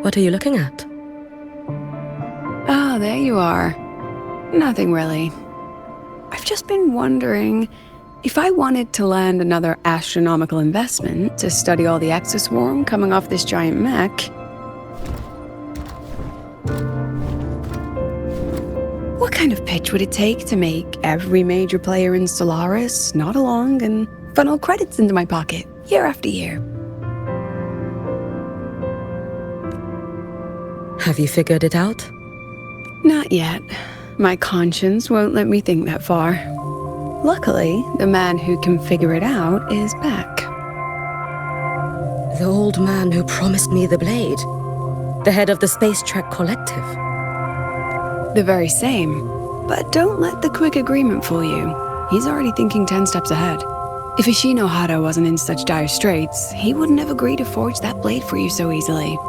What are you looking at? Ah, there you are. Nothing really. I've just been wondering, if I wanted to land another astronomical investment to study all the exoswarm coming off this giant mech, what kind of pitch would it take to make every major player in Solaris nod along and funnel credits into my pocket year after year? Have you figured it out? Not yet. My conscience won't let me think that far. Luckily, the man who can figure it out is back. The old man who promised me the blade. The head of the Space Trek Collective. The very same. But don't let the quick agreement fool you. He's already thinking 10 steps ahead. If Ishino Hada wasn't in such dire straits, he wouldn't have agreed to forge that blade for you so easily.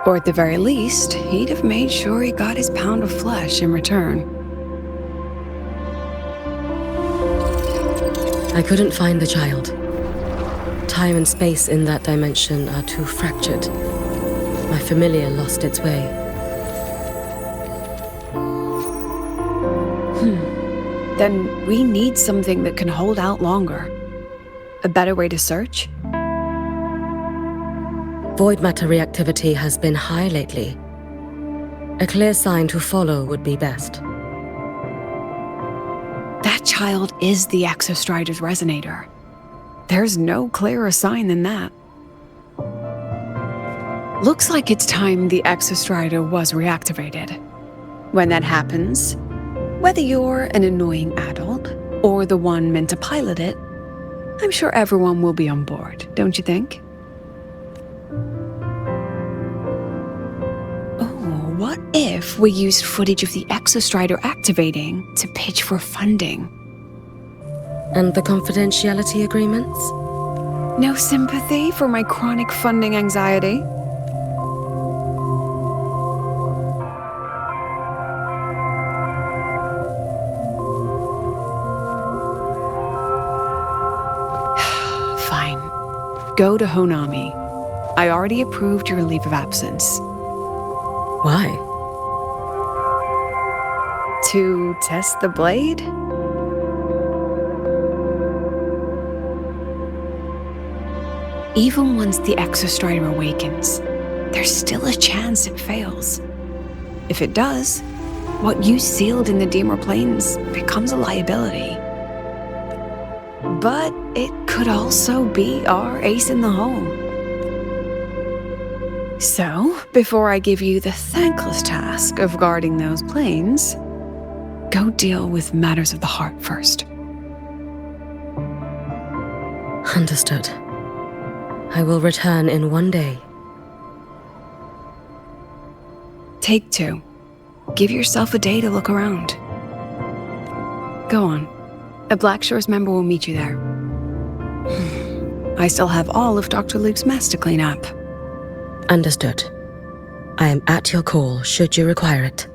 Or at the very least, he'd have made sure he got his pound of flesh in return. I couldn't find the child. Time and space in that dimension are too fractured. My familiar lost its way. Then we need something that can hold out longer. A better way to search? Void matter reactivity has been high lately. A clear sign to follow would be best. That child is the Exostrider's resonator. There's no clearer sign than that. Looks like it's time the Exostrider was reactivated. When that happens, whether you're an annoying adult or the one meant to pilot it, I'm sure everyone will be on board, don't you think? What if we used footage of the Exostrider activating to pitch for funding? And the confidentiality agreements? No sympathy for my chronic funding anxiety? Fine. Go to Honami. I already approved your leave of absence. Why? To test the blade? Even once the Exostrider awakens, there's still a chance it fails. If it does, what you sealed in the Deemer Plains becomes a liability. But it could also be our ace in the hole. So, before I give you the thankless task of guarding those planes, go deal with matters of the heart first. Understood. I will return in one day. Take 2. Give yourself a day to look around. Go on. A Black Shores member will meet you there. I still have all of Dr. Luke's mess to clean up. Understood. I am at your call should you require it.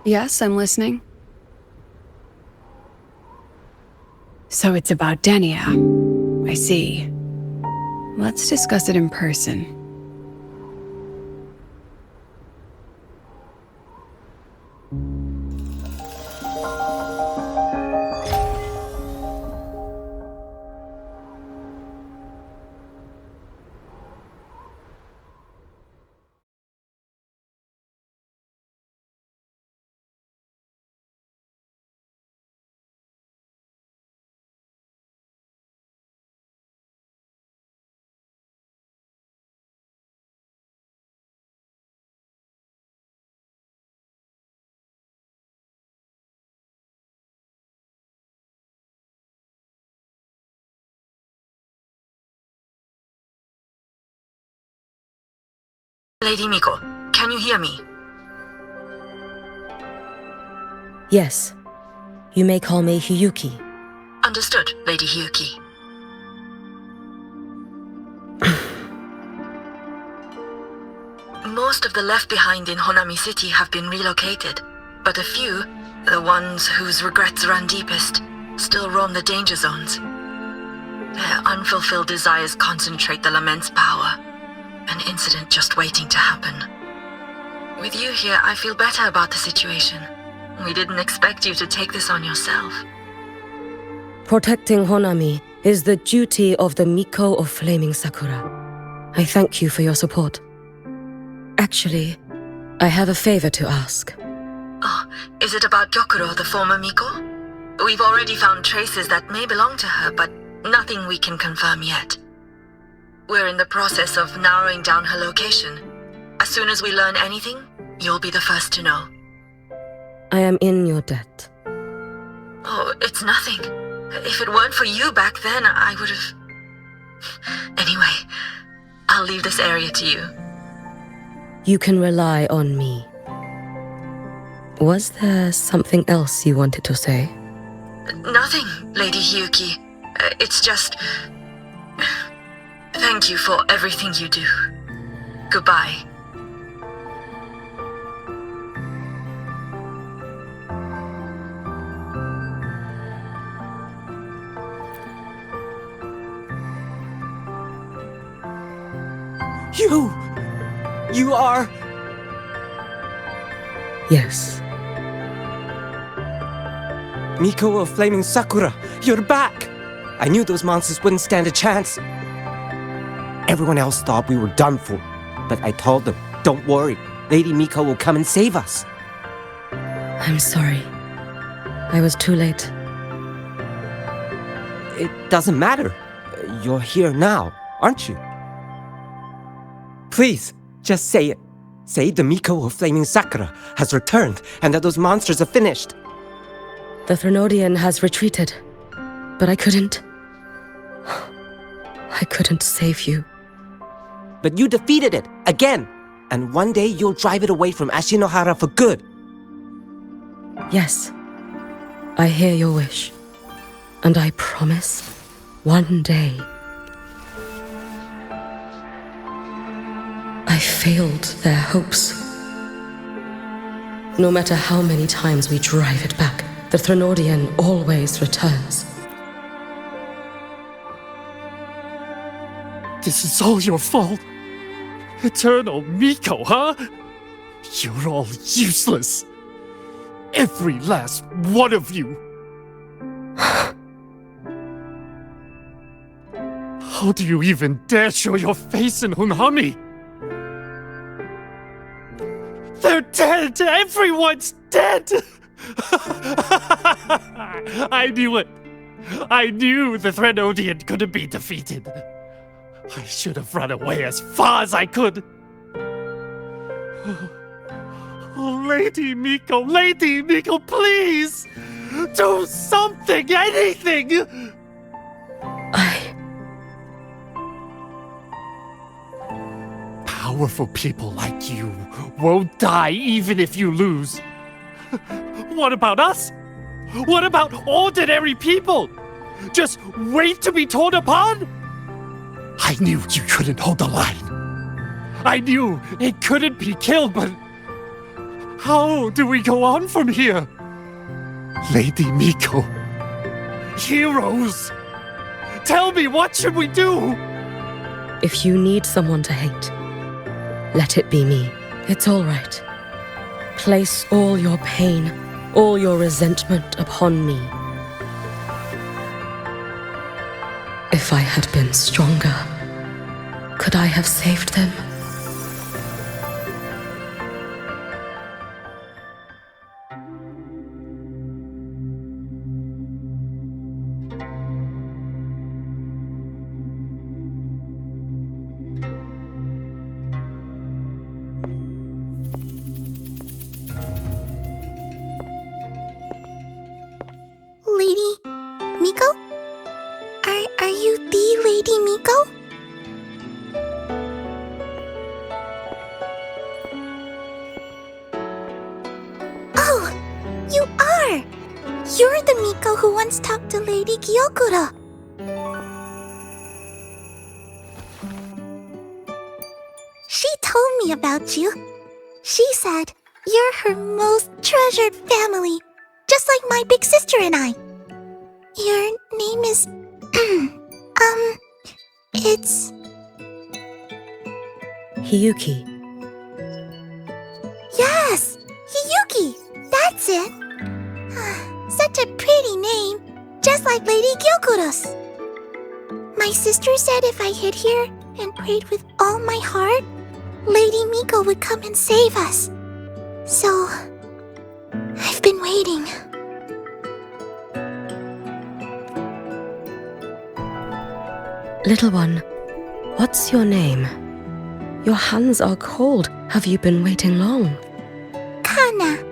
Yes, I'm listening. So it's about Denia. I see. Let's discuss it in person. Lady Miko, can you hear me? Yes. You may call me Hiyuki. Understood, Lady Hiyuki. Most of the left behind in Honami City have been relocated, but a few, the ones whose regrets run deepest, still roam the danger zones. Their unfulfilled desires concentrate the lament's power, an incident just waiting to happen. With you here, I feel better about the situation. We didn't expect you to take this on yourself. Protecting Honami is the duty of the Miko of Flaming Sakura. I thank you for your support. Actually, I have a favor to ask. Oh, is it about Gyokuro, the former Miko? We've already found traces that may belong to her, but nothing we can confirm yet. We're in the process of narrowing down her location. As soon as we learn anything, you'll be the first to know. I am in your debt. Oh, it's nothing. If it weren't for you back then, I would have... Anyway, I'll leave this area to you. You can rely on me. Was there something else you wanted to say? Nothing, Lady Hiyuki. It's just... Thank you for everything you do. Goodbye. You are... Yes. Miko of Flaming Sakura, you're back! I knew those monsters wouldn't stand a chance. Everyone else thought we were done for, but I told them, don't worry, Lady Miko will come and save us. I'm sorry. I was too late. It doesn't matter. You're here now, aren't you? Please, just say it. Say the Miko of Flaming Sakura has returned and that those monsters are finished. The Threnodian has retreated, but I couldn't save you. But you defeated it, again! And one day you'll drive it away from Ashinohara for good. Yes, I hear your wish. And I promise, one day... I failed their hopes. No matter how many times we drive it back, the Threnodian always returns. This is all your fault. Eternal Miko, huh? You're all useless. Every last one of you. How do you even dare show your face in Hunhami? They're dead! Everyone's dead! I knew it! I knew the Threnodian couldn't be defeated. I should have run away as far as I could. Oh, Lady Miko, please! Do something, anything! Powerful people like you won't die even if you lose. What about us? What about ordinary people? Just wait to be torn apart? I knew you couldn't hold the line. I knew it couldn't be killed, but how do we go on from here? Lady Miko, heroes, tell me, what should we do? If you need someone to hate, let it be me. It's all right. Place all your pain, all your resentment upon me. If I had been stronger, could I have saved them? Lady Miko? Are you the Lady Miko? Oh, you are! You're the Miko who once talked to Lady Gyokuro. She told me about you. She said you're her most treasured family, just like my big sister and I. Your name is... it's... Hiyuki. Yes! Hiyuki! That's it! Such a pretty name, just like Lady Gyokuro's. My sister said if I hid here and prayed with all my heart, Lady Miko would come and save us. So, I've been waiting. Little one, what's your name? Your hands are cold. Have you been waiting long? Kana.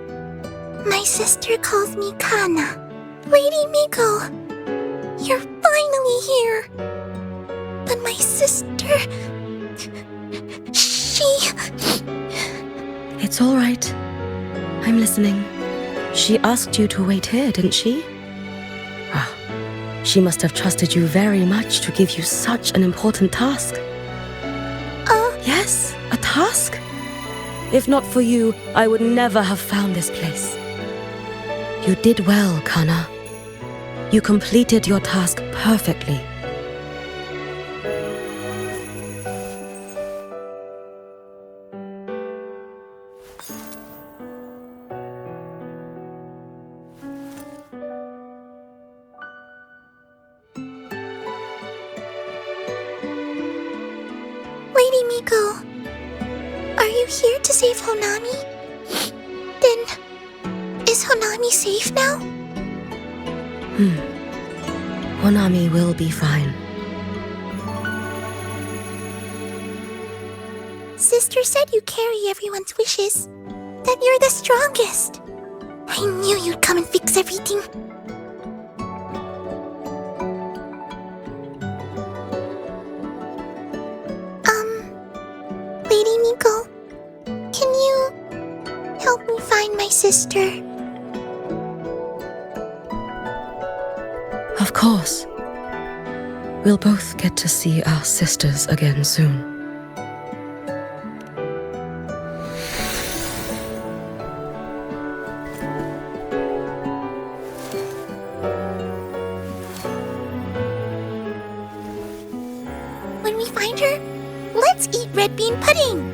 My sister calls me Kana. Lady Miko, you're finally here. But my sister... she... It's all right. I'm listening. She asked you to wait here, didn't she? Ah, she must have trusted you very much to give you such an important task. Yes, a task? If not for you, I would never have found this place. You did well, Kana. You completed your task perfectly. Lady Miko, are you here to save Honami? Then, is Honami safe now? Honami will be fine. Sister said you carry everyone's wishes, that you're the strongest. I knew you'd come and fix everything. Lady Miko, can you help me find my sister? Of course. We'll both get to see our sisters again soon. When we find her, let's eat red bean pudding.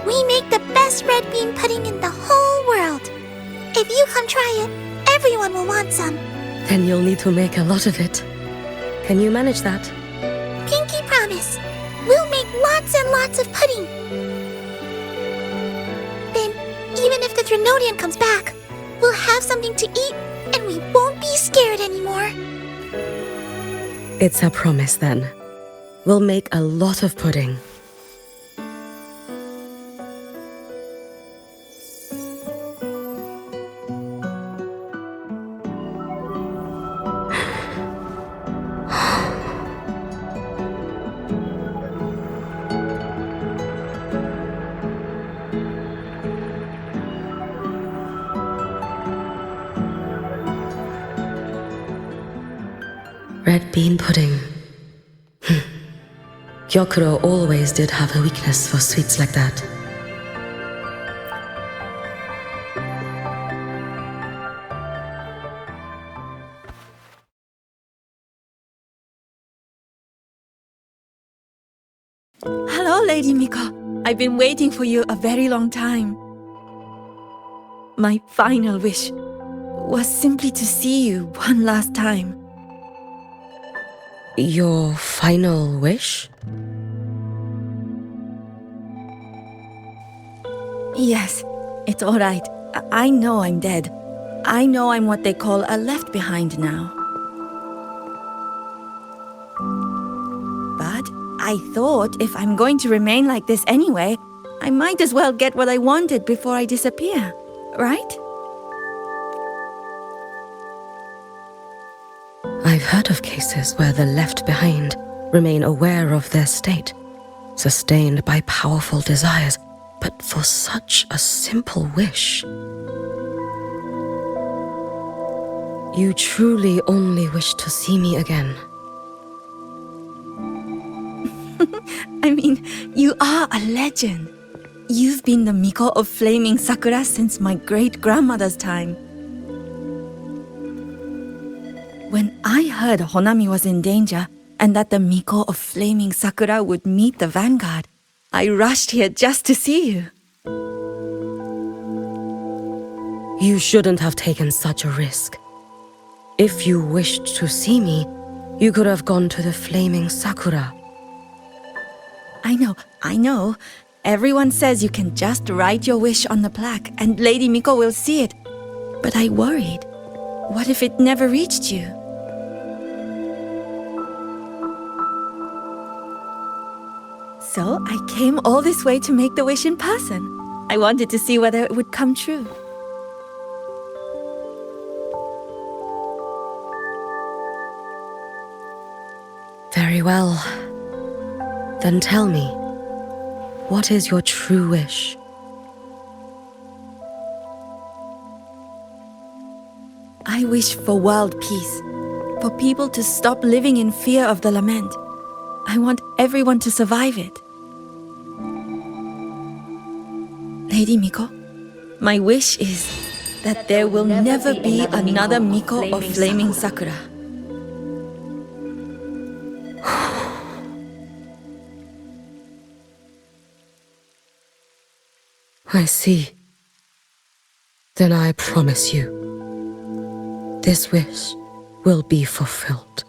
We make the best red bean pudding in the whole world. If you come try it, everyone will want some. Then you'll need to make a lot of it. Can you manage that? Pinky promise. We'll make lots and lots of pudding. Then, even if the Drenodian comes back, we'll have something to eat and we won't be scared anymore. It's a promise then. We'll make a lot of pudding. Red bean pudding. Gyokuro always did have a weakness for sweets like that. Hello, Lady Miko. I've been waiting for you a very long time. My final wish was simply to see you one last time. Your final wish? Yes, it's all right. I know I'm dead. I know I'm what they call a left behind now. But I thought if I'm going to remain like this anyway, I might as well get what I wanted before I disappear, right? I've heard of cases where the left behind remain aware of their state, sustained by powerful desires, but for such a simple wish. You truly only wish to see me again. I mean, you are a legend. You've been the Miko of Flaming Sakura since my great-grandmother's time. When I heard Honami was in danger and that the Miko of Flaming Sakura would meet the vanguard, I rushed here just to see you. You shouldn't have taken such a risk. If you wished to see me, you could have gone to the Flaming Sakura. I know. Everyone says you can just write your wish on the plaque and Lady Miko will see it. But I worried. What if it never reached you? So I came all this way to make the wish in person. I wanted to see whether it would come true. Very well. Then tell me, what is your true wish? I wish for world peace, for people to stop living in fear of the lament. I want everyone to survive it. Lady Miko, my wish is that there will never be another Miko of Flaming Sakura. I see. Then I promise you, this wish will be fulfilled.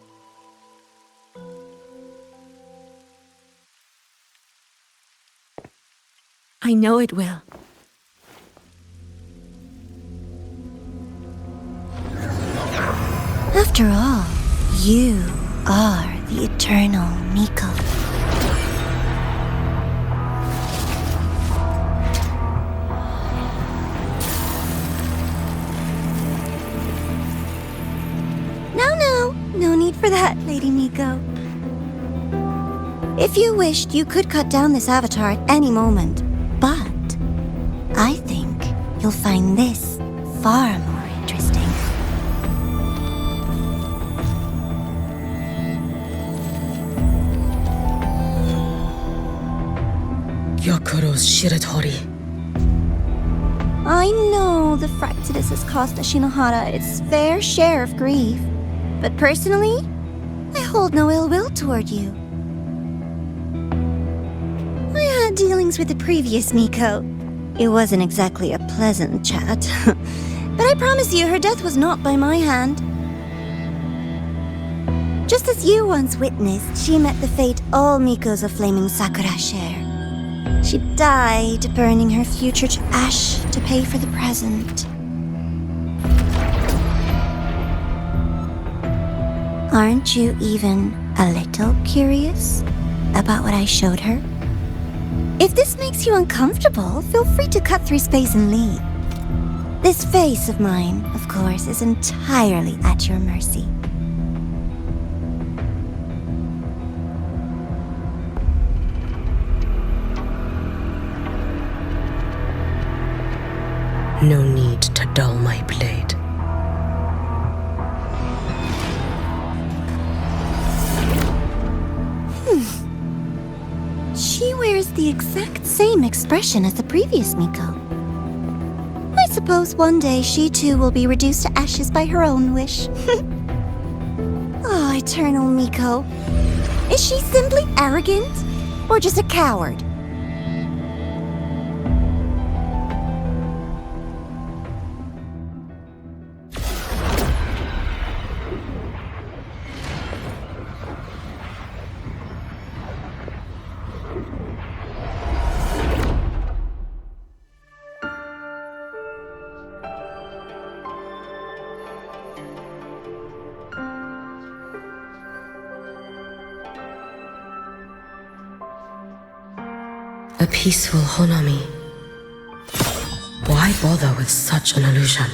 I know it will. After all, you are the eternal Miko. No need for that, Lady Miko. If you wished, you could cut down this avatar at any moment. But I think you'll find this far more interesting. Gyokuro's Shiratori. I know the Fractidus has cost Ashinohara its fair share of grief. But personally, I hold no ill will toward you. I had dealings with the previous Miko. It wasn't exactly a pleasant chat. But I promise you, her death was not by my hand. Just as you once witnessed, she met the fate all Mikos of Flaming Sakura share. She died, burning her future to ash to pay for the present. Aren't you even a little curious about what I showed her? If this makes you uncomfortable, feel free to cut through space and leave. This face of mine, of course, is entirely at your mercy. No need to dull my blade. She wears the exact same expression as the previous Miko. I suppose one day she too will be reduced to ashes by her own wish. Oh, eternal Miko. Is she simply arrogant? Or just a coward? A peaceful Honami. Why bother with such an illusion?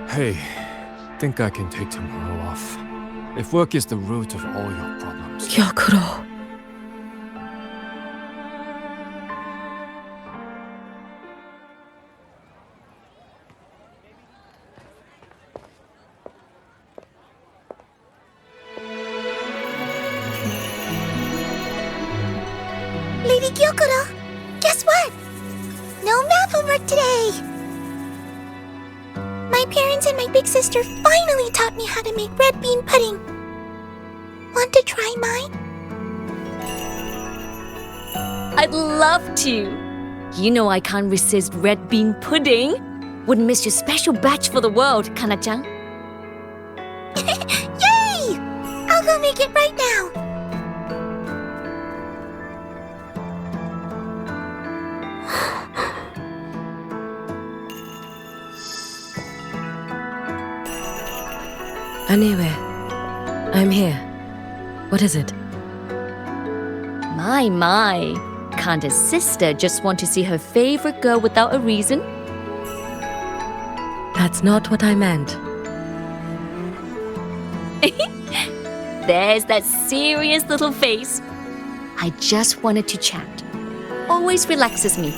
Hey, think I can take tomorrow off. If work is the root of all your problems. Gyokuro. it today! My parents and my big sister finally taught me how to make red bean pudding. Want to try mine? I'd love to. You know I can't resist red bean pudding. Wouldn't miss your special batch for the world, Kana-chan. Yay! I'll go make it right now. Anyway, I'm here. What is it? My. Can't a sister just want to see her favorite girl without a reason? That's not what I meant. There's that serious little face. I just wanted to chat. Always relaxes me.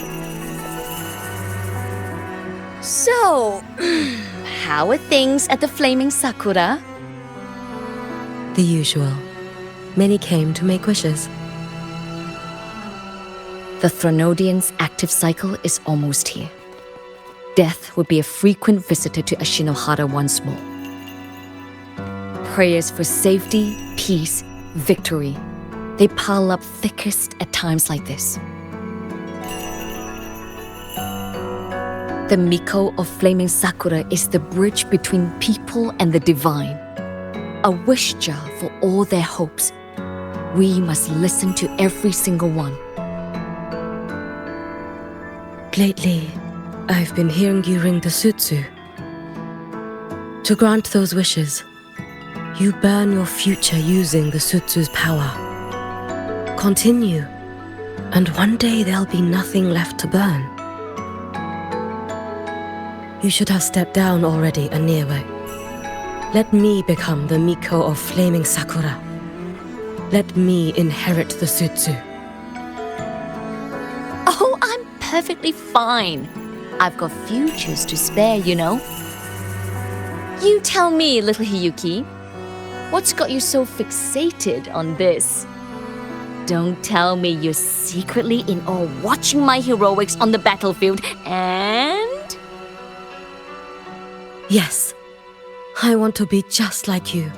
So, how are things at the Flaming Sakura? The usual. Many came to make wishes. The Thronodian's active cycle is almost here. Death would be a frequent visitor to Ashinohara once more. Prayers for safety, peace, victory. They pile up thickest at times like this. The Miko of Flaming Sakura is the bridge between people and the divine. A wish jar for all their hopes. We must listen to every single one. Lately, I've been hearing you ring the sutsu. To grant those wishes, you burn your future using the sutsu's power. Continue, and one day there'll be nothing left to burn. You should have stepped down already, Aemaeth. Let me become the Miko of Flaming Sakura. Let me inherit the sutsu. Oh, I'm perfectly fine. I've got futures to spare, you know. You tell me, little Hiyuki, what's got you so fixated on this? Don't tell me you're secretly in awe watching my heroics on the battlefield and... Yes, I want to be just like you.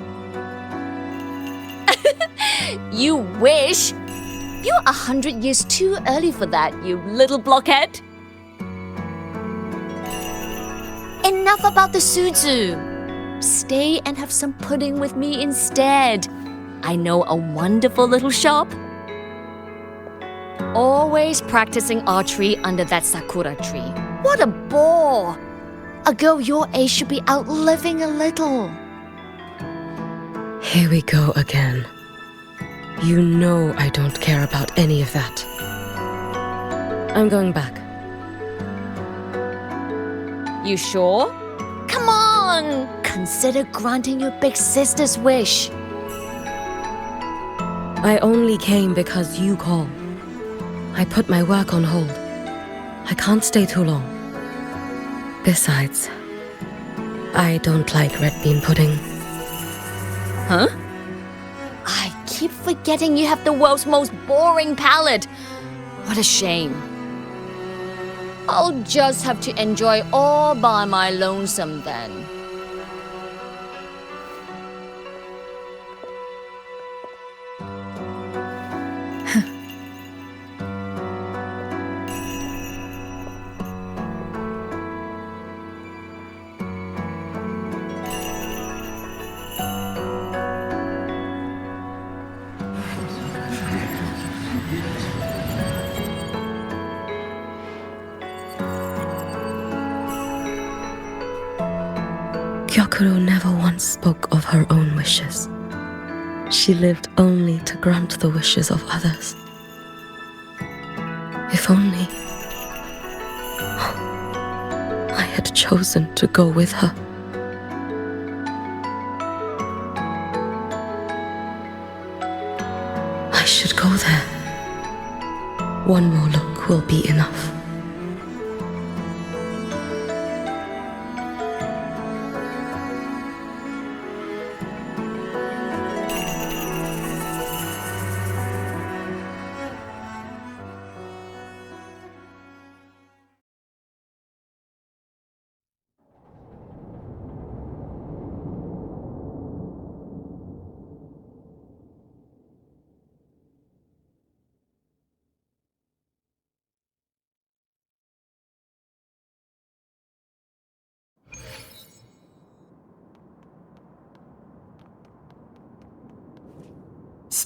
You wish? You're 100 years too early for that, you little blockhead. Enough about the sutsu. Stay and have some pudding with me instead. I know a wonderful little shop. Always practicing archery under that sakura tree. What a bore! A girl your age should be out living a little. Here we go again. You know I don't care about any of that. I'm going back. You sure? Come on! Consider granting your big sister's wish. I only came because you called. I put my work on hold. I can't stay too long. Besides, I don't like red bean pudding. Huh? I keep forgetting you have the world's most boring palate. What a shame. I'll just have to enjoy all by my lonesome then. Gyokuro never once spoke of her own wishes. She lived only to grant the wishes of others. If only I had chosen to go with her. I should go there. One more look will be enough.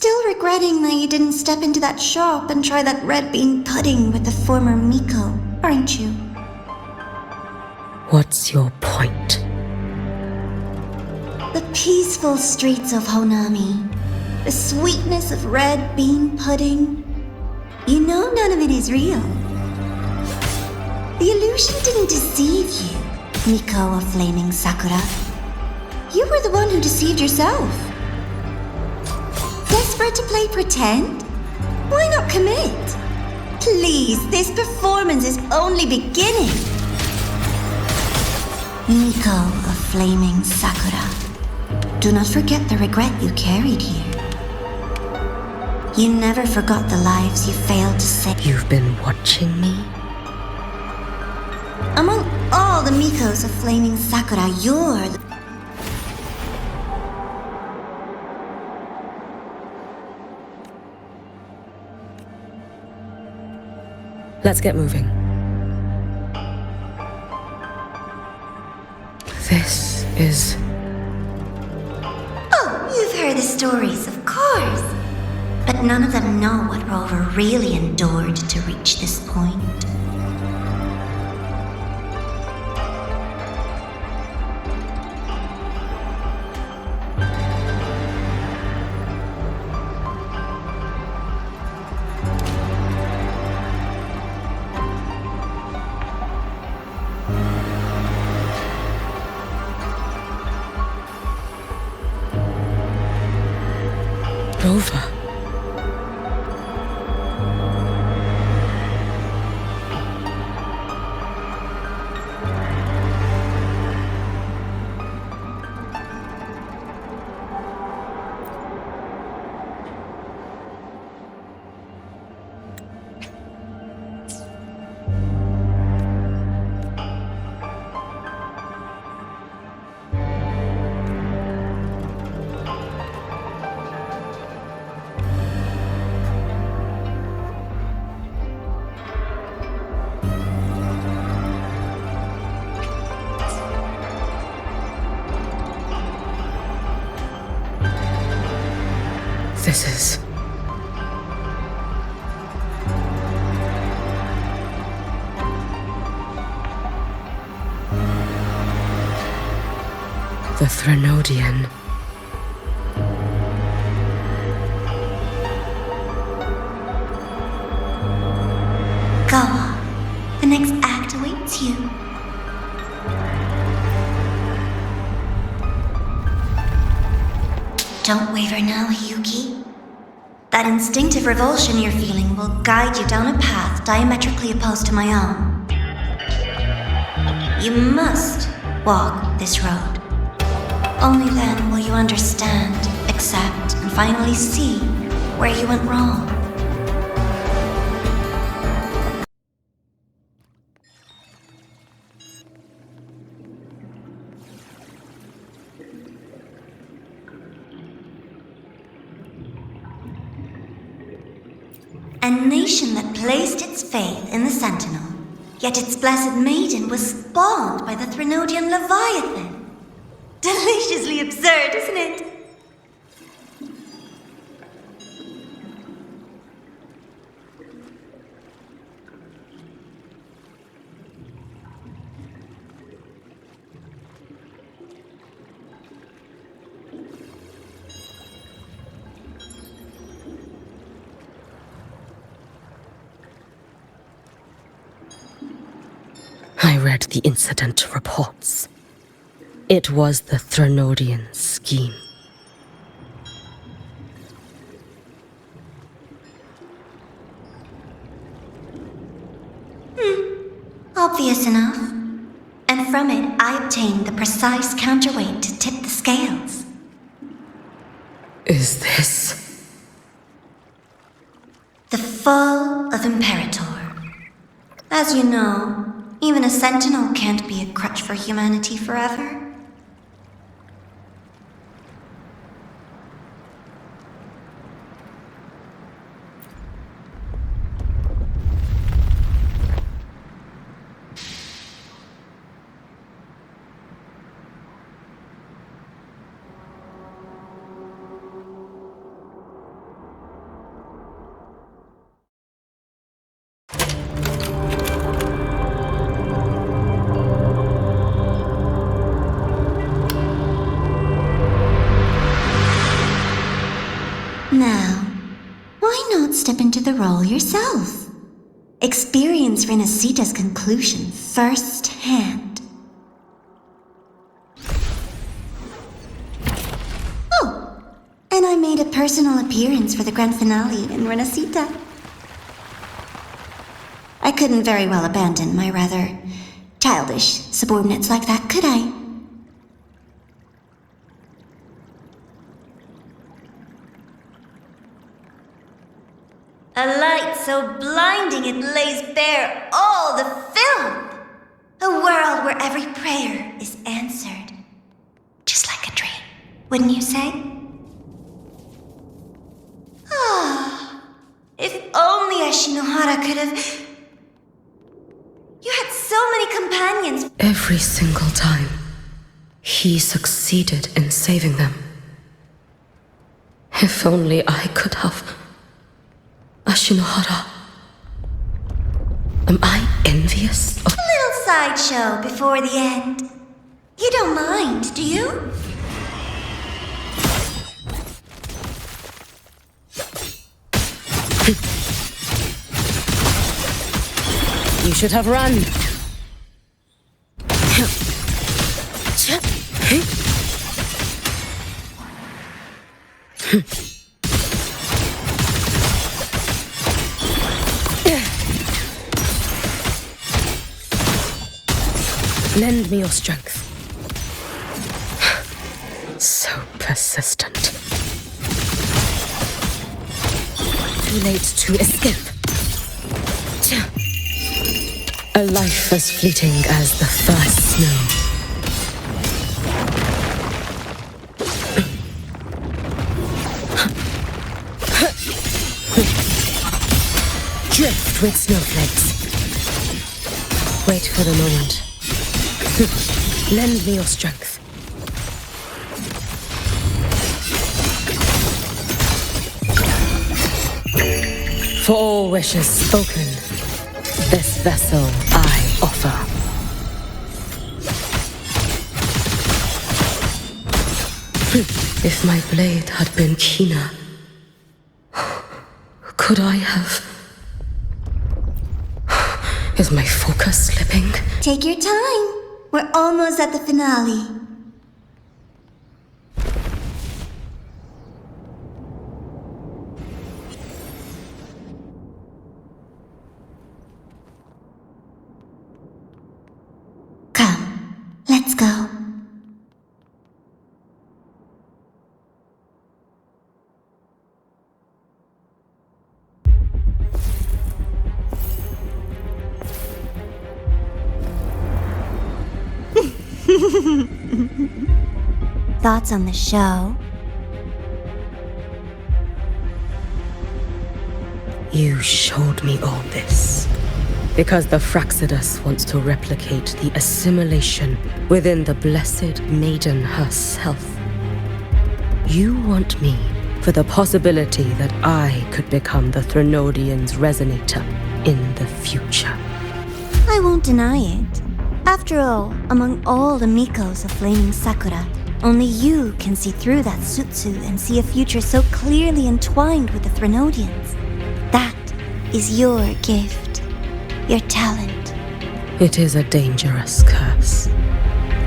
Still regretting that you didn't step into that shop and try that red bean pudding with the former Miko, aren't you? What's your point? The peaceful streets of Honami, the sweetness of red bean pudding. You know none of it is real. The illusion didn't deceive you, Miko of Flaming Sakura. You were the one who deceived yourself. Desperate to play pretend? Why not commit? Please, this performance is only beginning. Miko of Flaming Sakura, do not forget the regret you carried here. You never forgot the lives you failed to save. You've been watching me? Among all the Mikos of Flaming Sakura, you're the... Let's get moving. This is... Oh, you've heard the stories, of course. But none of them know what Rover really endured to reach this point. Rover. This is... the Threnodian. Go on. The next act awaits you. Don't waver now, Hiyuki. That instinctive revulsion you're feeling will guide you down a path diametrically opposed to my own. You must walk this road. Only then will you understand, accept, and finally see where you went wrong. A nation that placed its faith in the Sentinel, yet its blessed maiden was spawned by the Threnodian Leviathan. Deliciously absurd, isn't it? I read the incident reports. It was the Threnodian scheme. Obvious enough. And from it, I obtained the precise counterweight to tip the scales. Is this... The fall of Imperator. As you know, even a sentinel can't be a crutch for humanity forever. step into the role yourself. Experience Renacita's conclusion firsthand. Oh, and I made a personal appearance for the grand finale in Renacita. I couldn't very well abandon my rather childish subordinates like that, could I? A light so blinding it lays bare all the film. A world where every prayer is answered. Just like a dream, wouldn't you say? Ah, if only Ashinohara could have... You had so many companions. Every single time, he succeeded in saving them. If only I could have... Ashinohara. Am I envious of... A little sideshow before the end. You don't mind, do you? You should have run. Lend me your strength. So persistent. Too late to escape. A life as fleeting as the first snow. Drift with snowflakes. Wait for the moment. Lend me your strength. For all wishes spoken, this vessel I offer. If my blade had been keener, could I have... Is my focus slipping? Take your time. We're almost at the finale. Come, let's go. Thoughts on the show? You showed me all this because the Fraxidus wants to replicate the assimilation within the blessed maiden herself. You want me for the possibility that I could become the Threnodian's resonator in the future. I won't deny it. After all, among all the Mikos of Flaming Sakura, only you can see through that Sutsu and see a future so clearly entwined with the Threnodians. That is your gift, your talent. It is a dangerous curse.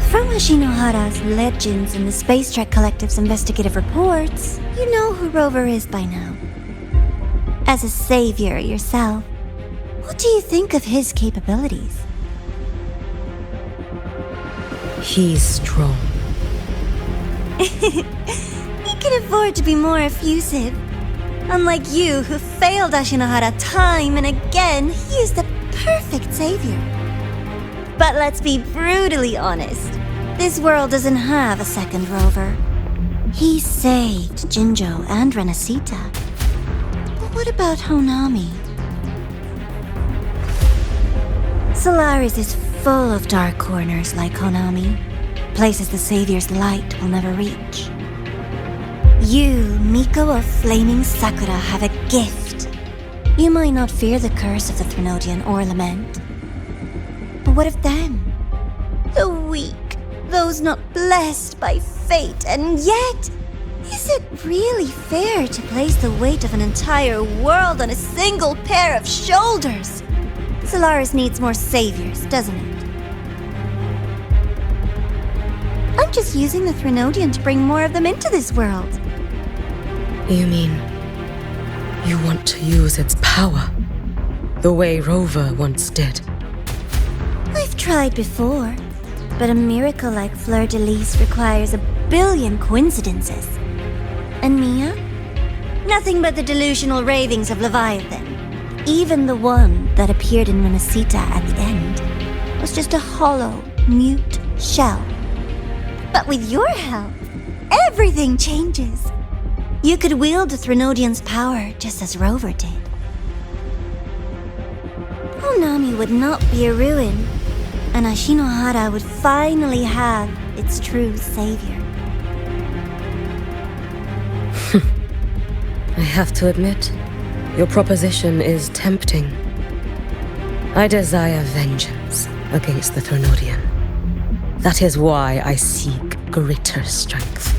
From Ashinohara's legends and the Space Trek Collective's investigative reports, you know who Rover is by now. As a savior yourself, what do you think of his capabilities? He's strong. He can afford to be more effusive. Unlike you, who failed Ashinohara time and again, he is the perfect savior. But let's be brutally honest. This world doesn't have a second Rover. He saved Jinjo and Renacita. But what about Honami? Solaris is full of dark corners like Honami. Places the Savior's light will never reach. You, Miko of Flaming Sakura, have a gift. You might not fear the curse of the Threnodian or lament. But what of them? The weak, those not blessed by fate, and yet Is it really fair to place the weight of an entire world on a single pair of shoulders? Solaris needs more saviors, doesn't it? I'm just using the Threnodian to bring more of them into this world. You mean you want to use its power the way Rover once did? I've tried before, but a miracle like Fleur-de-Lis requires a billion coincidences. And Mia? Nothing but the delusional ravings of Leviathan. Even the one that appeared in Renacita at the end was just a hollow, mute shell. But with your help, everything changes. You could wield the Threnodian's power just as Rover did. Honami would not be a ruin, and Ashinohara would finally have its true savior. I have to admit, your proposition is tempting. I desire vengeance against the Threnodian. That is why I seek greater strength.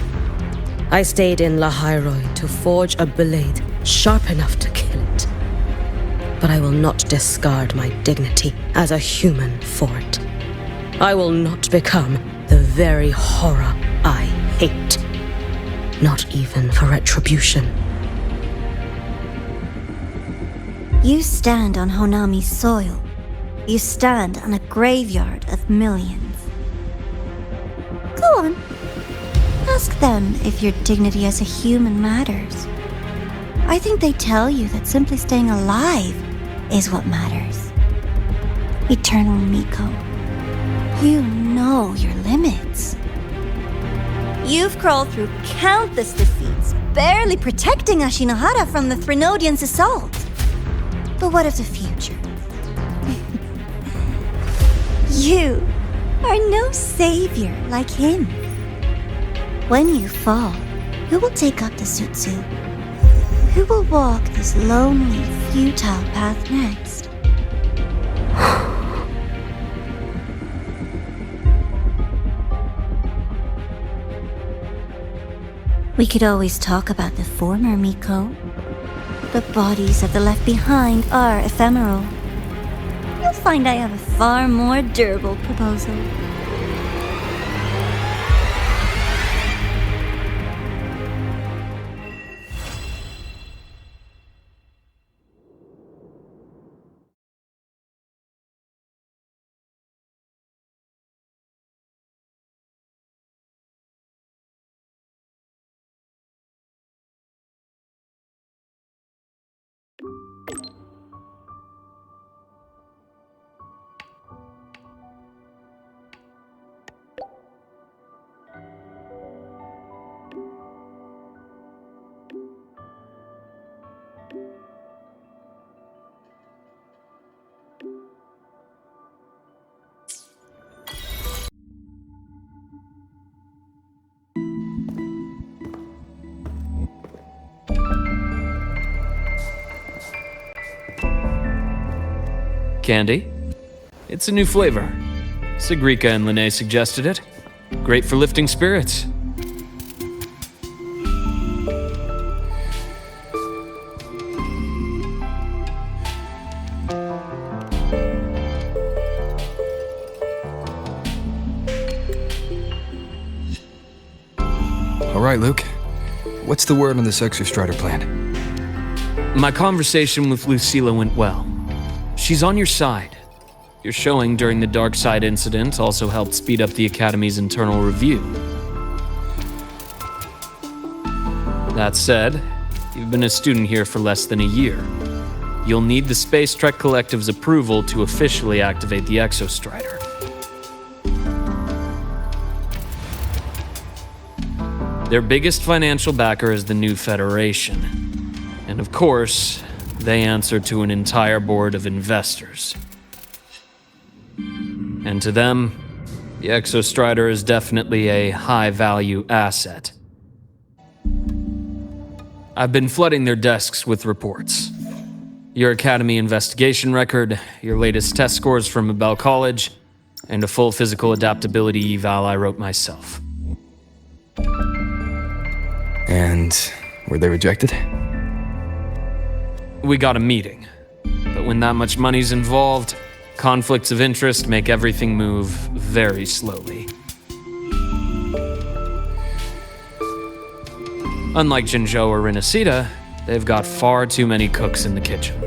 I stayed in Lahairoi to forge a blade sharp enough to kill it. But I will not discard my dignity as a human for it. I will not become the very horror I hate. Not even for retribution. You stand on Honami's soil. You stand on a graveyard of millions. Go on. Ask them if your dignity as a human matters. I think they tell you that simply staying alive is what matters. Eternal Miko, you know your limits. You've crawled through countless defeats, barely protecting Ashinohara from the Threnodian's assault. But what of the future? You are no savior like him. When you fall, who will take up the Sutsu? Who will walk this lonely, futile path next? We could always talk about the former Miko. The bodies of the left behind are ephemeral. You'll find I have a far more durable proposal. Candy? It's a new flavor. Sigrika and Lene suggested it. Great for lifting spirits. All right, Luke. What's the word on this Exostrider plan? My conversation with Lucilla went well. She's on your side. Your showing during the Dark Side incident also helped speed up the Academy's internal review. That said, you've been a student here for less than a year. You'll need the Space Trek Collective's approval to officially activate the Exostrider. Their biggest financial backer is the New Federation. And of course, they answer to an entire board of investors. And to them, the Exostrider is definitely a high-value asset. I've been flooding their desks with reports. Your Academy investigation record, your latest test scores from Abel College, and a full physical adaptability eval I wrote myself. And were they rejected? We got a meeting. But when that much money's involved, conflicts of interest make everything move very slowly. Unlike Jinzhou or Rinasida, they've got far too many cooks in the kitchen.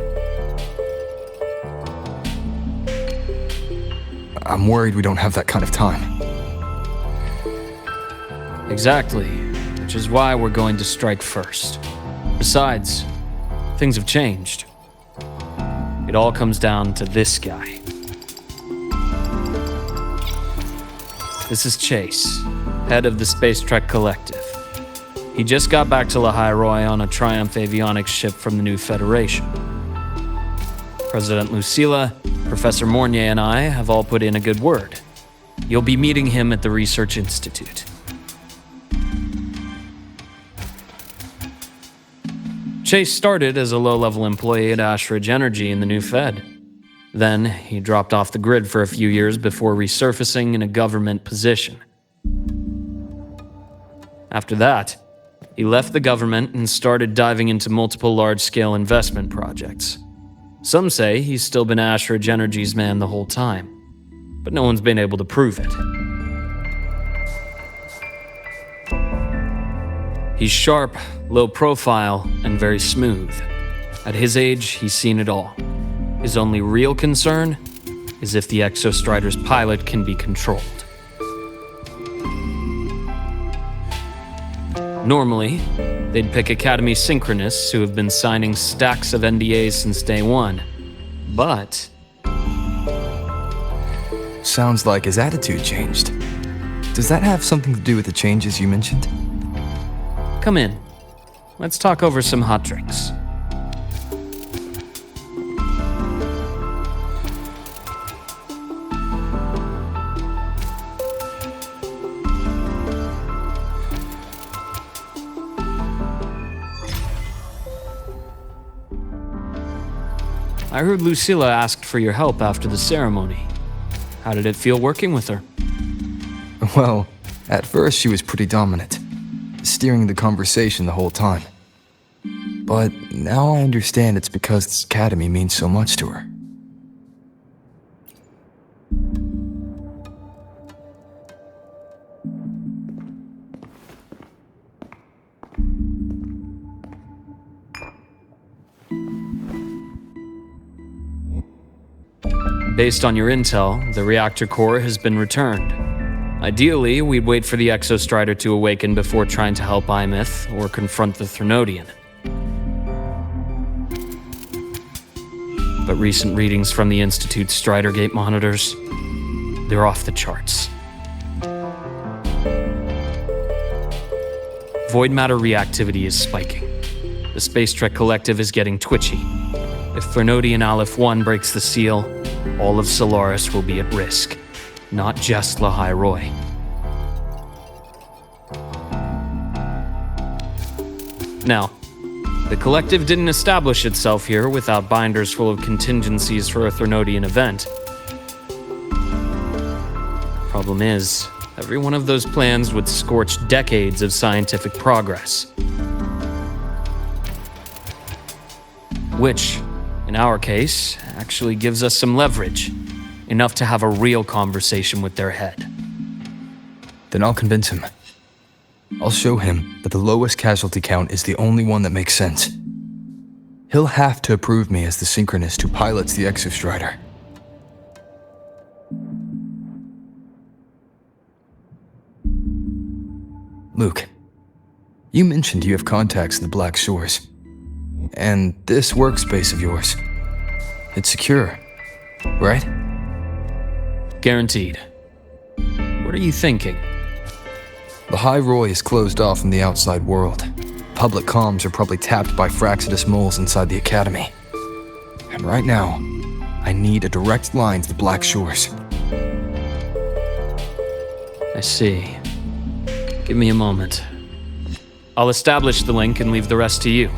I'm worried we don't have that kind of time. Exactly, which is why we're going to strike first. Besides, things have changed. It all comes down to this guy. This is Chase, head of the Space Trek Collective. He just got back to Lahai Roi on a Triumph avionics ship from the new Federation. President Lucilla, Professor Mornier, and I have all put in a good word. You'll be meeting him at the Research Institute. Chase started as a low-level employee at Ashridge Energy in the new Fed. Then, he dropped off the grid for a few years before resurfacing in a government position. After that, he left the government and started diving into multiple large-scale investment projects. Some say he's still been Ashridge Energy's man the whole time, but no one's been able to prove it. He's sharp, low profile, and very smooth. At his age, he's seen it all. His only real concern is if the Exostrider's pilot can be controlled. Normally, they'd pick Academy Synchronists who have been signing stacks of NDAs since day one. But Sounds like his attitude changed. Does that have something to do with the changes you mentioned? come in. Let's talk over some hot drinks. I heard Lucilla asked for your help after the ceremony. How did it feel working with her? Well, at first she was pretty dominant, steering the conversation the whole time. But now I understand it's because this academy means so much to her. Based on your intel, the reactor core has been returned. Ideally, we'd wait for the Exostrider to awaken before trying to help Aemaeth or confront the Threnodian. But recent readings from the Institute's Strider Gate monitors, they're off the charts. Void matter reactivity is spiking. The Space Trek Collective is getting twitchy. If Threnodian Aleph 1 breaks the seal, all of Solaris will be at risk, not just Lahai Roi. Now, the Collective didn't establish itself here without binders full of contingencies for a Threnodian event. Problem is, every one of those plans would scorch decades of scientific progress. Which, in our case, actually gives us some leverage, enough to have a real conversation with their head. Then I'll convince him. I'll show him that the lowest casualty count is the only one that makes sense. He'll have to approve me as the synchronist who pilots the Exostrider. Luke, you mentioned you have contacts in the Black Shores. And this workspace of yours, it's secure, right? Guaranteed. What are you thinking? Lahai Roi is closed off from the outside world. Public comms are probably tapped by Fraxidus moles inside the Academy. And right now, I need a direct line to the Black Shores. I see. Give me a moment. I'll establish the link and leave the rest to you.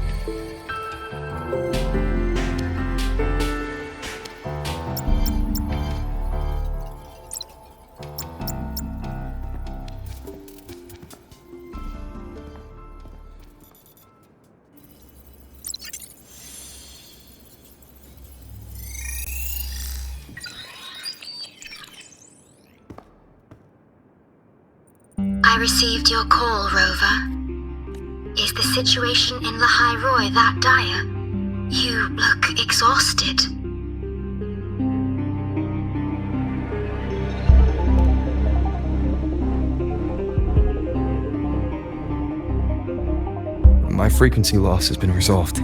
received your call, Rover. Is the situation in Lahai Roi that dire? You look exhausted. My frequency loss has been resolved.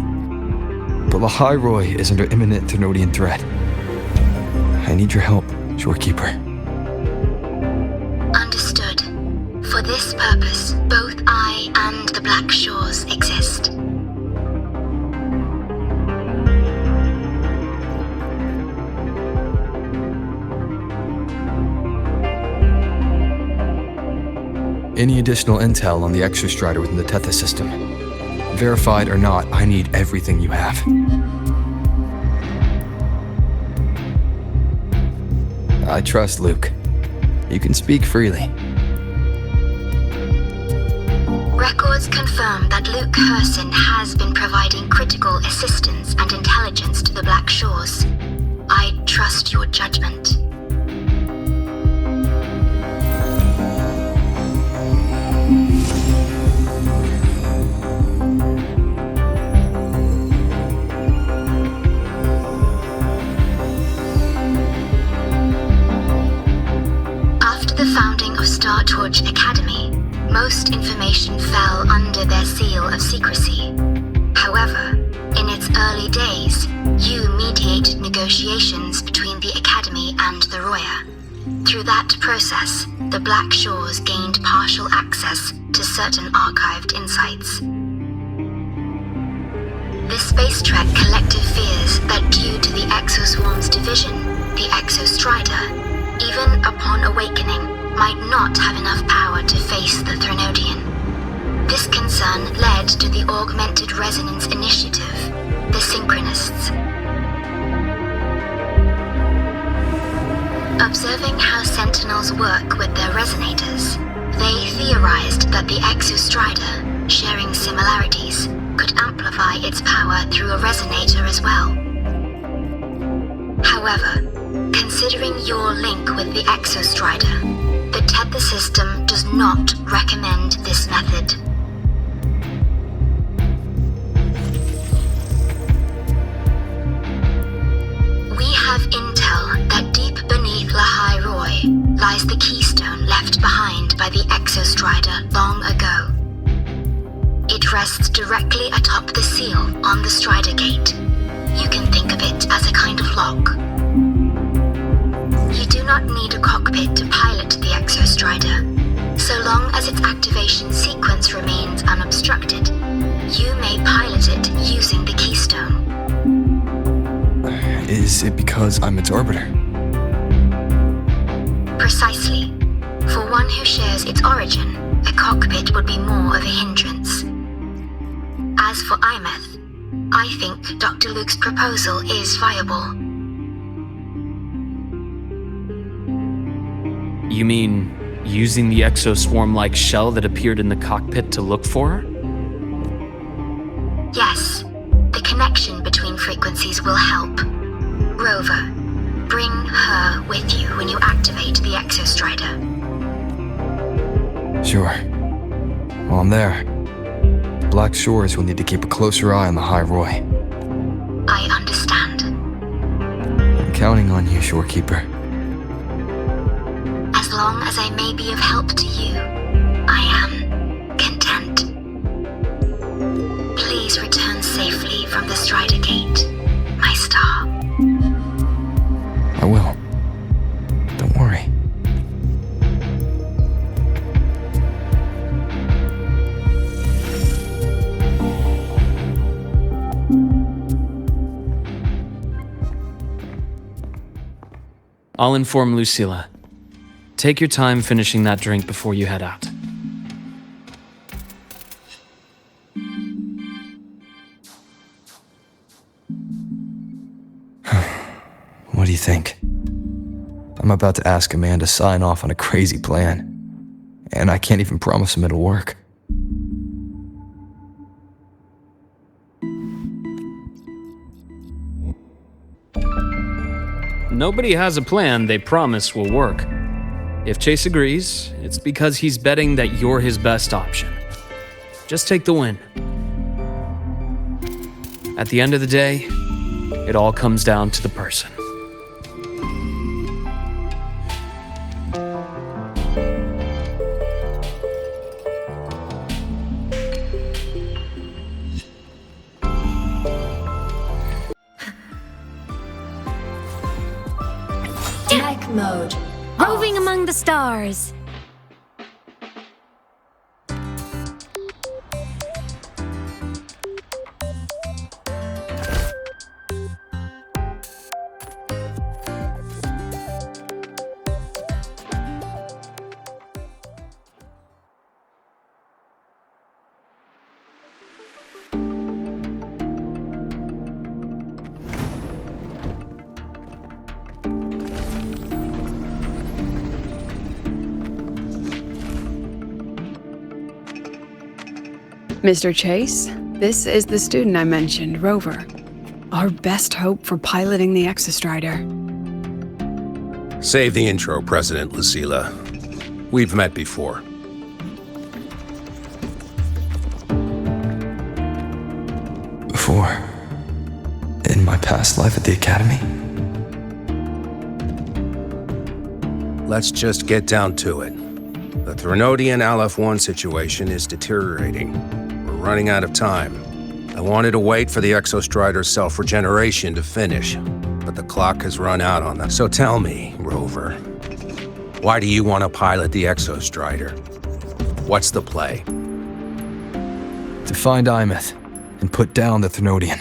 But Lahai Roi is under imminent Thenodian threat. I need your help, Shorekeeper. Understood. For this purpose, both I and the Black Shores exist. Any additional intel on the Exostrider within the Tethys system? Verified or not, I need everything you have. I trust Luke. You can speak freely. Records confirm that Luke Herson has been providing critical assistance and intelligence to the Black Shores. I trust your judgment. Star Torch Academy, most information fell under their seal of secrecy. However, in its early days, you mediated negotiations between the Academy and the Roya. Through that process, the Black Shores gained partial access to certain archived insights. The Space Trek collective fears that due to the Exoswarm's division, the Exostrider, even upon awakening, might not have enough power to face the Thenodian. This concern led to the Augmented Resonance Initiative, the Synchronists. Observing how Sentinels work with their resonators, they theorized that the Exostrider, sharing similarities, could amplify its power through a resonator as well. However, considering your link with the Exostrider, the Tether system does not recommend this method. We have intel that deep beneath Lahai Roi lies the keystone left behind by the Exostrider long ago. It rests directly atop the seal on the Strider Gate. You can think of it as a kind of lock. You do not need a cockpit to pilot the Exostrider. So long as its activation sequence remains unobstructed, you may pilot it using the keystone. Is it because I'm its arbiter? Precisely. For one who shares its origin, a cockpit would be more of a hindrance. As for Aemaeth, I think Dr. Luke's proposal is viable. You mean using the exoswarm-like shell that appeared in the cockpit to look for her? Yes. The connection between frequencies will help. Rover, bring her with you when you activate the Exostrider. Sure. While I'm there, the Black Shores will need to keep a closer eye on the Lahai Roi. I understand. I'm counting on you, Shorekeeper. As long as I may be of help to you, I am content. Please return safely from the Strider Gate, my star. I will. Don't worry. I'll inform Lucilla. Take your time finishing that drink before you head out. What do you think? I'm about to ask a man to sign off on a crazy plan, and I can't even promise him it'll work. Nobody has a plan they promise will work. If Chase agrees, it's because he's betting that you're his best option. Just take the win. At the end of the day, it all comes down to the person. Tech mode. Roving among the stars. Mr. Chase, this is the student I mentioned, Rover. Our best hope for piloting the Exostrider. Save the intro, President Lucilla. We've met before. Before? In my past life at the Academy? Let's just get down to it. The Threnodian Aleph-1 situation is deteriorating. We're running out of time. I wanted to wait for the Exostrider's self-regeneration to finish, but the clock has run out on that. So tell me, Rover, why do you want to pilot the Exostrider? What's the play? To find Aemaeth and put down the Threnodian.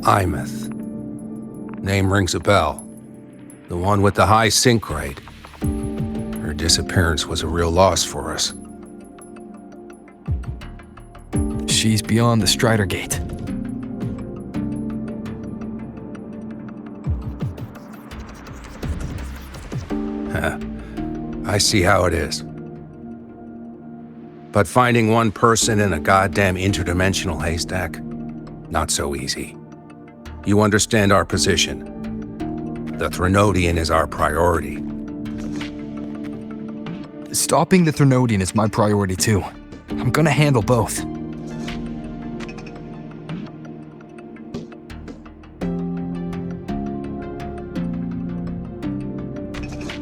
Aemaeth. Name rings a bell. The one with the high sync rate. Her disappearance was a real loss for us. She's beyond the Strider Gate. I see how it is. But finding one person in a goddamn interdimensional haystack? Not so easy. You understand our position. The Threnodian is our priority. Stopping the Threnodian is my priority too. I'm gonna handle both.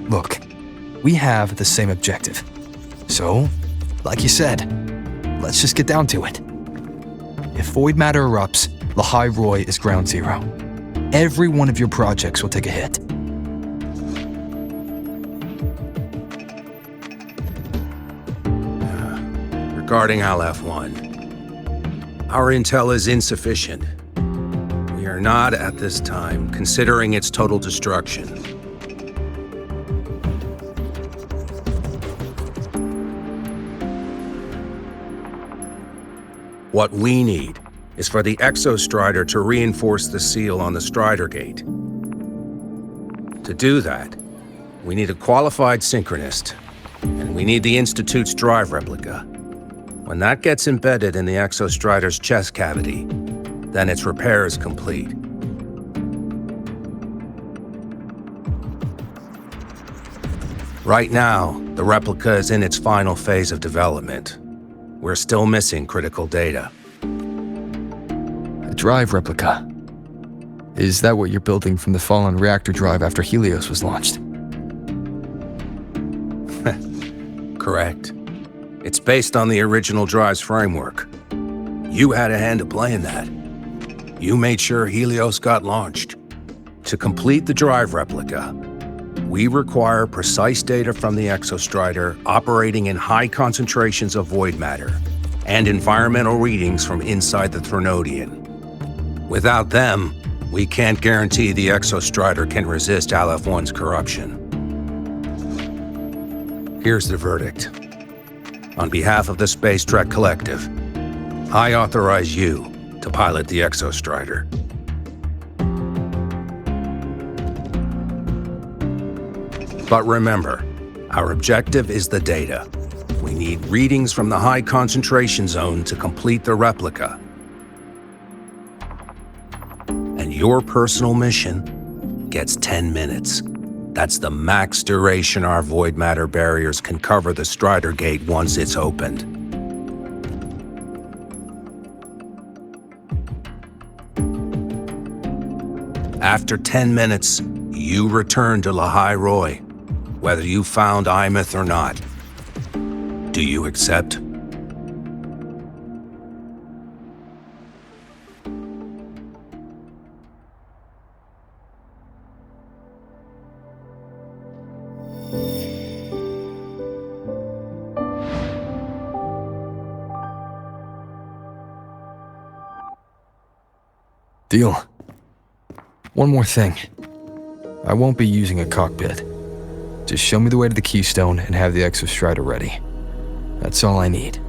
Look, we have the same objective. So, like you said, let's just get down to it. If void matter erupts, Lahai Roy is ground zero. Every one of your projects will take a hit. Regarding Aleph-1, our intel is insufficient. We are not, at this time, considering its total destruction. What we need is for the Exostrider to reinforce the seal on the Strider Gate. To do that, we need a qualified synchronist, and we need the Institute's drive replica. When that gets embedded in the Exostrider's chest cavity, then its repair is complete. Right now, the replica is in its final phase of development. We're still missing critical data. A drive replica. Is that what you're building from the fallen reactor drive after Helios was launched? Correct. It's based on the original drive's framework. You had a hand to play in that. You made sure Helios got launched. To complete the drive replica, we require precise data from the Exostrider operating in high concentrations of void matter and environmental readings from inside the Threnodian. Without them, we can't guarantee the Exostrider can resist Aleph-1's corruption. Here's the verdict. On behalf of the Space Trek Collective, I authorize you to pilot the Exostrider. But remember, our objective is the data. We need readings from the high concentration zone to complete the replica. And your personal mission gets 10 minutes. That's the max duration our void matter barriers can cover the Strider Gate once it's opened. After 10 minutes, you return to Lahai Roy, whether you found Aemaeth or not. Do you accept? Deal. One more thing. I won't be using a cockpit. Just show me the way to the Keystone and have the Exostrider ready. That's all I need.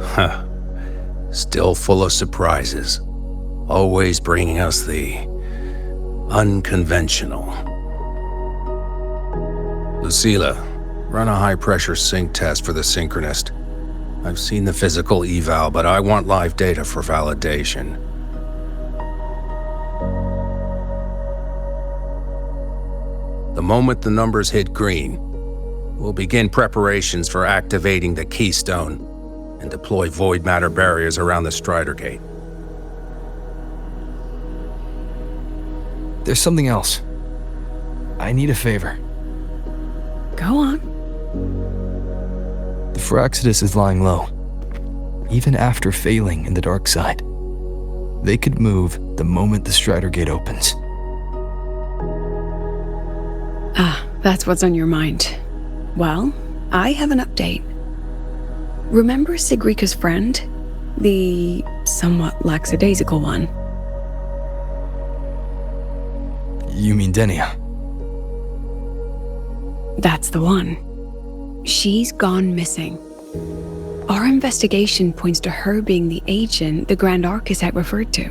Huh. Still full of surprises. Always bringing us the unconventional. Lucilla, run a high-pressure sync test for the Synchronist. I've seen the physical eval, but I want live data for validation. The moment the numbers hit green, we'll begin preparations for activating the Keystone and deploy void matter barriers around the Strider Gate. There's something else. I need a favor. Go on. The Fraxidus is lying low. Even after failing in the dark side, they could move the moment the Strider Gate opens. Ah, that's what's on your mind. Well, I have an update. Remember Sigrika's friend? The somewhat lackadaisical one. You mean Denia? That's the one. She's gone missing. Our investigation points to her being the agent the Grand Architect referred to.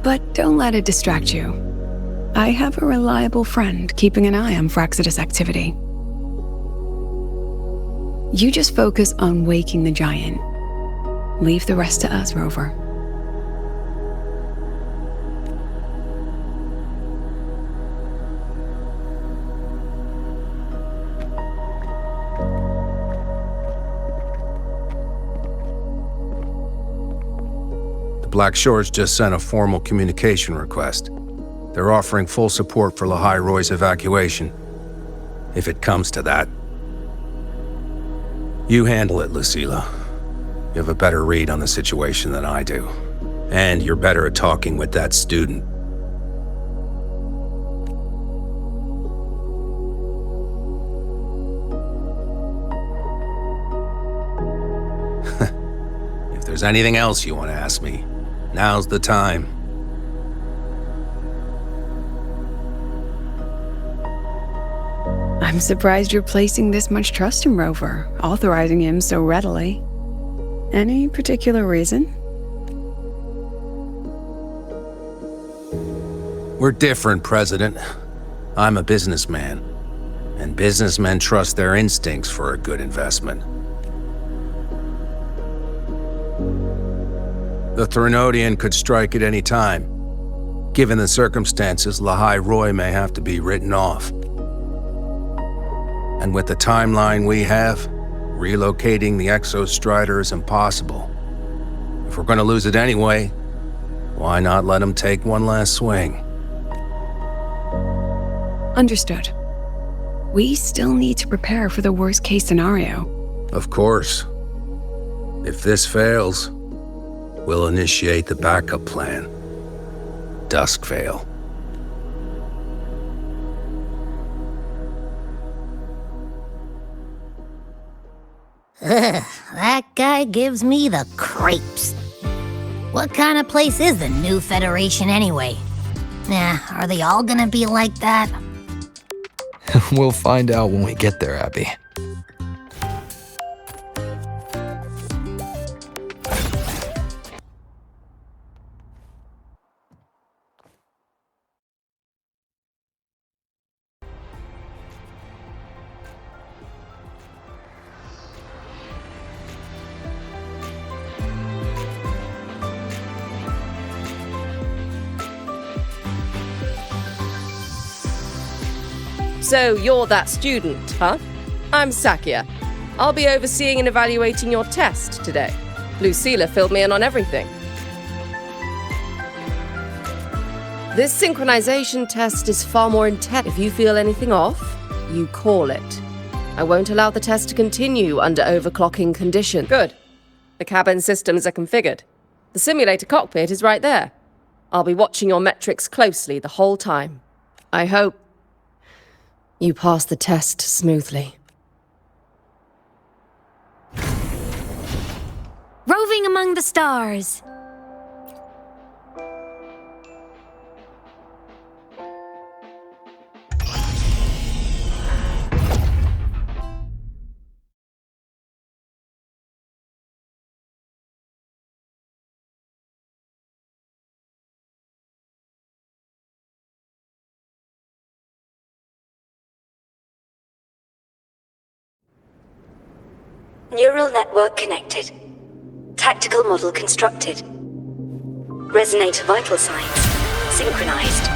But don't let it distract you. I have a reliable friend keeping an eye on Fraxidus activity. You just focus on waking the giant. Leave the rest to us, Rover. Black Shores just sent a formal communication request. They're offering full support for Lahai Roy's evacuation, if it comes to that. You handle it, Lucilla. You have a better read on the situation than I do. And you're better at talking with that student. If there's anything else you want to ask me, now's the time. I'm surprised you're placing this much trust in Rover, authorizing him so readily. Any particular reason? We're different, President. I'm a businessman, and businessmen trust their instincts for a good investment. The Threnodian could strike at any time. Given the circumstances, Lahai Roy may have to be written off. And with the timeline we have, relocating the Exostrider is impossible. If we're going to lose it anyway, why not let him take one last swing? Understood. We still need to prepare for the worst-case scenario. Of course. If this fails, we'll initiate the backup plan. Duskvale. Ugh, that guy gives me the crepes. What kind of place is the new Federation anyway? Are they all gonna be like that? We'll find out when we get there, Abby. So you're that student, huh? I'm Sakya. I'll be overseeing and evaluating your test today. Lucilla filled me in on everything. This synchronization test is far more intense. If you feel anything off, you call it. I won't allow the test to continue under overclocking conditions. Good. The cabin systems are configured. The simulator cockpit is right there. I'll be watching your metrics closely the whole time. I hope you pass the test smoothly. Roving among the stars. Neural network connected. Tactical model constructed. Resonator vital signs synchronized.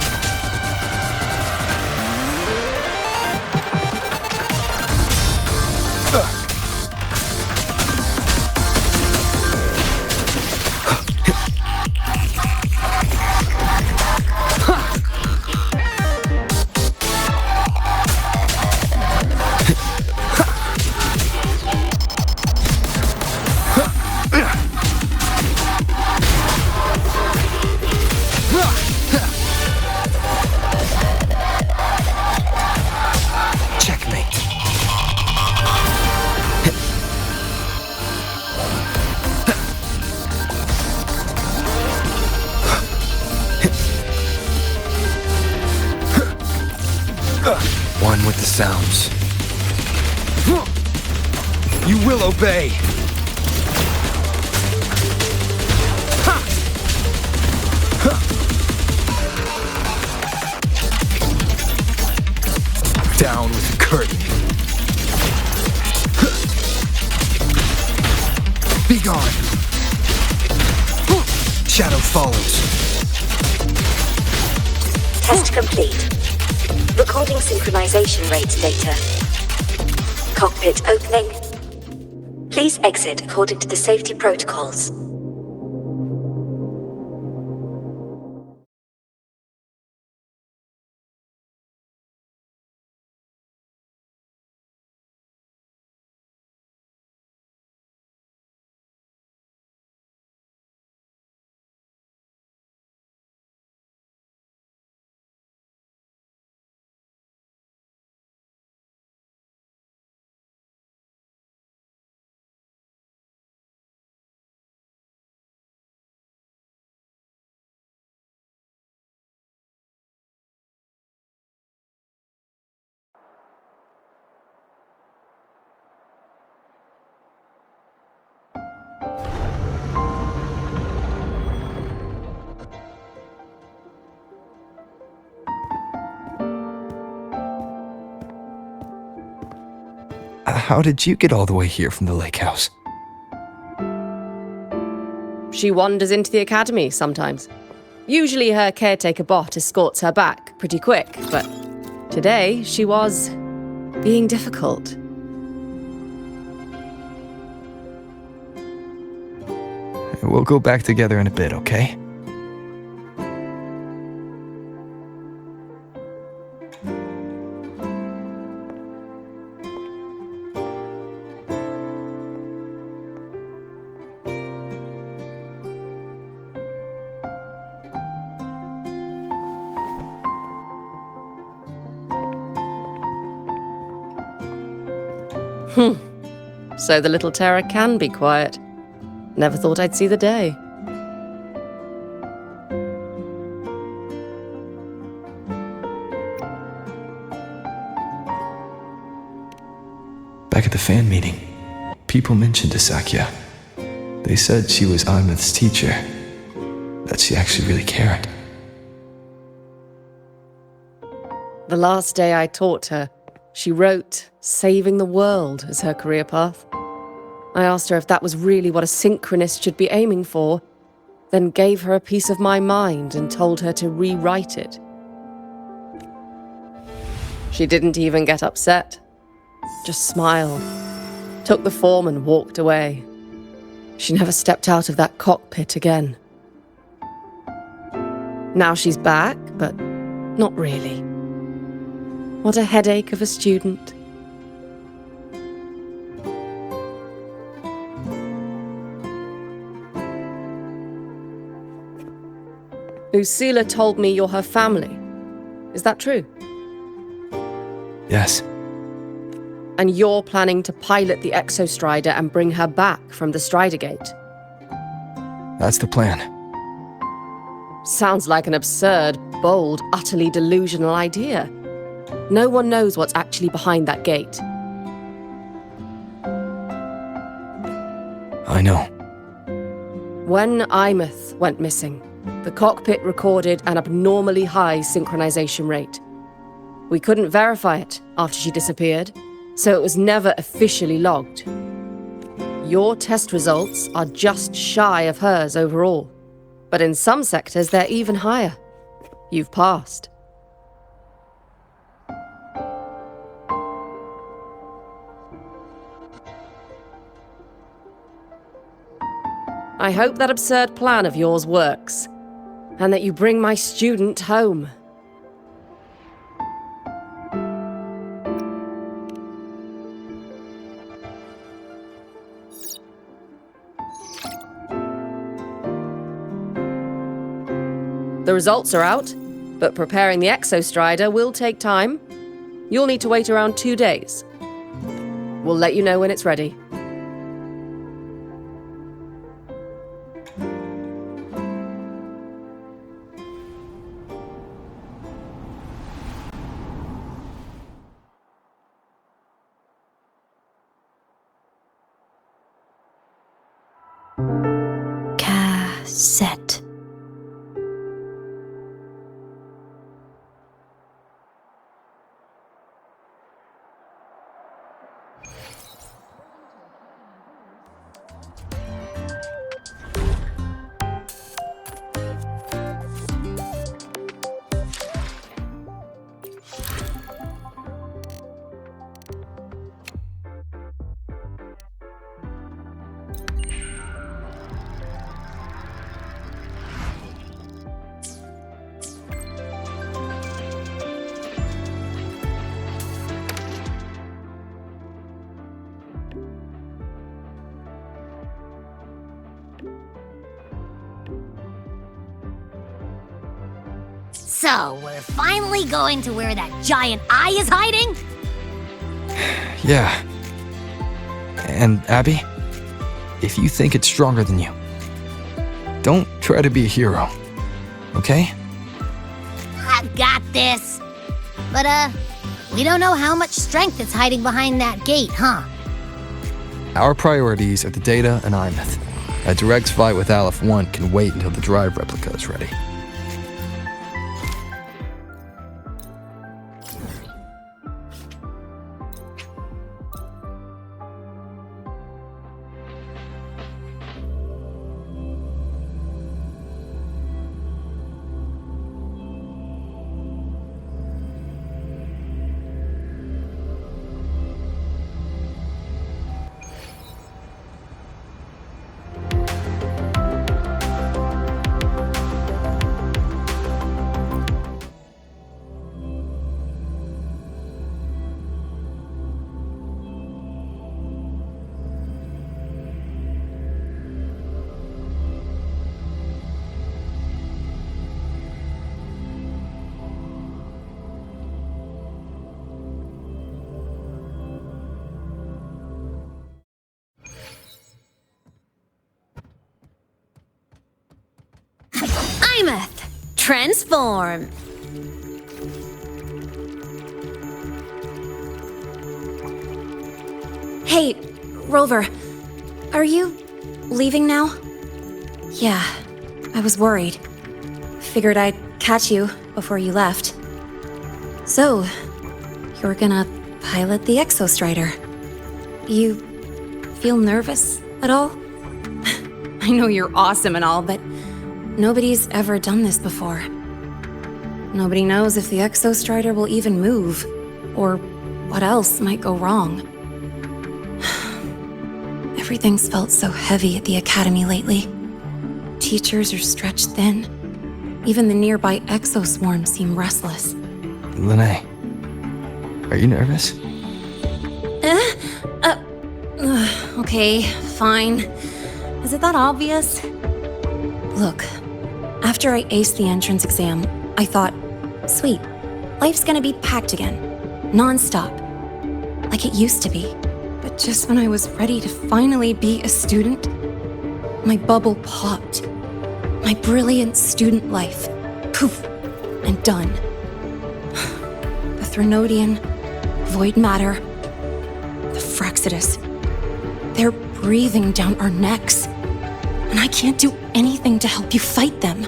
One with the sounds. You will obey! Down with the curtain. Be gone! Shadow follows. Test complete. Recording synchronization rate data. Cockpit opening. Please exit according to the safety protocols. How did you get all the way here from the lake house? She wanders into the academy sometimes. Usually her caretaker bot escorts her back pretty quick, but today she was being difficult. We'll go back together in a bit, okay? So the little terror can be quiet. Never thought I'd see the day. Back at the fan meeting, people mentioned Sakya. They said she was Aemaeth's teacher, that she actually really cared. The last day I taught her, she wrote saving the world as her career path. I asked her if that was really what a synchronist should be aiming for, then gave her a piece of my mind and told her to rewrite it. She didn't even get upset. Just smiled, took the form and walked away. She never stepped out of that cockpit again. Now she's back, but not really. What a headache of a student. Lucilla told me you're her family. Is that true? Yes. And you're planning to pilot the Exostrider and bring her back from the Strider Gate? That's the plan. Sounds like an absurd, bold, utterly delusional idea. No one knows what's actually behind that gate. I know. When Aemaeth went missing, the cockpit recorded an abnormally high synchronization rate. We couldn't verify it after she disappeared, so it was never officially logged. Your test results are just shy of hers overall, but in some sectors they're even higher. You've passed. I hope that absurd plan of yours works, and that you bring my student home. The results are out, but preparing the Exostrider will take time. You'll need to wait around 2 days. We'll let you know when it's ready. Cassette. So, we're finally going to where that giant eye is hiding? Yeah. And Abby, if you think it's stronger than you, don't try to be a hero, okay? I've got this. But, we don't know how much strength is hiding behind that gate, huh? Our priorities are the Data and Aemaeth. A direct fight with Aleph 1 can wait until the drive replica is ready. Aemaeth, transform! Hey, Rover, are you leaving now? Yeah, I was worried. Figured I'd catch you before you left. So, you're gonna pilot the Exostrider. You feel nervous at all? I know you're awesome and all, but nobody's ever done this before. Nobody knows if the Exostrider will even move. Or what else might go wrong? Everything's felt so heavy at the academy lately. Teachers are stretched thin. Even the nearby exoswarms seem restless. Lene, are you nervous? Okay, fine. Is it that obvious? Look, after I aced the entrance exam, I thought, sweet, life's gonna be packed again, non-stop, like it used to be. But just when I was ready to finally be a student, my bubble popped. My brilliant student life, poof, and done. The Threnodian, void matter, the Fraxidus, they're breathing down our necks. And I can't do anything to help you fight them.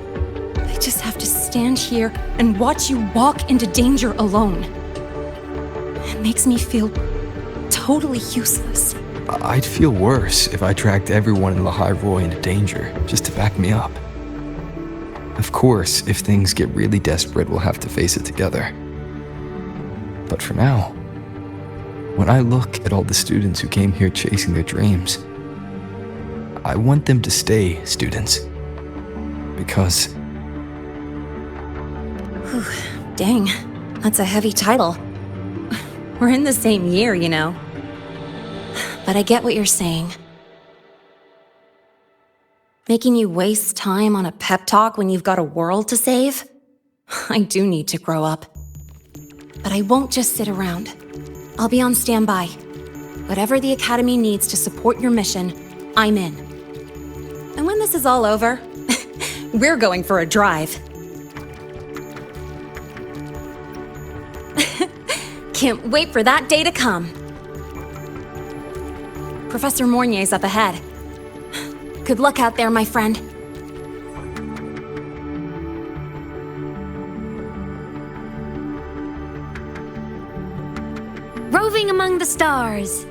I just have to stand here and watch you walk into danger alone. It makes me feel totally useless. I'd feel worse if I dragged everyone in Lehigh Roy into danger just to back me up. Of course, if things get really desperate, we'll have to face it together. But for now, when I look at all the students who came here chasing their dreams, I want them to stay students. Because... Whew, dang, that's a heavy title. We're in the same year, you know. But I get what you're saying. Making you waste time on a pep talk when you've got a world to save? I do need to grow up. But I won't just sit around. I'll be on standby. Whatever the Academy needs to support your mission, I'm in. And when this is all over, we're going for a drive. Can't wait for that day to come. Professor Mornier's up ahead. Good luck out there, my friend. Roving among the stars.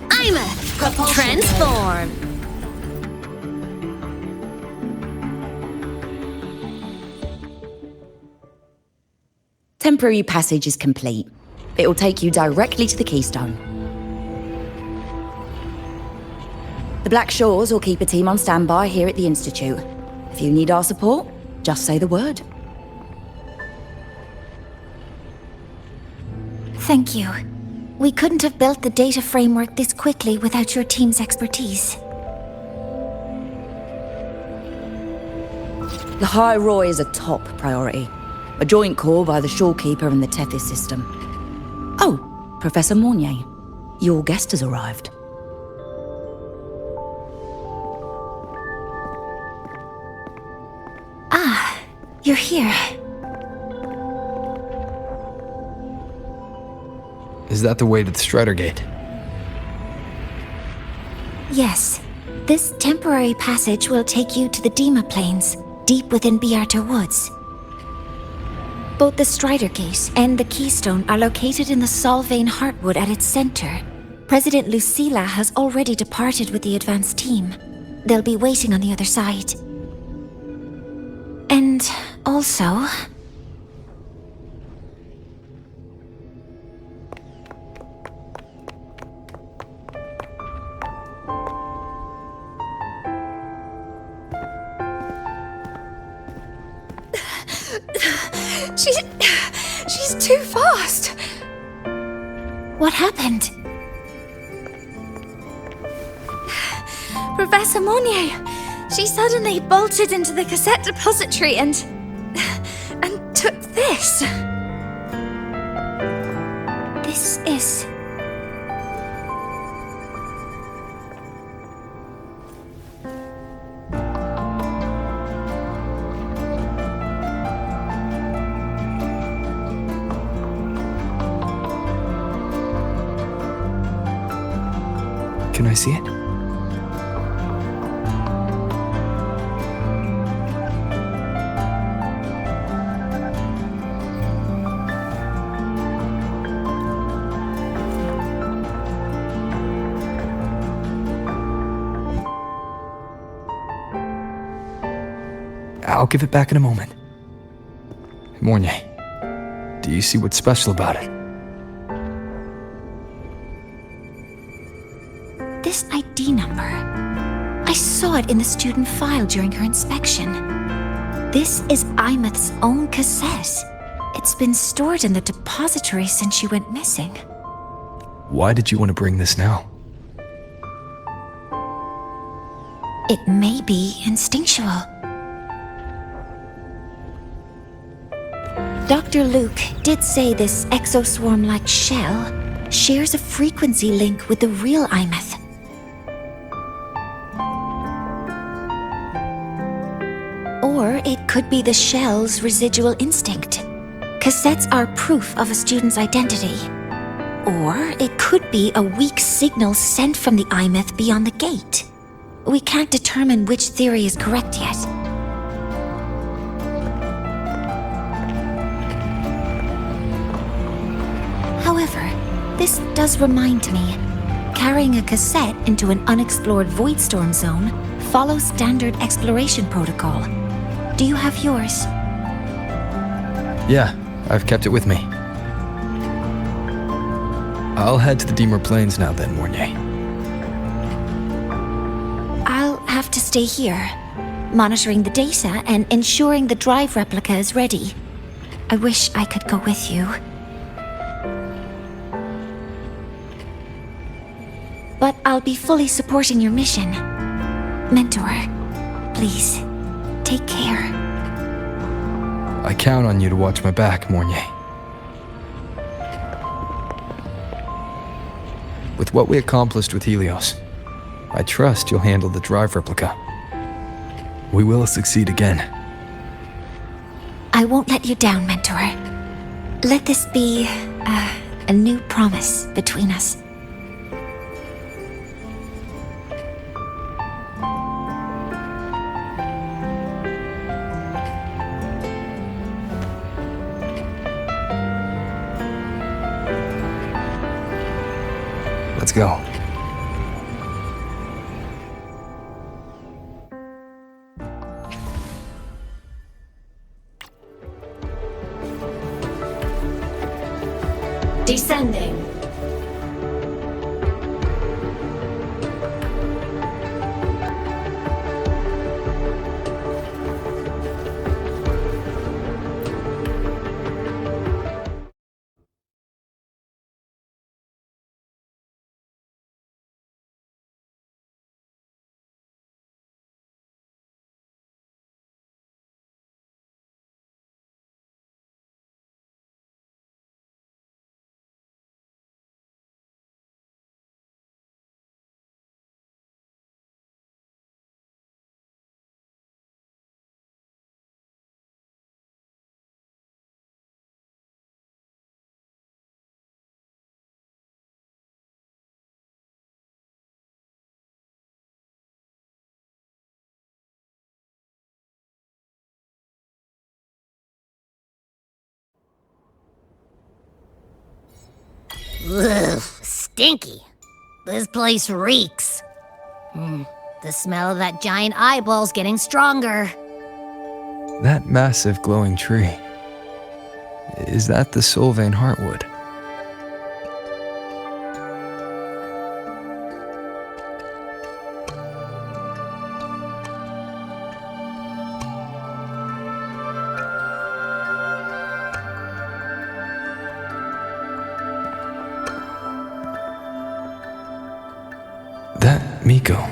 Aemaeth, transform. Temporary passage is complete. It will take you directly to the Keystone. The Black Shores will keep a team on standby here at the Institute. If you need our support, just say the word. Thank you. We couldn't have built the data framework this quickly without your team's expertise. Lehigh Roy is a top priority. A joint call by the Shorekeeper and the Tethys system. Oh, Professor Mornier, your guest has arrived. Ah, you're here. Is that the way to the Strider Gate? Yes. This temporary passage will take you to the Dima Plains, deep within Biarta Woods. Both the Strider Gate and the Keystone are located in the Solvane Heartwood at its center. President Lucilla has already departed with the advance team. They'll be waiting on the other side. And also... She's too fast. What happened? Professor Monnier, she suddenly bolted into the cassette depository and took this. This is... Can I see it? give it back in a moment. Mornay, do you see what's special about it? This ID number. I saw it in the student file during her inspection. This is Aemaeth's own cassette. It's been stored in the depository since she went missing. Why did you want to bring this now? It may be instinctual. Dr. Luke did say this exoswarm-like shell shares a frequency link with the real Aemaeth. Or it could be the shell's residual instinct. Cassettes are proof of a student's identity. Or it could be a weak signal sent from the Aemaeth beyond the gate. We can't determine which theory is correct yet. However, this does remind me, carrying a cassette into an unexplored voidstorm zone follows standard exploration protocol. Do you have yours? Yeah, I've kept it with me. I'll head to the Deemer Plains now then, Mornay. I'll have to stay here, monitoring the data and ensuring the drive replica is ready. I wish I could go with you. But I'll be fully supporting your mission. Mentor, please, take care. I count on you to watch my back, Mornay. With what we accomplished with Helios, I trust you'll handle the drive replica. We will succeed again. I won't let you down, Mentor. Let this be a new promise between us. Let's go. Descending. Ugh, stinky. This place reeks. The smell of that giant eyeball's getting stronger. That massive glowing tree. Is that the Sylvain Heartwood? That Miko.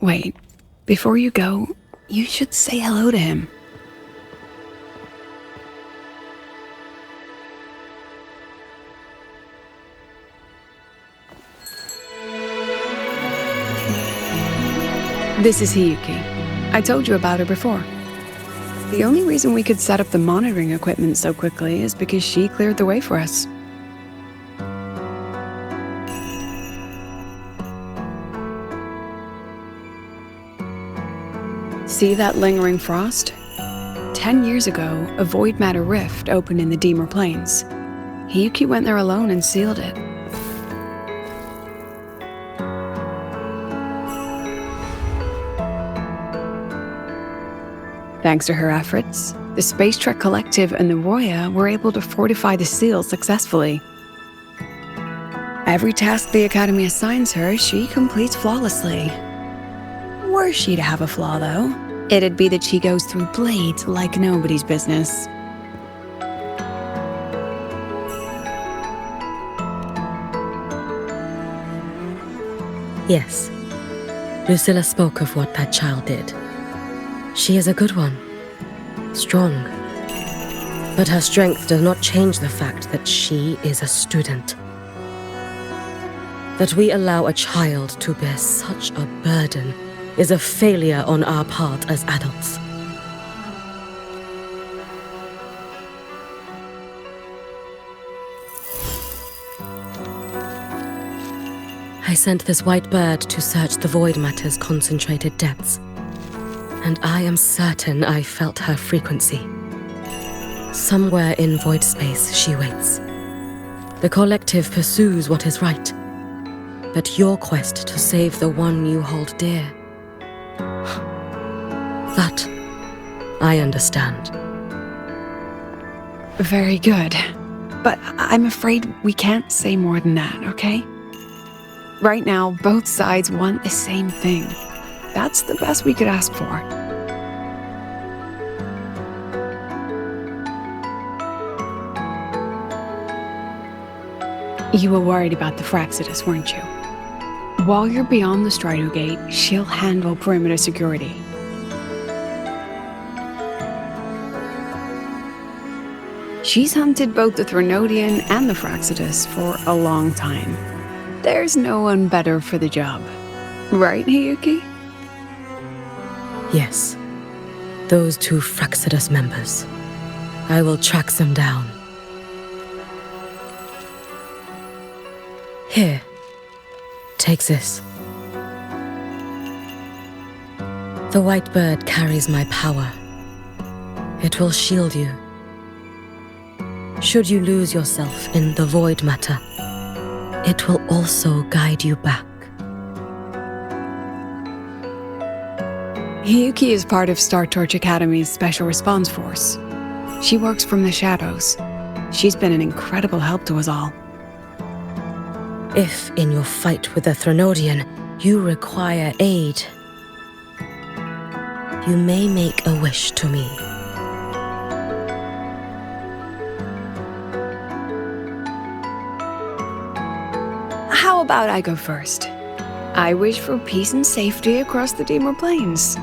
Wait, before you go, you should say hello to him. This is Hiyuki. I told you about her before. The only reason we could set up the monitoring equipment so quickly is because she cleared the way for us. See that lingering frost? 10 years ago, a void matter rift opened in the Deemer Plains. Hiyuki went there alone and sealed it. Thanks to her efforts, the Space Trek Collective and the Roya were able to fortify the seal successfully. Every task the Academy assigns her, she completes flawlessly. Were she to have a flaw, though, it'd be that she goes through blades like nobody's business. Yes, Lucilla spoke of what that child did. She is a good one, strong. But her strength does not change the fact that she is a student. That we allow a child to bear such a burden is a failure on our part as adults. I sent this white bird to search the void matter's concentrated depths, and I am certain I felt her frequency. Somewhere in void space she waits. The collective pursues what is right, but your quest to save the one you hold dear, that I understand. Very good. But I'm afraid we can't say more than that, okay? Right now, both sides want the same thing. That's the best we could ask for. You were worried about the Fraxidus, weren't you? While you're beyond the Strido Gate, she'll handle perimeter security. She's hunted both the Threnodian and the Fraxidus for a long time. There's no one better for the job. Right, Hiyuki? Yes, those two Fraxidus members. I will track them down. Here, take this. The white bird carries my power. It will shield you. Should you lose yourself in the void matter, it will also guide you back. Hiyuki is part of Star Torch Academy's Special Response Force. She works from the shadows. She's been an incredible help to us all. If, in your fight with the Threnodian, you require aid, you may make a wish to me. How about I go first? I wish for peace and safety across the Deemer Plains.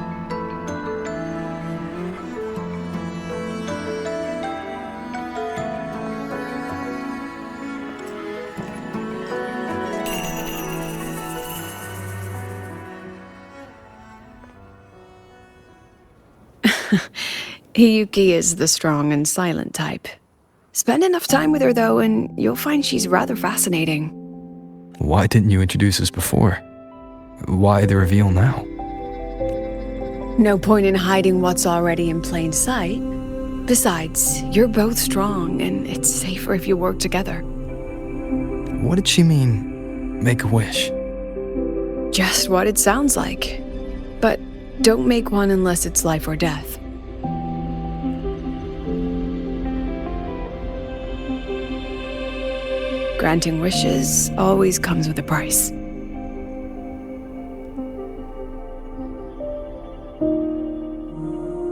Hiyuki is the strong and silent type. Spend enough time with her, though, and you'll find she's rather fascinating. Why didn't you introduce us before? Why the reveal now? No point in hiding what's already in plain sight. Besides, you're both strong, and it's safer if you work together. What did she mean, make a wish? Just what it sounds like. But don't make one unless it's life or death. Granting wishes always comes with a price.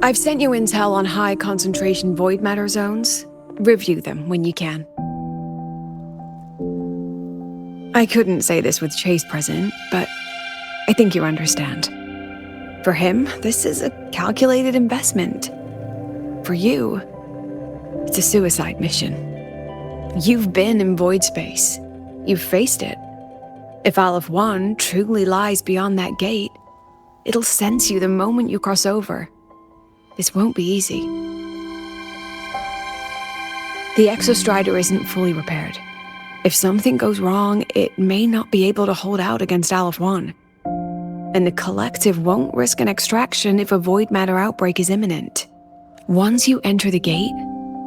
I've sent you intel on high concentration void matter zones. Review them when you can. I couldn't say this with Chase present, but I think you understand. For him, this is a calculated investment. For you, it's a suicide mission. You've been in void space. You've faced it. If Aleph 1 truly lies beyond that gate, It'll sense you the moment you cross over. This won't be easy. The Exostrider isn't fully repaired. If something goes wrong, it may not be able to hold out against Aleph 1. And the Collective won't risk an extraction if a void matter outbreak is imminent. Once you enter the gate,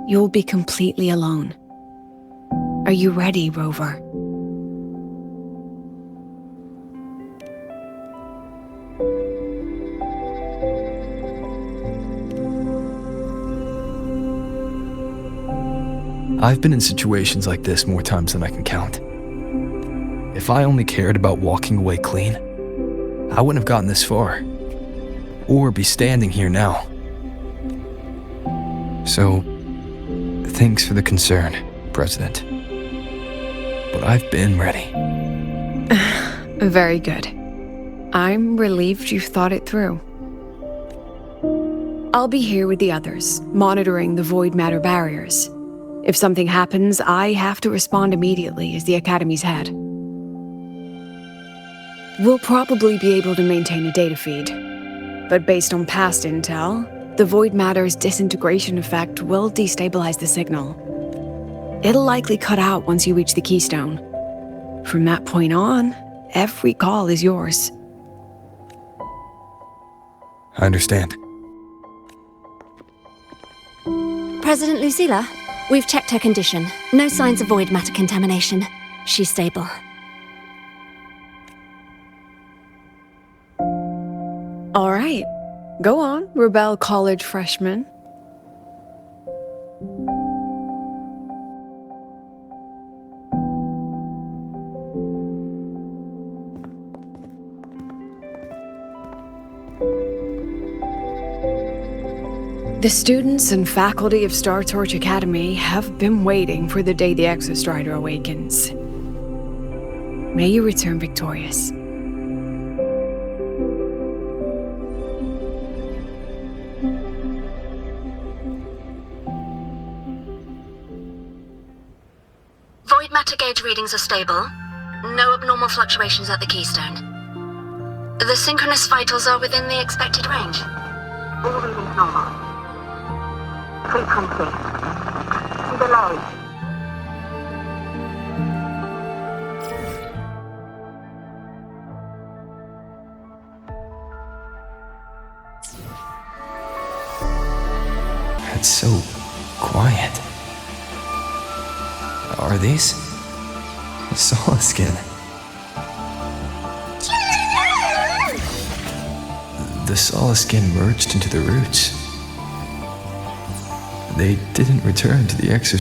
you'll be completely alone. Are you ready, Rover? I've been in situations like this more times than I can count. If I only cared about walking away clean, I wouldn't have gotten this far, or be standing here now. So, thanks for the concern, President. But I've been ready. Very good. I'm relieved you thought it through. I'll be here with the others, monitoring the void matter barriers. If something happens, I have to respond immediately as the Academy's head. We'll probably be able to maintain a data feed, but based on past intel, the void matter's disintegration effect will destabilize the signal. It'll likely cut out once you reach the keystone. From that point on, every call is yours. I understand. President Lucilla, we've checked her condition. No signs of void matter contamination. She's stable. All right. Go on, Rebel College freshman. The students and faculty of Star Torch Academy have been waiting for the day the Exostrider awakens. May you return victorious. Void matter gauge readings are stable. No abnormal fluctuations at the keystone. The synchronous vitals are within the expected range. All readings normal. Frequency. Delay. It's so quiet. Are these? Solaskin. The Solaskin merged into the roots. They didn't return to the Exo.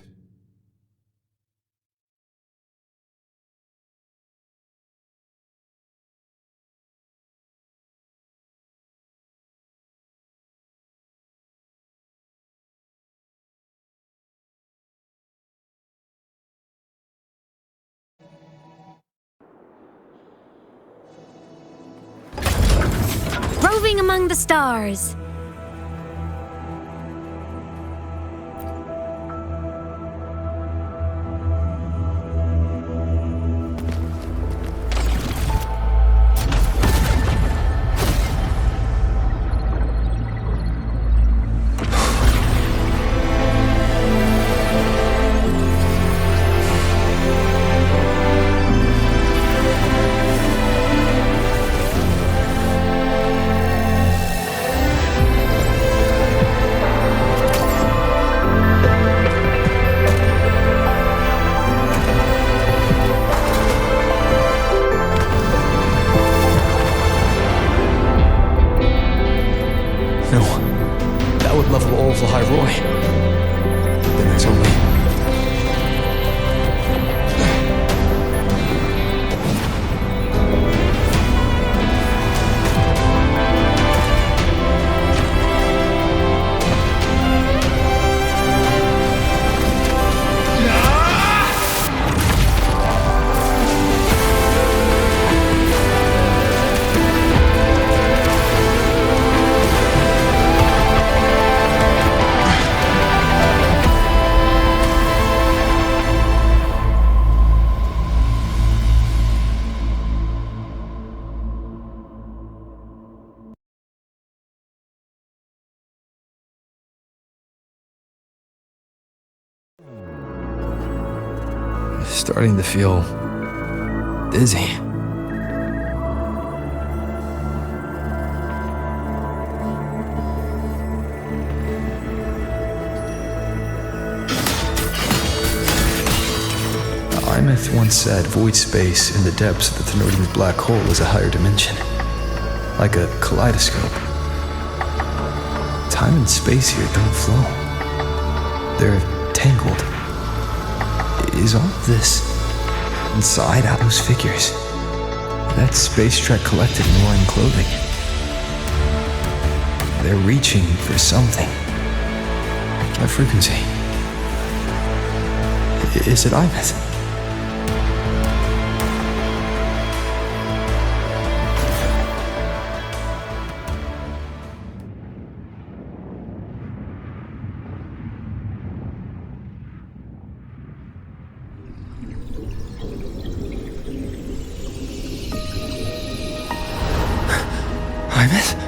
Roving among the stars. starting to feel dizzy. Aemaeth once said void space in the depths of the Thenodian's black hole is a higher dimension, like a kaleidoscope. Time and space here don't flow. They're tangled. Is all of this inside out those figures? That space trek collected in roaring clothing. They're reaching for something. A frequency. Is it Aemaeth? Aemaeth?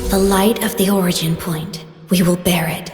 The light of the origin point. We will bear it.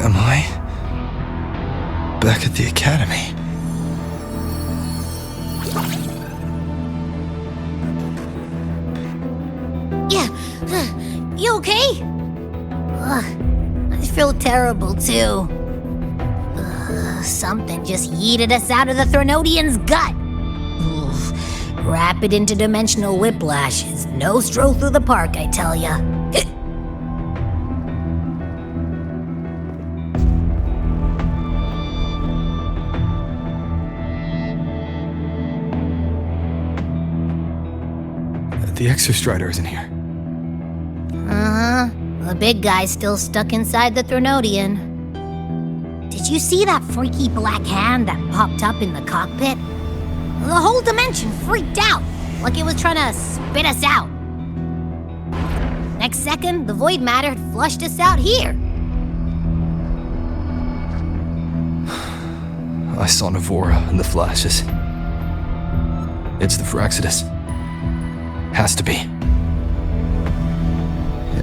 Am I back at the academy? Yeah, you okay? I feel terrible too. Something just yeeted us out of the Thenodian's gut. Rapid interdimensional whiplash is no stroll through the park, I tell ya. The Exostrider isn't here. Uh-huh. The big guy's still stuck inside the Thenodian. Did you see that freaky black hand that popped up in the cockpit? The whole dimension freaked out, like it was trying to spit us out. Next second, the void matter had flushed us out here. I saw Navora in the flashes. It's the Fraxidus. Has to be.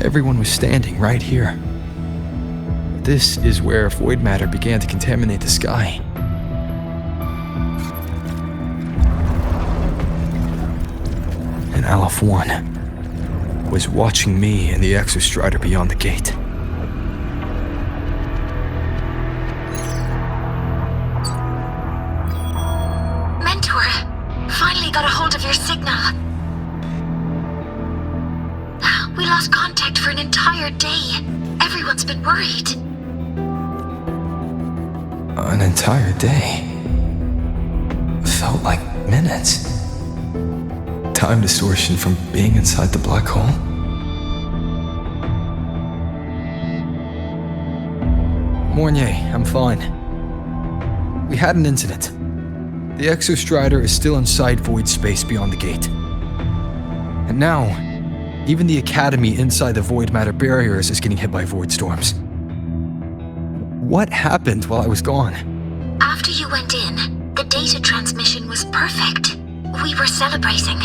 Everyone was standing right here. This is where void matter began to contaminate the sky. And Aleph 1 was watching me and the Exostrider beyond the gate. of your signal. We lost contact for an entire day. Everyone's been worried. An entire day? Felt like minutes. Time distortion from being inside the black hole? Mornier, I'm fine. We had an incident. The Exostrider is still inside void space beyond the gate. And now, even the Academy inside the void matter barriers is getting hit by void storms. What happened while I was gone? After you went in, the data transmission was perfect. We were celebrating.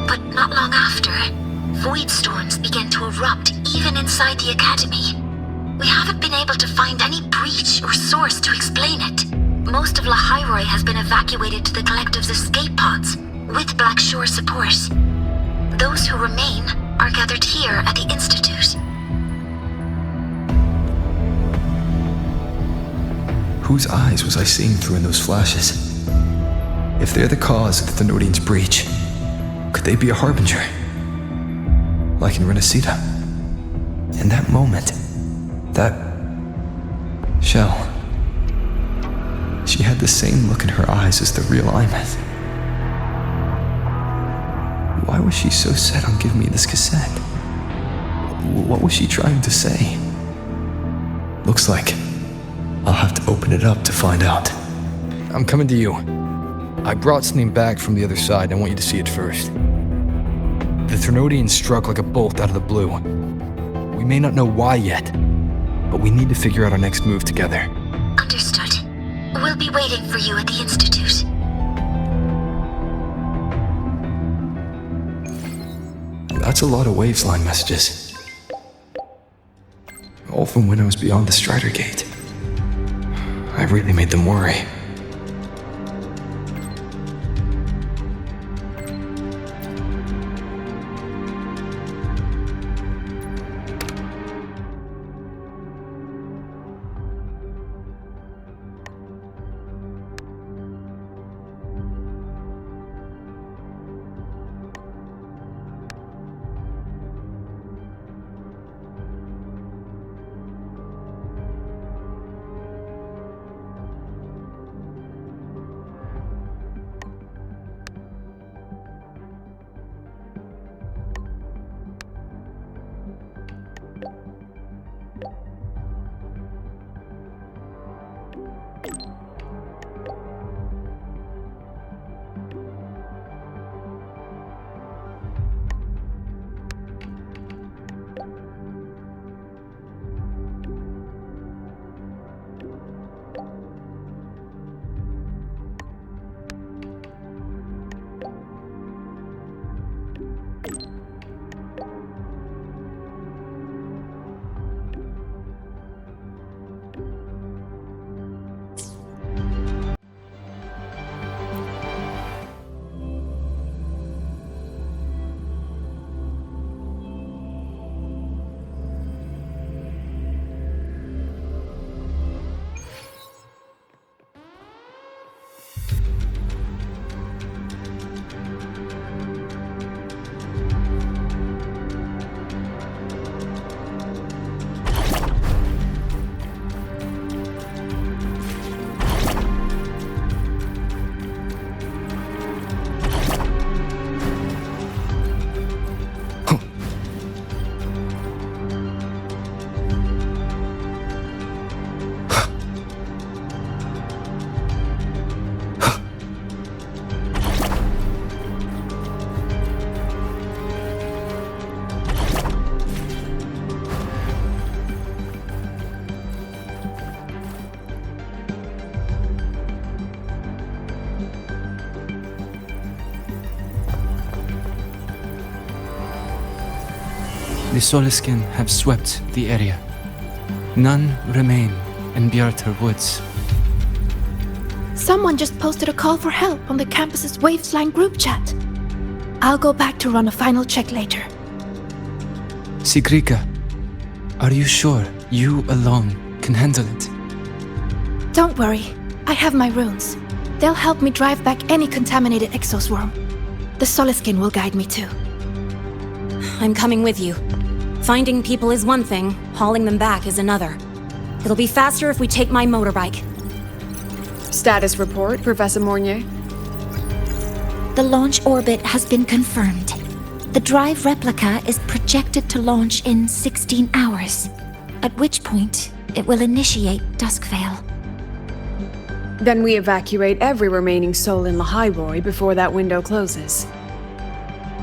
But not long after, void storms began to erupt even inside the Academy. We haven't been able to find any breach or source to explain it. Most of Lahairoi has been evacuated to the collective's escape pods, with Black Shore support. Those who remain are gathered here at the Institute. Whose eyes was I seeing through in those flashes? If they're the cause of the Thenodian's breach, could they be a harbinger? Like in Renacida? In that moment, that shell, she had the same look in her eyes as the real Aemaeth. Why was she so set on giving me this cassette? What was she trying to say? Looks like I'll have to open it up to find out. I'm coming to you. I brought something back from the other side. I want you to see it first. The Thenodian struck like a bolt out of the blue. We may not know why yet, but we need to figure out our next move together. Understood. We'll be waiting for you at the Institute. That's a lot of waveline messages. All from when I was beyond the Strider Gate. I really made them worry. The Soliskin have swept the area. None remain in Bjartar Woods. Someone just posted a call for help on the campus's Wavesline group chat. I'll go back to run a final check later. Sigrika, are you sure you alone can handle it? Don't worry, I have my runes. They'll help me drive back any contaminated exoswarm. The Soliskin will guide me too. I'm coming with you. Finding people is one thing, hauling them back is another. It'll be faster if we take my motorbike. Status report, Professor Mornier. The launch orbit has been confirmed. The drive replica is projected to launch in 16 hours, at which point it will initiate Duskvale. Then we evacuate every remaining soul in Lahairoi before that window closes.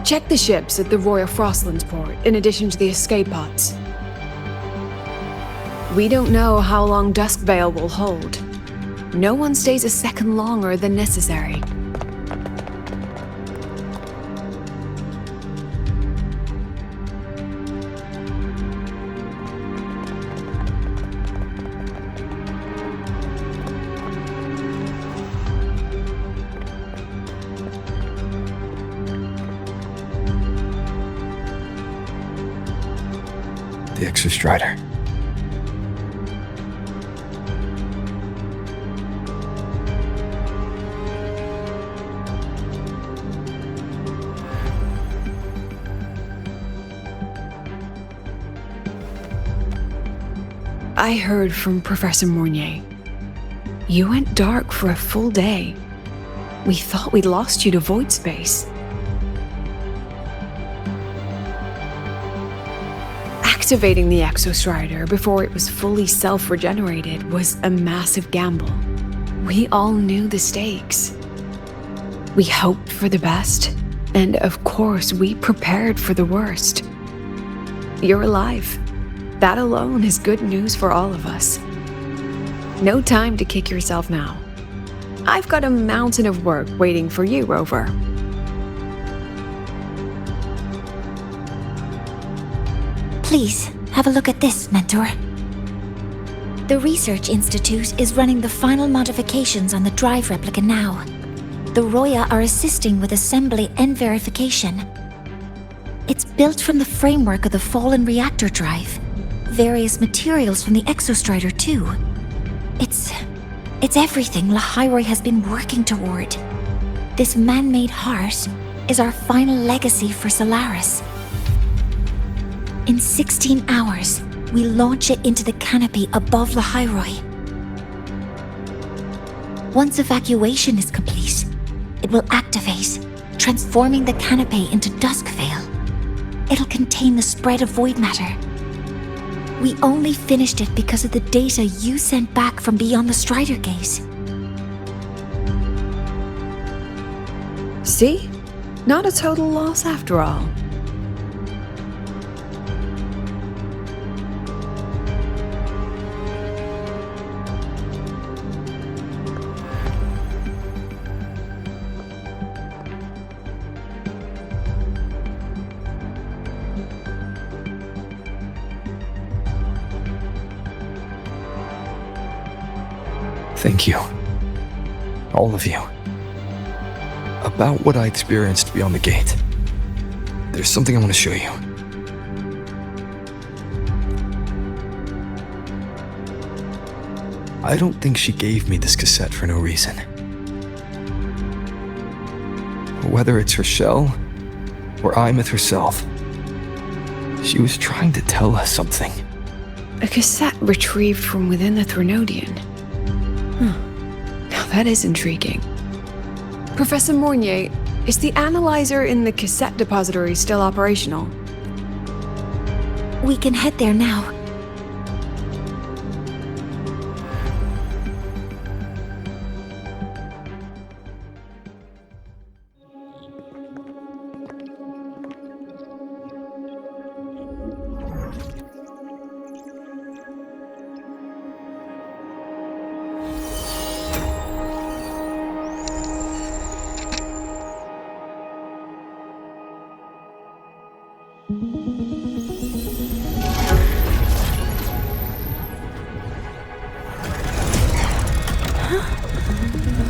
Check the ships at the Royal Frostlands port, in addition to the escape pods. We don't know how long Duskvale will hold. No one stays a second longer than necessary. The Exostrider. I heard from Professor Mornier. You went dark for a full day. We thought we'd lost you to void space. Activating the Exostrider before it was fully self-regenerated was a massive gamble. We all knew the stakes. We hoped for the best, and of course we prepared for the worst. You're alive. That alone is good news for all of us. No time to kick yourself now. I've got a mountain of work waiting for you, Rover. Please, have a look at this, Mentor. The Research Institute is running the final modifications on the drive replica now. The Roya are assisting with assembly and verification. It's built from the framework of the fallen reactor drive. Various materials from the Exostrider, too. It's everything Lahairoi has been working toward. This man-made heart is our final legacy for Solaris. In 16 hours, we launch it into the canopy above Lahairoi. Once evacuation is complete, it will activate, transforming the canopy into Duskvale. It'll contain the spread of void matter. We only finished it because of the data you sent back from beyond the Strider Gate. See? Not a total loss after all. Thank you. All of you. About what I experienced beyond the gate. There's something I want to show you. I don't think she gave me this cassette for no reason. Whether it's her shell or Aemaeth herself, she was trying to tell us something. A cassette retrieved from within the Threnodian. Now that is intriguing. Professor Mornier, is the analyzer in the cassette depository still operational? We can head there now.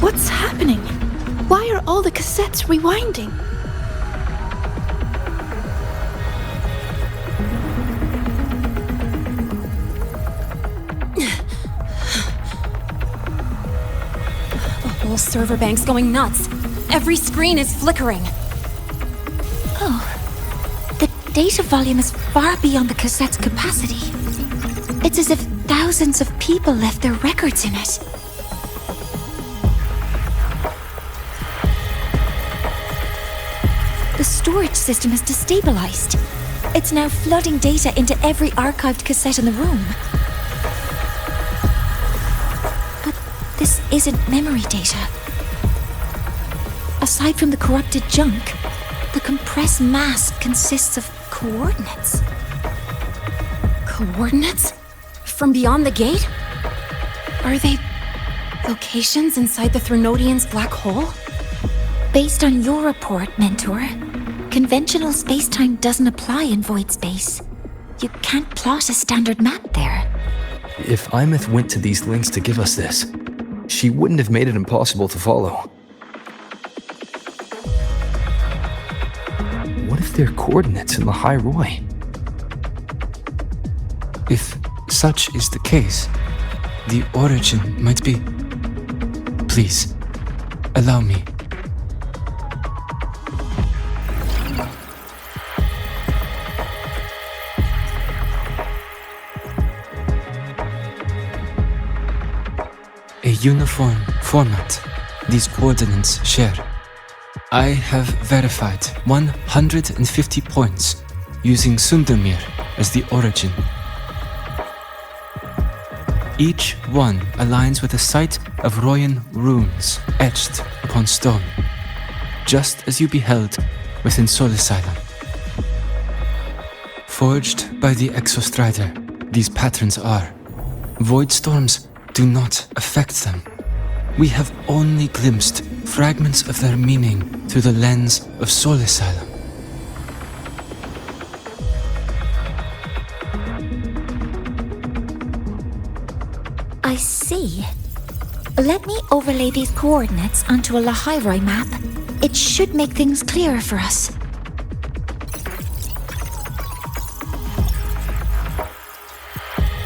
What's happening? Why are all the cassettes rewinding? The whole server bank's going nuts. Every screen is flickering. Oh, the data volume is far beyond the cassette's capacity. It's as if thousands of people left their records in it. The storage system is destabilized. It's now flooding data into every archived cassette in the room. But this isn't memory data. Aside from the corrupted junk, the compressed mass consists of coordinates. Coordinates? From beyond the gate? Are they locations inside the Threnodian's black hole? Based on your report, Mentor, conventional space-time doesn't apply in void space. You can't plot a standard map there. If Aemaeth went to these links to give us this, she wouldn't have made it impossible to follow. What if they're coordinates in the High Roy? If such is the case, the origin might be... Please, allow me. A uniform format these coordinates share. I have verified 150 points using Sundermere as the origin. Each one aligns with a site of Royan runes etched upon stone, just as you beheld within Solisila. Forged by the Exostrider, these patterns are. Void storms do not affect them. We have only glimpsed fragments of their meaning through the lens of Solisila. I see. Let me overlay these coordinates onto a Lahairoi map. It should make things clearer for us.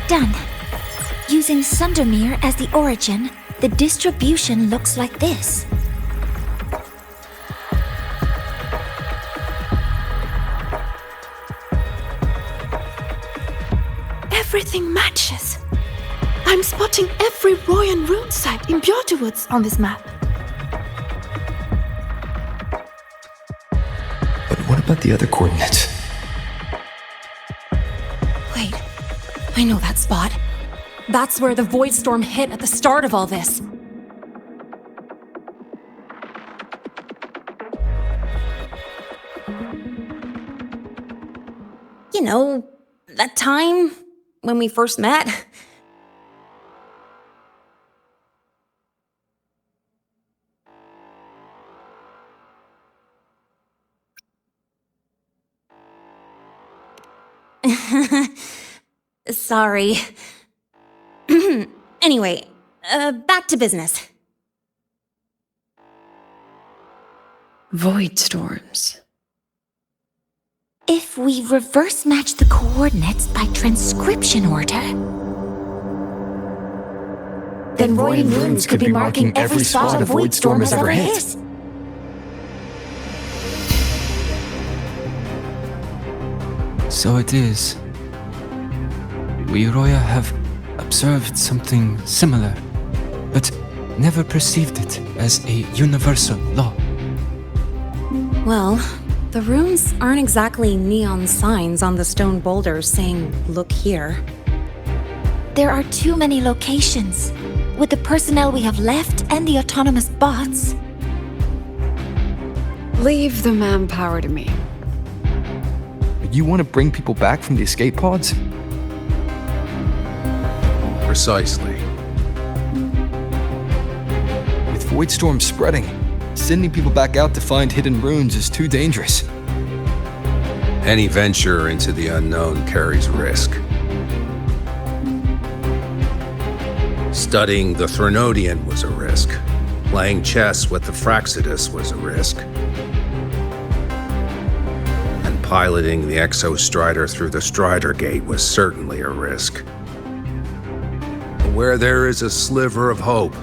Done. Using Sundermere as the origin, the distribution looks like this. Everything matches. I'm spotting every Royan rune site in Bjortewoods on this map. But what about the other coordinates? Wait, I know that spot. That's where the void storm hit at the start of all this. You know, that time when we first met. Sorry. Anyway, back to business. Void storms. If we reverse match the coordinates by transcription order, then Royan runes could be marking every spot a void storm has ever hit. So it is. We Roya have observed something similar, but never perceived it as a universal law. Well, the runes aren't exactly neon signs on the stone boulders saying, "Look here." There are too many locations. With the personnel we have left and the autonomous bots. Leave the manpower to me. You want to bring people back from the escape pods? Precisely. With void storms spreading, sending people back out to find hidden runes is too dangerous. Any venture into the unknown carries risk. Studying the Threnodian was a risk. Playing chess with the Fraxidus was a risk. And piloting the Exostrider through the Strider Gate was certainly a risk. Where there is a sliver of hope,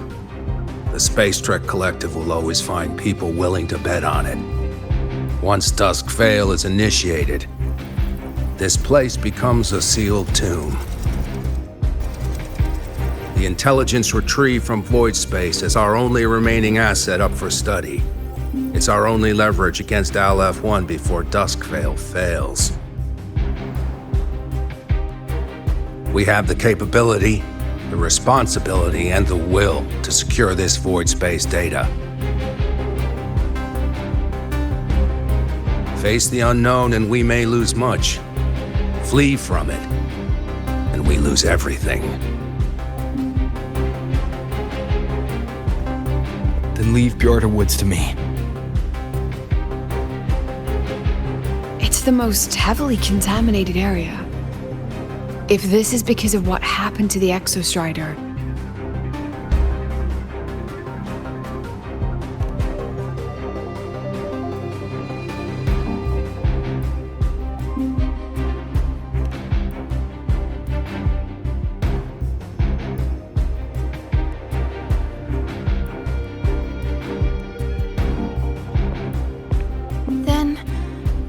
The Space Trek Collective will always find people willing to bet on it. Once Dusk Vale is initiated, this place becomes a sealed tomb. The intelligence retrieved from void space is our only remaining asset up for study. It's our only leverage against Al-F1 before Dusk Vale fails. We have the capability, the responsibility, and the will to secure this void space data. Face the unknown and we may lose much. Flee from it, and we lose everything. Then leave Bjarta Woods to me. It's the most heavily contaminated area. If this is because of what happened to the Exostrider,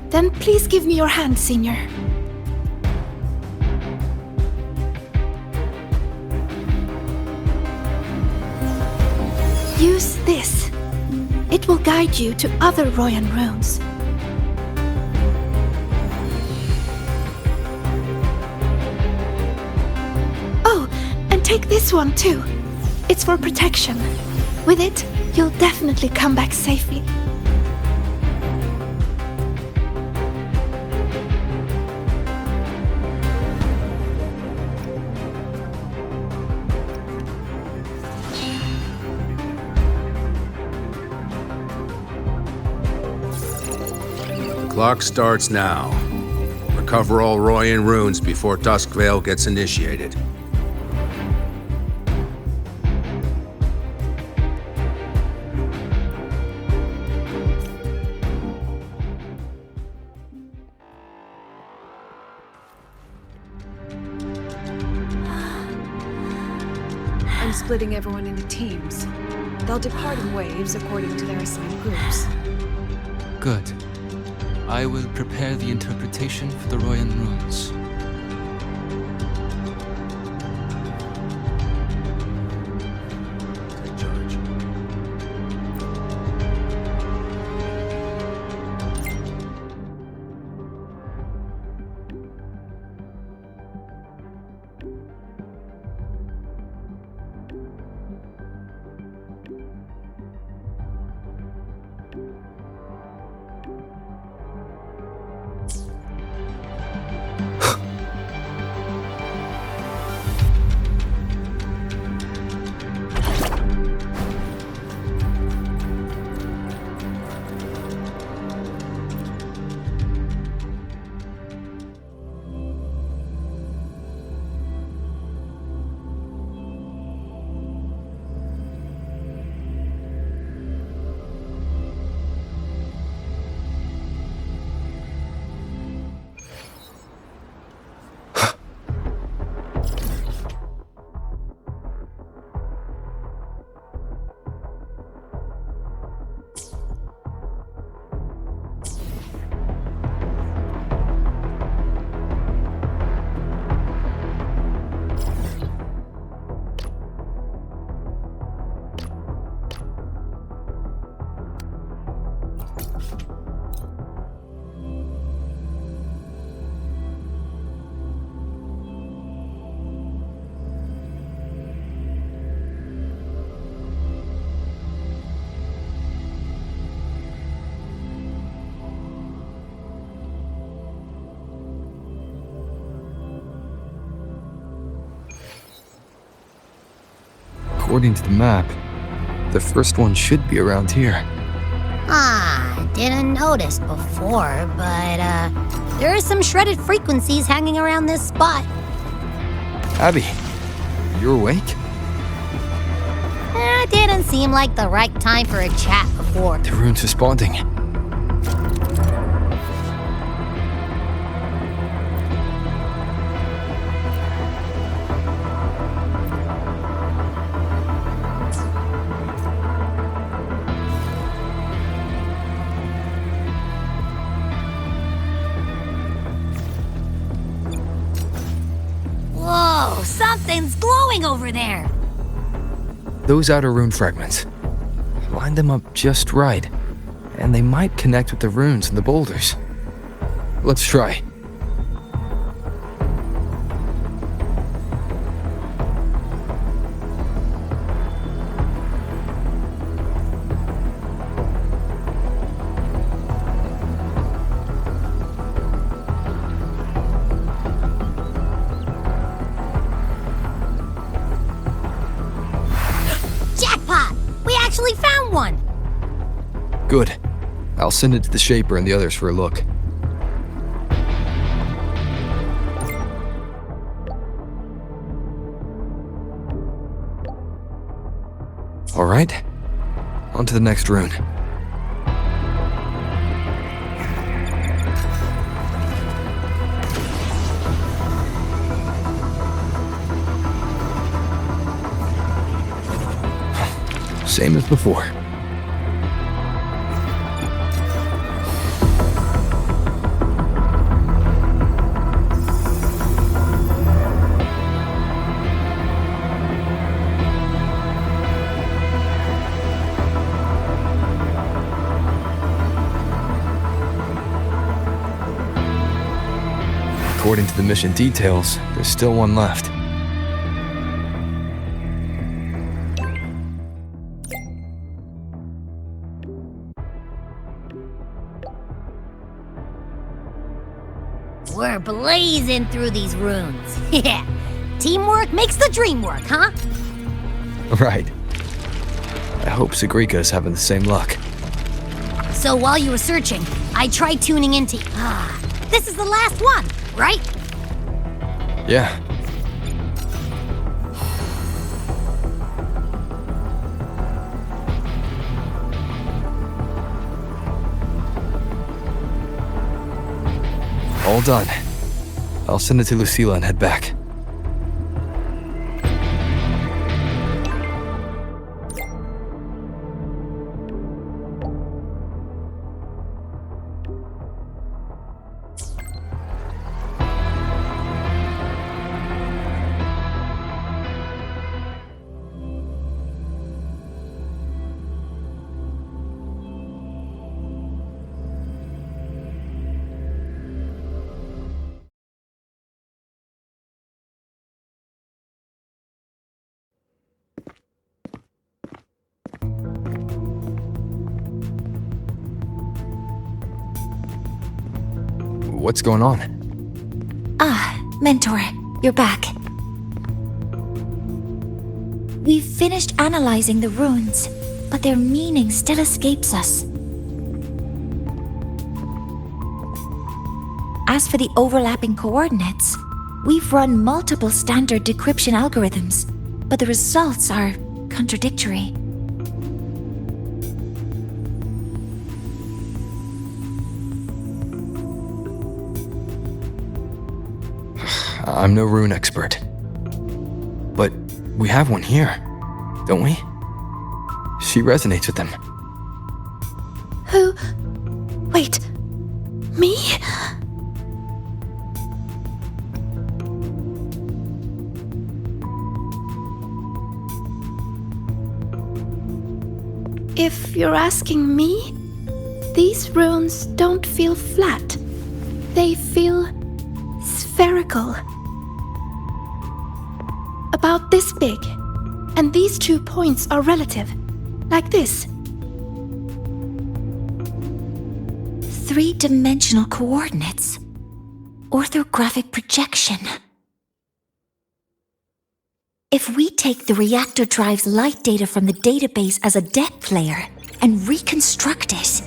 then please give me your hand, Senior. Use this. It will guide you to other Royan runes. Oh, and take this one too. It's for protection. With it, you'll definitely come back safely. Clock starts now. Recover all Royan runes before Dusk Vale gets initiated. I'm splitting everyone into teams. They'll depart in waves according to their assigned groups. Good. I will prepare the interpretation for the Royan runes. Take charge. According to the map, the first one should be around here. Didn't notice before, but, there are some shredded frequencies hanging around this spot. Abby, you awake? Didn't seem like the right time for a chat before. The rune's responding. Whoa, something's glowing over there. Those outer rune fragments. Line them up just right, and they might connect with the runes and the boulders. Let's try. Jackpot! We actually found one! Good. I'll send it to the Shaper and the others for a look. All right, on to the next rune. Same as before. According to the mission details, there's still one left. We're blazing through these runes. Yeah. Teamwork makes the dream work, huh? Right. I hope Sagrika's having the same luck. So while you were searching, I tried tuning into... this is the last one, right? Yeah. All done. I'll send it to Lucilla and head back. What's going on? Mentor, you're back. We've finished analyzing the runes, but their meaning still escapes us. As for the overlapping coordinates, we've run multiple standard decryption algorithms, but the results are contradictory. I'm no rune expert. But we have one here, don't we? She resonates with them. Who? Wait. Me? If you're asking me, these runes don't feel flat. They feel spherical. About this big. And these 2 points are relative. Like this. 3-dimensional coordinates. Orthographic projection. If we take the reactor drive's light data from the database as a depth layer and reconstruct it,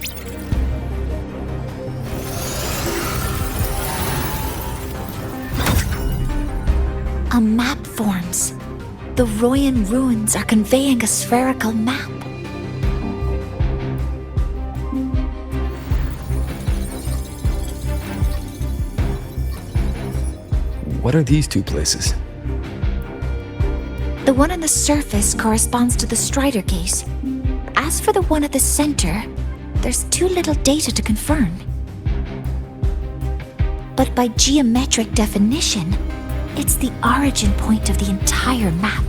a map forms. The Royan ruins are conveying a spherical map. What are these 2 places? The one on the surface corresponds to the Strider case. As for the one at the center, there's too little data to confirm. But by geometric definition, It's the origin point of the entire map.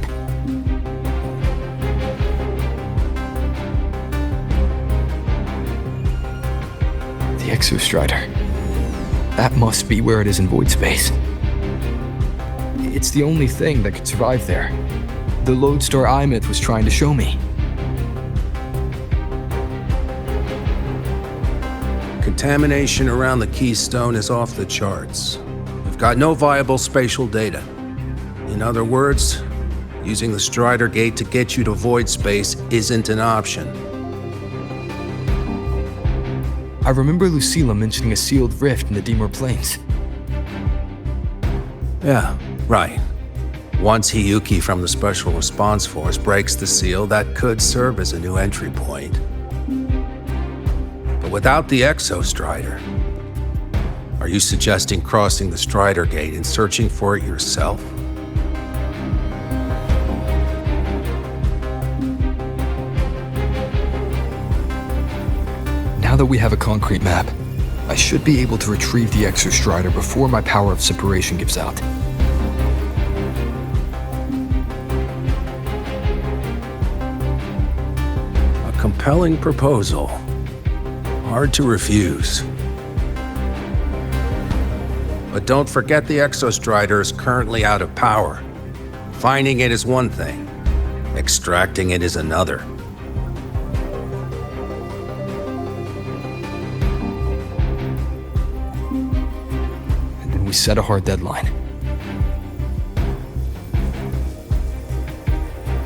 The Exostrider. That must be where it is in void space. It's the only thing that could survive there. The lodestar Aemaeth was trying to show me. Contamination around the keystone is off the charts. We've got no viable spatial data. In other words, using the Strider Gate to get you to void space isn't an option. I remember Lucilla mentioning a sealed rift in the Dimor Plains. Yeah, right. Once Hiyuki from the Special Response Force breaks the seal, that could serve as a new entry point. But without the Exostrider, are you suggesting crossing the Strider Gate and searching for it yourself? Now that we have a concrete map, I should be able to retrieve the Exostrider before my power of separation gives out. A compelling proposal. Hard to refuse. But don't forget the Exostrider is currently out of power. Finding it is one thing. Extracting it is another. We set a hard deadline.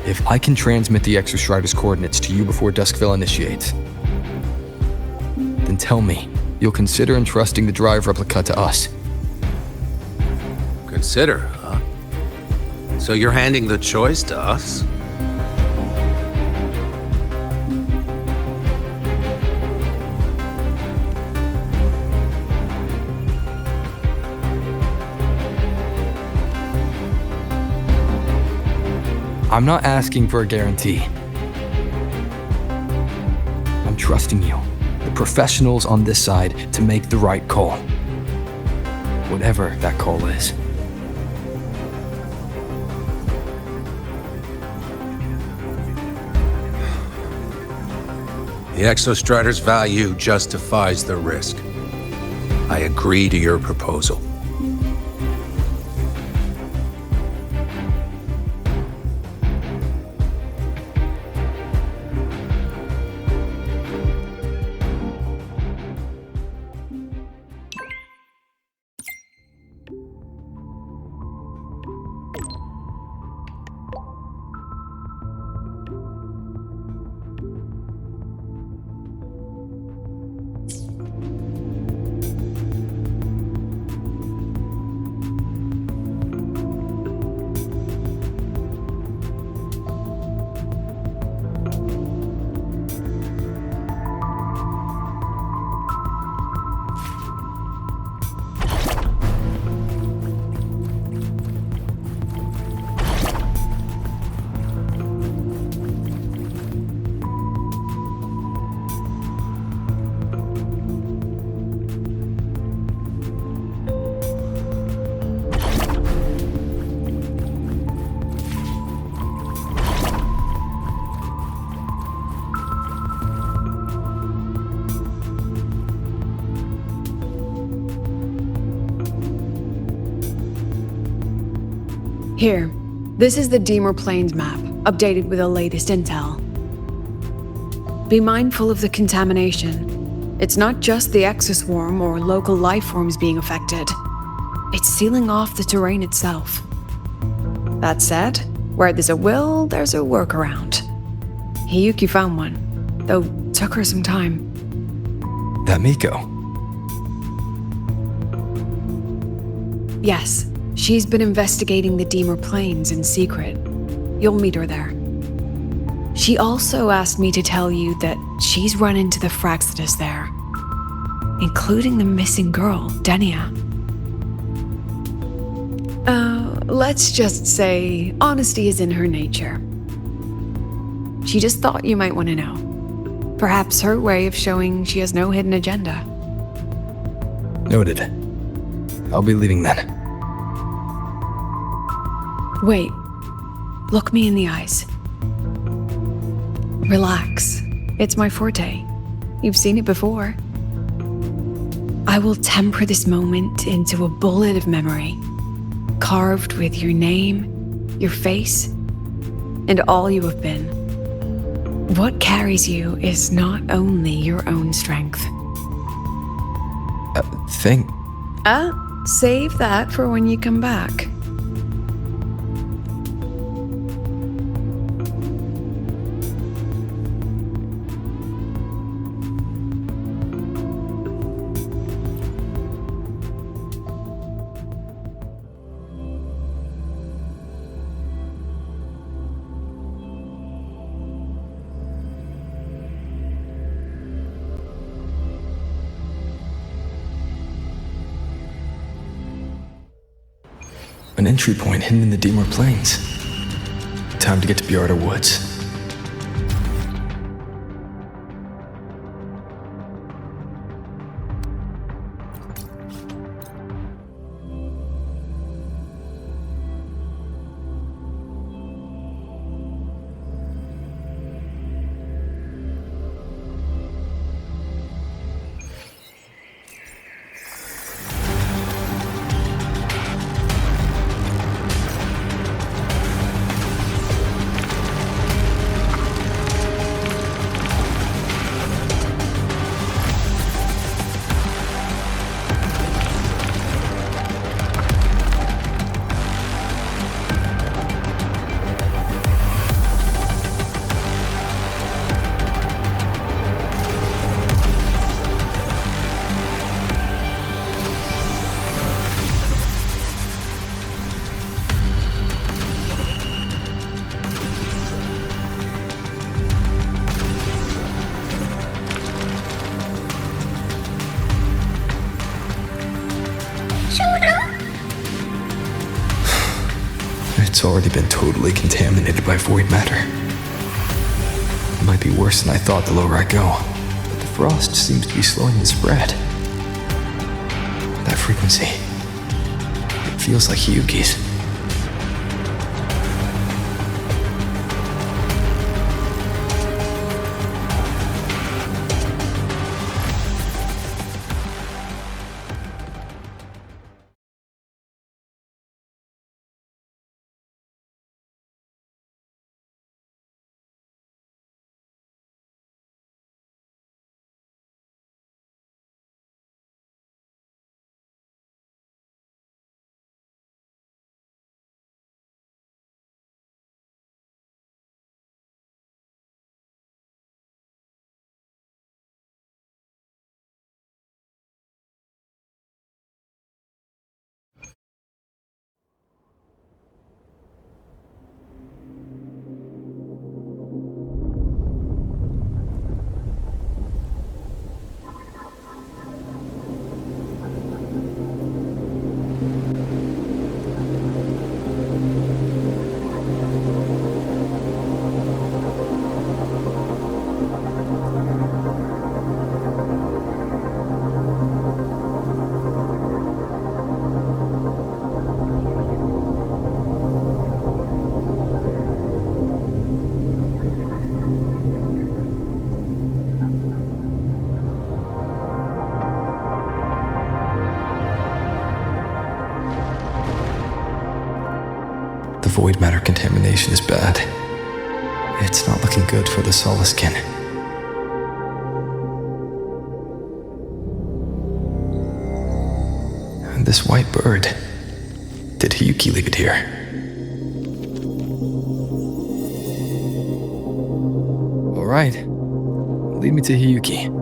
If I can transmit the Exostrider's coordinates to you before Duskville initiates, then tell me you'll consider entrusting the drive replica to us. Consider, huh? So you're handing the choice to us? I'm not asking for a guarantee. I'm trusting you, the professionals on this side, to make the right call. Whatever that call is. The Exostrider's value justifies the risk. I agree to your proposal. Here, this is the Dimor Plains map, updated with the latest intel. Be mindful of the contamination. It's not just the exoswarm or local life forms being affected. It's sealing off the terrain itself. That said, where there's a will, there's a workaround. Hiyuki found one, though took her some time. That Miko? Yes, she's been investigating the Dimor Plains in secret. You'll meet her there. She also asked me to tell you that she's run into the Fraxidus there, including the missing girl, Denia. Let's just say honesty is in her nature. She just thought you might want to know. Perhaps her way of showing she has no hidden agenda. Noted. I'll be leaving then. Wait. Look me in the eyes. Relax. It's my forte. You've seen it before. I will temper this moment into a bullet of memory, carved with your name, your face, and all you have been. What carries you is not only your own strength. Save that for when you come back. An entry point hidden in the Dimor Plains. Time to get to Bjarda Woods. It's already been totally contaminated by void matter. It might be worse than I thought the lower I go, but the frost seems to be slowing the spread. That frequency, it feels like Hiyuki's. The void matter contamination is bad. It's not looking good for the Solaskin. And this white bird. Did Hiyuki leave it here? All right. Lead me to Hiyuki.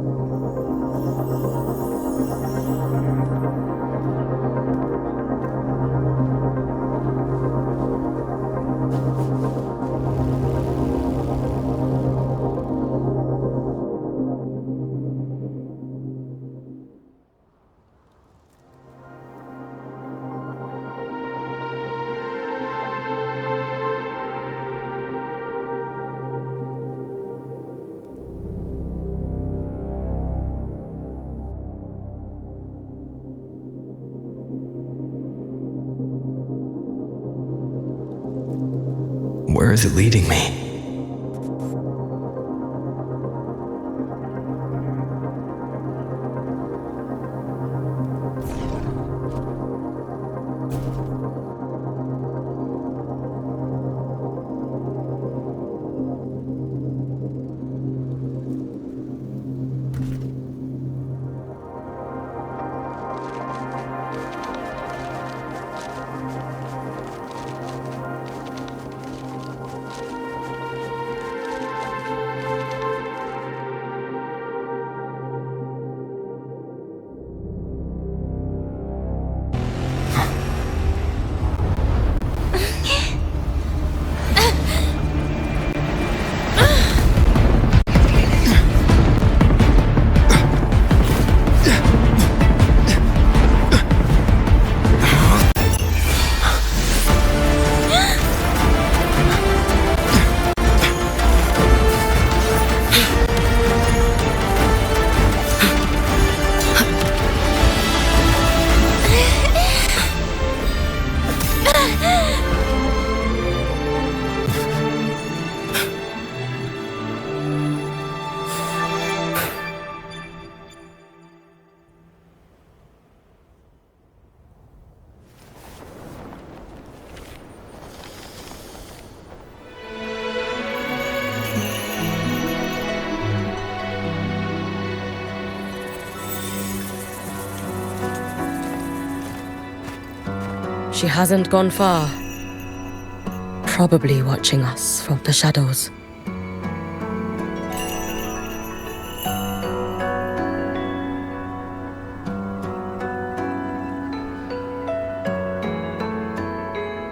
Where is it leading me? She hasn't gone far. Probably watching us from the shadows.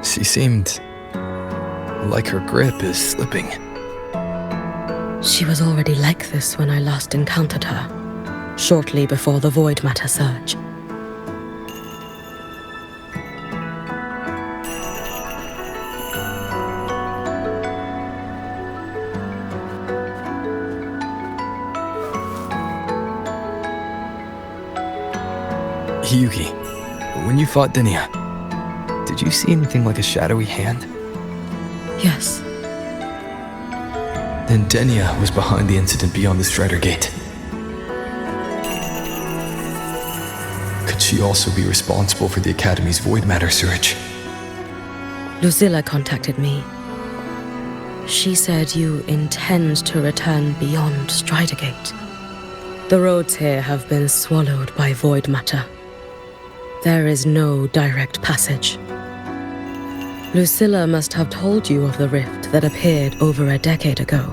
She seemed like her grip is slipping. She was already like this when I last encountered her, shortly before the void matter surge. Hiyuki, when you fought Denia, did you see anything like a shadowy hand? Yes. Then Denia was behind the incident beyond the Strider Gate. Could she also be responsible for the Academy's void matter surge? Lucilla contacted me. She said you intend to return beyond Strider Gate. The roads here have been swallowed by void matter. There is no direct passage. Lucilla must have told you of the rift that appeared over a decade ago.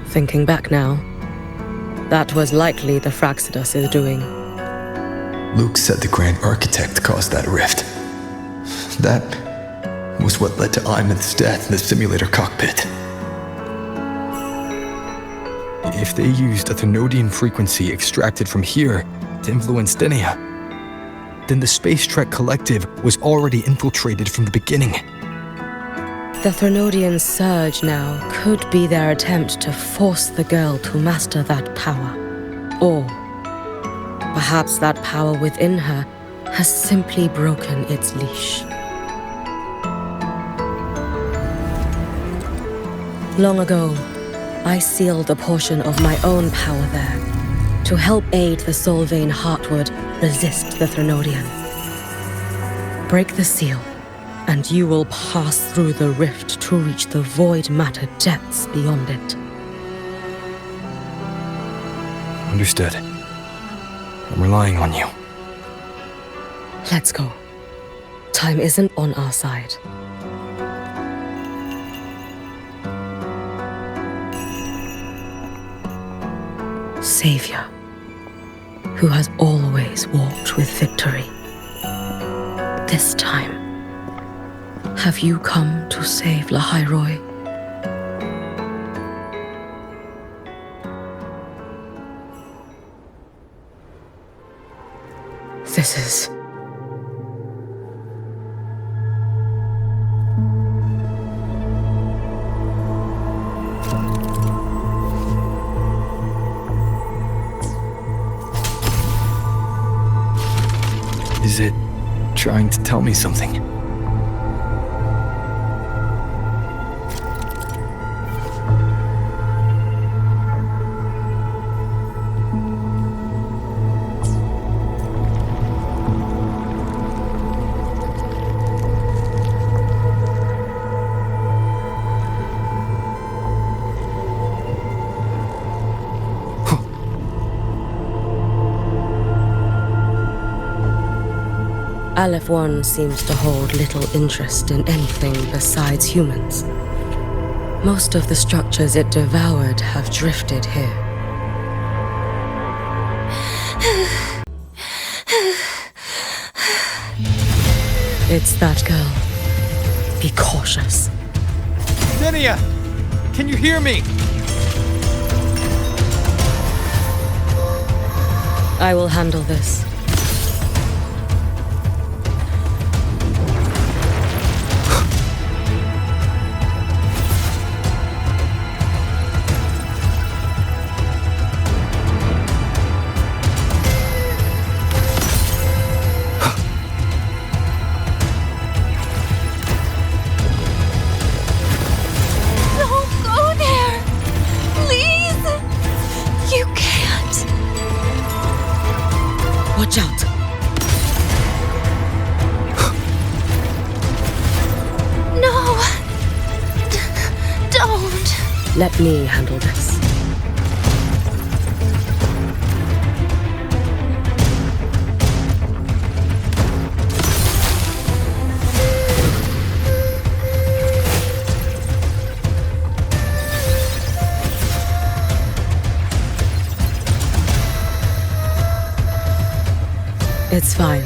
Thinking back now, that was likely the Fraxidus' doing. Luke said the Grand Architect caused that rift. That was what led to Aemaeth's death in the simulator cockpit. If they used a Thermodian frequency extracted from here to influence Denia, then the Space Trek Collective was already infiltrated from the beginning. The Thermodian surge now could be their attempt to force the girl to master that power. Or perhaps that power within her has simply broken its leash. Long ago, I sealed a portion of my own power there to help aid the Solvane Heartwood resist the Thermodian. Break the seal, and you will pass through the rift to reach the void matter depths beyond it. Understood. I'm relying on you. Let's go. Time isn't on our side. Savior, who has always walked with victory. This time, have you come to save Lahairoi? This is... Is it trying to tell me something? Aleph 1 seems to hold little interest in anything besides humans. Most of the structures it devoured have drifted here. It's that girl. Be cautious. Denia! Can you hear me? I will handle this. Watch out! No! Don't! Let me handle this. It's fine.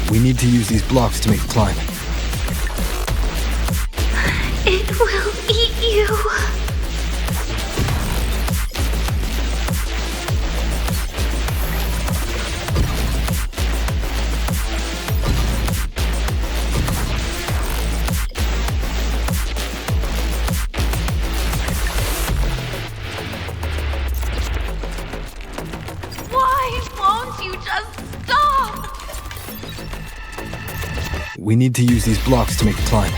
We need to use these blocks to make the climb. It will eat you. Why won't you just stop? We need to use these blocks to make the climb.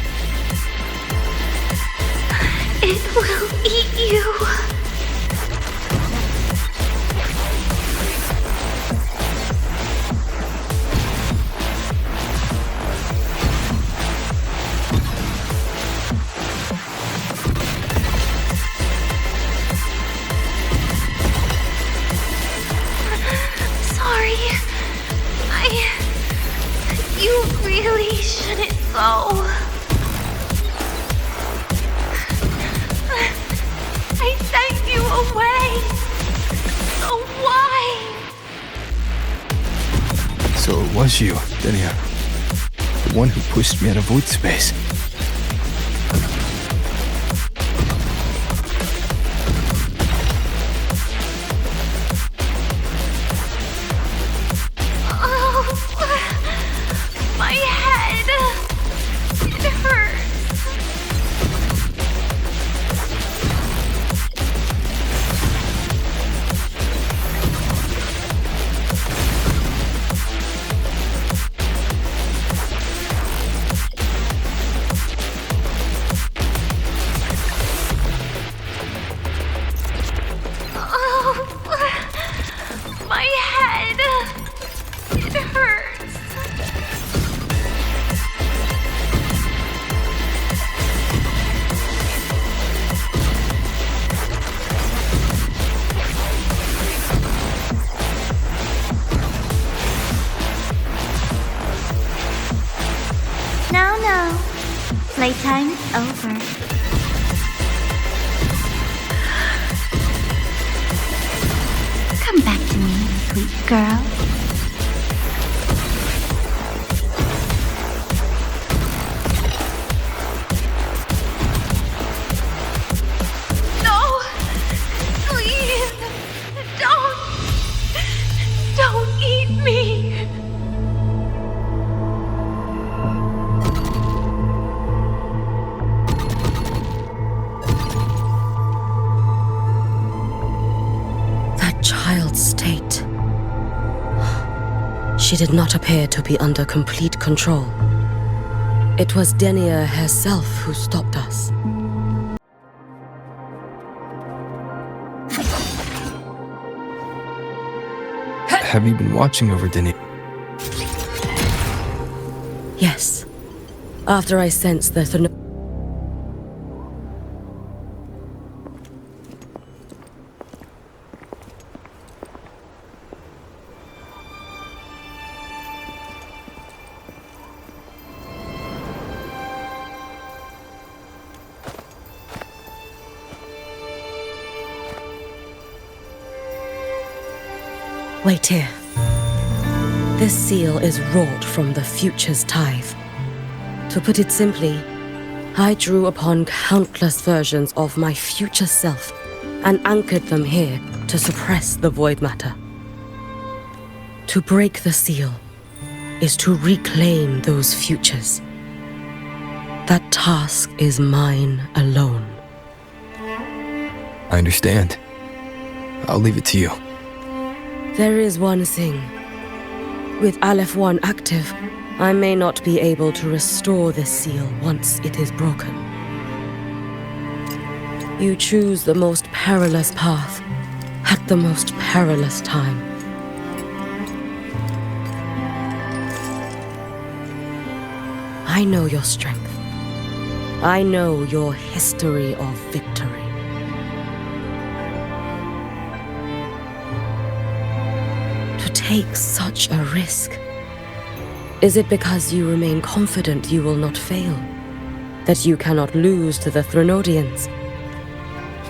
It will eat you. Sorry. You really shouldn't go. I sent you away. So why? So it was you, Denia. The one who pushed me out of void space. My head. It hurts. My head. It hurts. No. Playtime is over. Come back to me, sweet girl. She did not appear to be under complete control. It was Denia herself who stopped us. Have you been watching over Denia? Yes. After I sensed the Wait here. This seal is wrought from the future's tithe. To put it simply, I drew upon countless versions of my future self and anchored them here to suppress the void matter. To break the seal is to reclaim those futures. That task is mine alone. I understand. I'll leave it to you. There is one thing. With Aleph 1 active, I may not be able to restore this seal once it is broken. You choose the most perilous path at the most perilous time. I know your strength. I know your history of victory. To take such a risk, is it because you remain confident you will not fail? That you cannot lose to the Threnodians?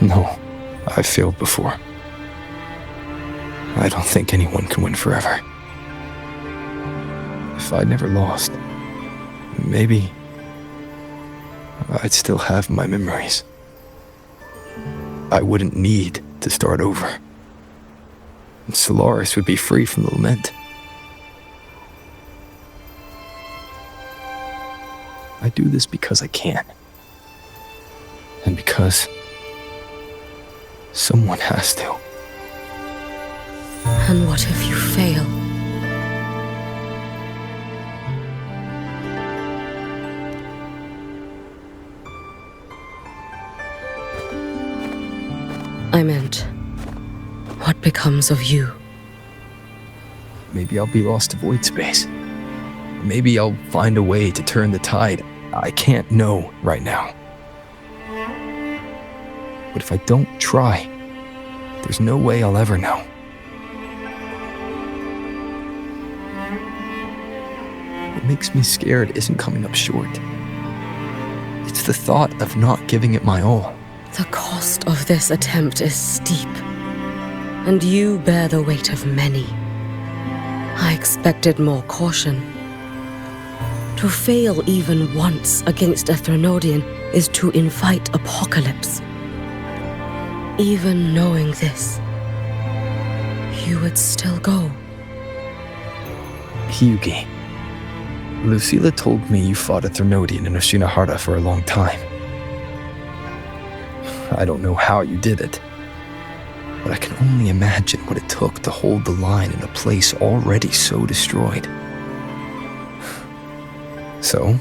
No, I've failed before. I don't think anyone can win forever. If I'd never lost, maybe I'd still have my memories. I wouldn't need to start over. And Solaris would be free from the lament. I do this because I can. And because someone has to. And what if you fail? I meant, what becomes of you? Maybe I'll be lost to void space. Maybe I'll find a way to turn the tide. I can't know right now. But if I don't try, there's no way I'll ever know. What makes me scared isn't coming up short. It's the thought of not giving it my all. The cost of this attempt is steep, and you bear the weight of many. I expected more caution. To fail even once against a Threnodian is to invite apocalypse. Even knowing this, you would still go. Hiyuki, Lucilla told me you fought a Threnodian in Oshinahara for a long time. I don't know how you did it, but I can only imagine what it took to hold the line in a place already so destroyed. So,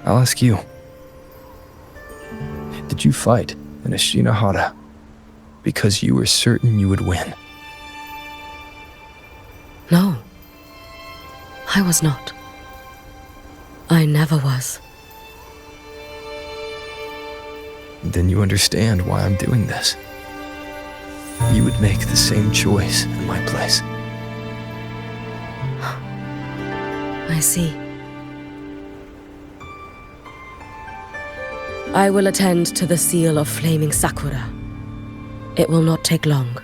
I'll ask you. Did you fight in Oshinahara because you were certain you would win? No, I was not. I never was. Then you understand why I'm doing this. You would make the same choice in my place. I see. I will attend to the seal of flaming Sakura. It will not take long.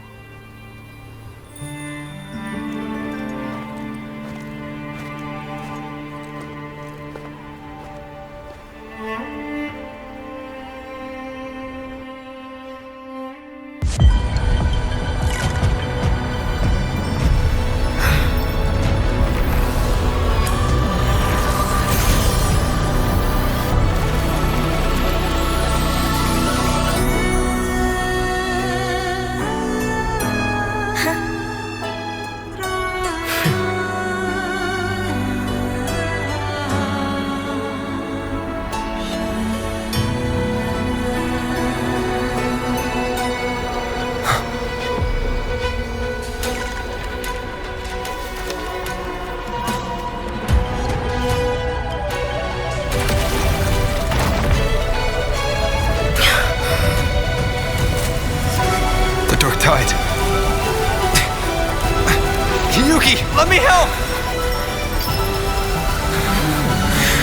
Let me help!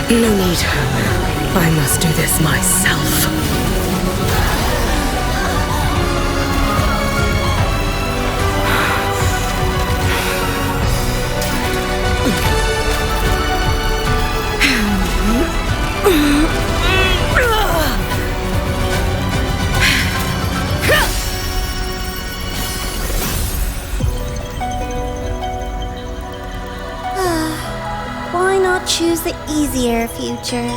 No need. I must do this myself. Why not choose the easier future?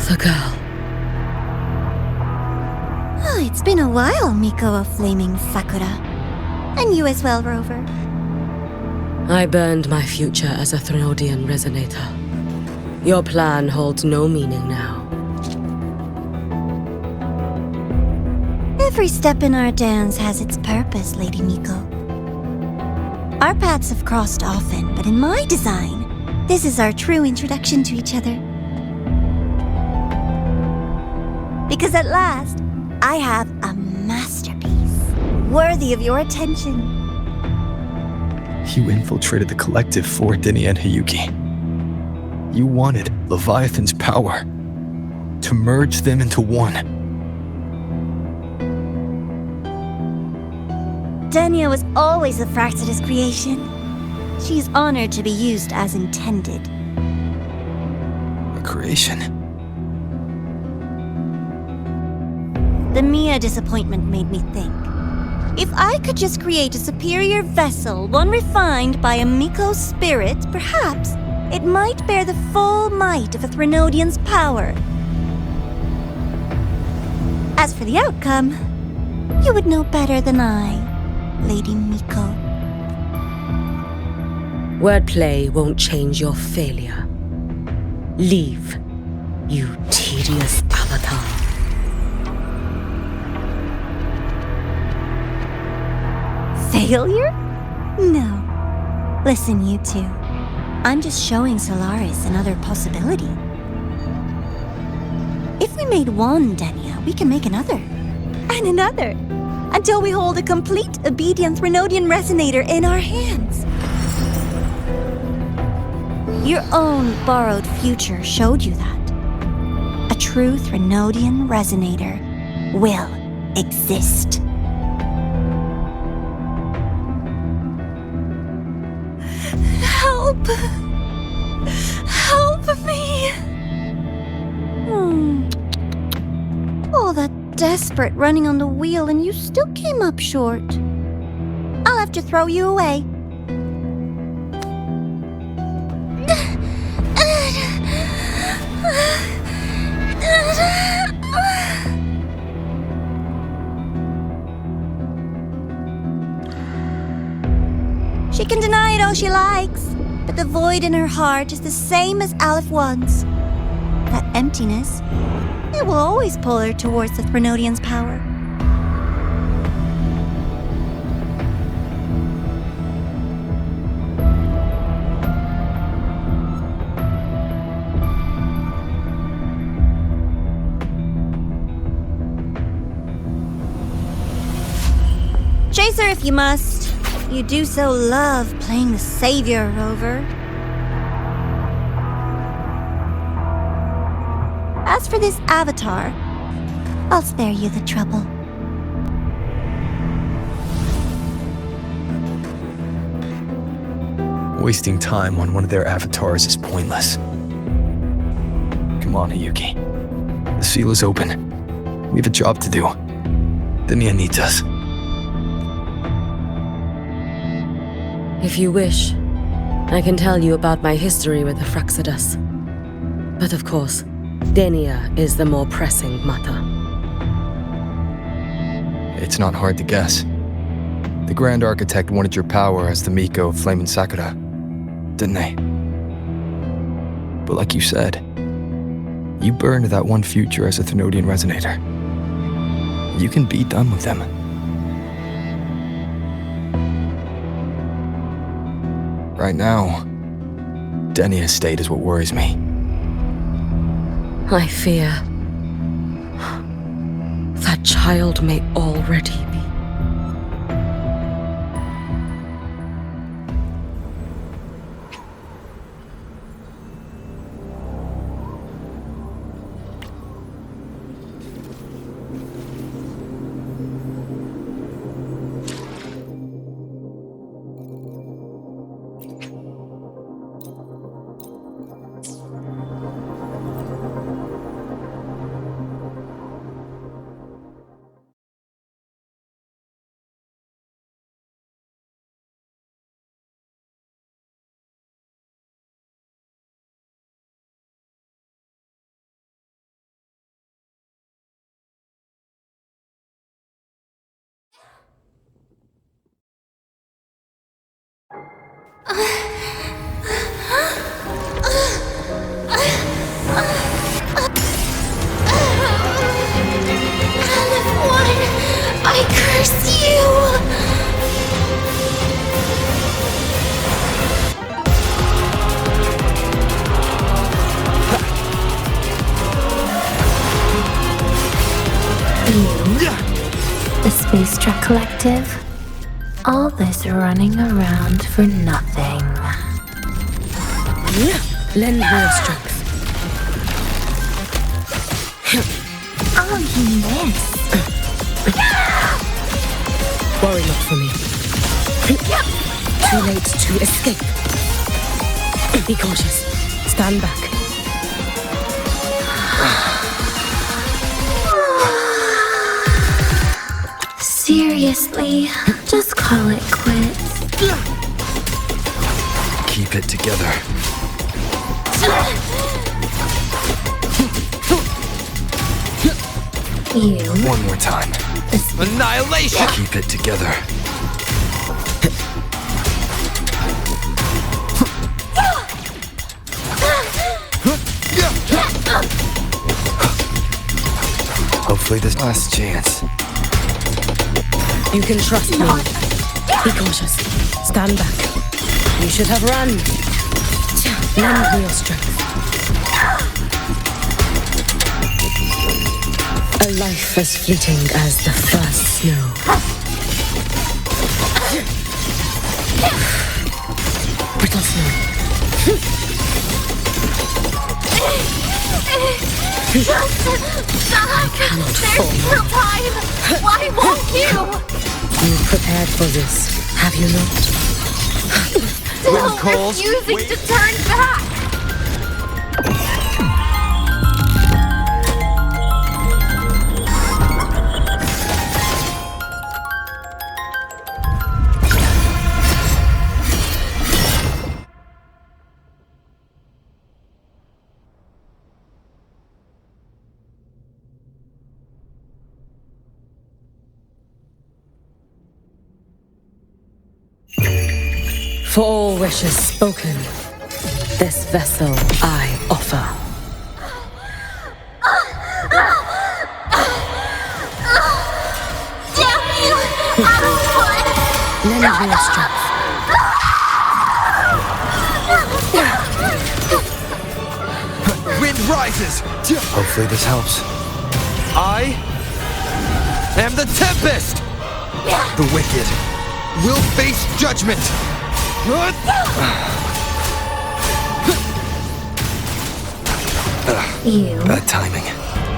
The girl. Oh, it's been a while, Miko of Flaming Sakura. And you as well, Rover. I burned my future as a Threnodian resonator. Your plan holds no meaning now. Every step in our dance has its purpose, Lady Miko. Our paths have crossed often, but in my design, this is our true introduction to each other. Because at last, I have a masterpiece, worthy of your attention. You infiltrated the collective for Denia and Hiyuki. You wanted Leviathan's power to merge them into one. Denia was always a Fraxidus creation. She is honored to be used as intended. A creation? The Mia disappointment made me think. If I could just create a superior vessel, one refined by a Miko spirit, perhaps it might bear the full might of a Threnodian's power. As for the outcome, you would know better than I, Lady Miko. Wordplay won't change your failure. Leave, you tedious avatar. Failure? No. Listen, you two. I'm just showing Solaris another possibility. If we made one Denia, we can make another. And another. Until we hold a complete obedient Threnodian resonator in our hands. Your own borrowed future showed you that. A true Threnodian resonator will exist. Help! Help me! All that desperate running on the wheel and you still came up short. I'll have to throw you away. She can deny it all she likes, but the void in her heart is the same as Aleph One's. That emptiness, it will always pull her towards the Threnodian's power. Chase her if you must. You do so love playing the savior, Rover. As for this avatar, I'll spare you the trouble. Wasting time on one of their avatars is pointless. Come on, Hiyuki. The seal is open. We have a job to do. Denia needs us. If you wish, I can tell you about my history with the Fraxidus. But of course, Denia is the more pressing matter. It's not hard to guess. The Grand Architect wanted your power as the Miko of Flaming Sakura, didn't they? But like you said, You burned that one future as a Thenodian resonator. You can be done with them. Right now, Denia's state is what worries me. I fear that child may already be. I curse you! The Space Truck Collective? All this running around for nothing. Lend me your strength. Oh, you missed. Worry not for me. Too late to escape. Be cautious. Stand back. Seriously, just call it quits. Keep it together. You. One more time. Annihilation! Keep it together. Hopefully this last chance. You can trust me. Be cautious. Stand back. You should have run. Lend me your strength. A life as fleeting as the first snow. Brittle snow. I cannot fall. There's still time! Why won't you? You prepared for this, have you not? Still refusing to turn back! For all wishes spoken, this vessel I offer. Damn you! Lend me your strength. Wind rises! Hopefully this helps. I am the Tempest! The wicked will face judgment! You. Bad timing.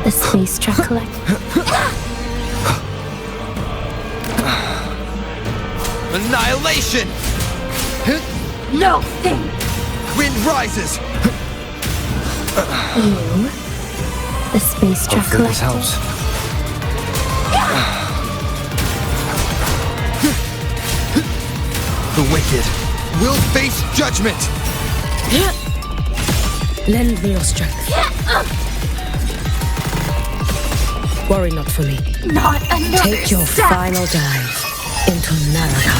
The Space Truck Collective. Annihilation! No thing! Wind rises! You. The Space Truck Hopefully this Collective. helps. The wicked will face judgment! Lend me your strength. Worry not for me. Not another Take your step. final dive into Naraka.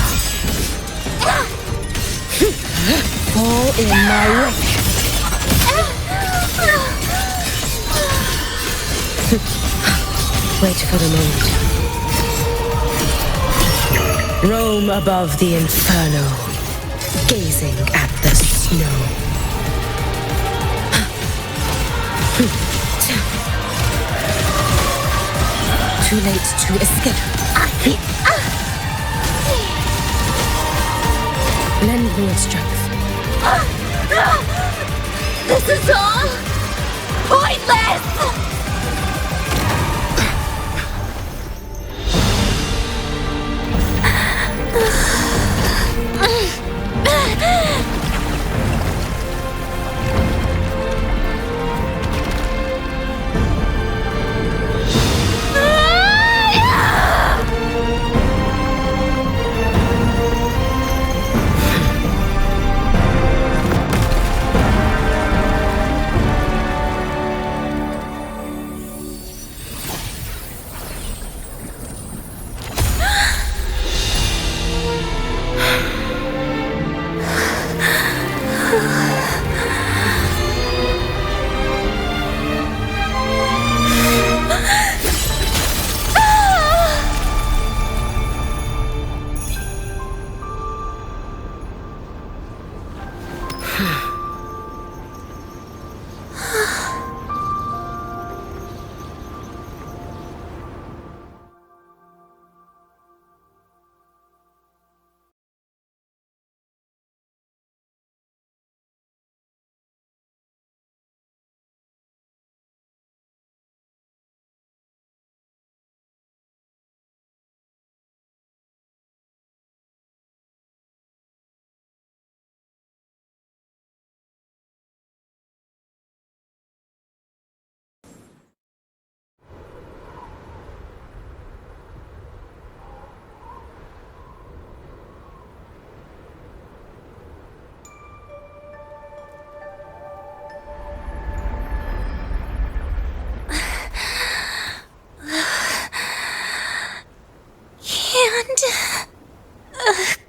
Fall in my wake. Wait for the moment. Roam above the inferno, gazing at the snow. Too late to escape. Lend me your strength. This is all pointless!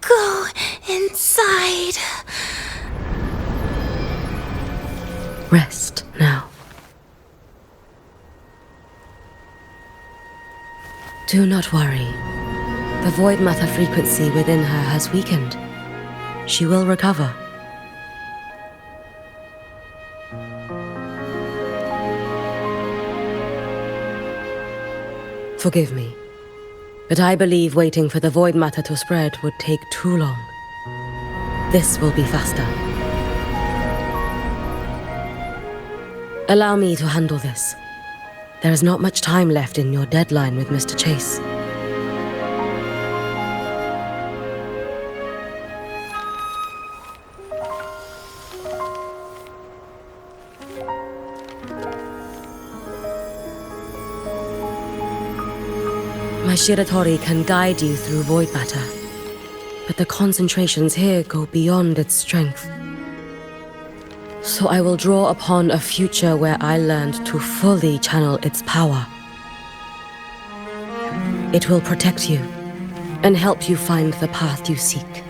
Go inside. Rest now. Do not worry. The void matter frequency within her has weakened. She will recover. Forgive me, but I believe waiting for the void matter to spread would take too long. This will be faster. Allow me to handle this. There is not much time left in your deadline with Mr. Chase. My Shiratori can guide you through void matter, but the concentrations here go beyond its strength. So I will draw upon a future where I learned to fully channel its power. It will protect you and help you find the path you seek.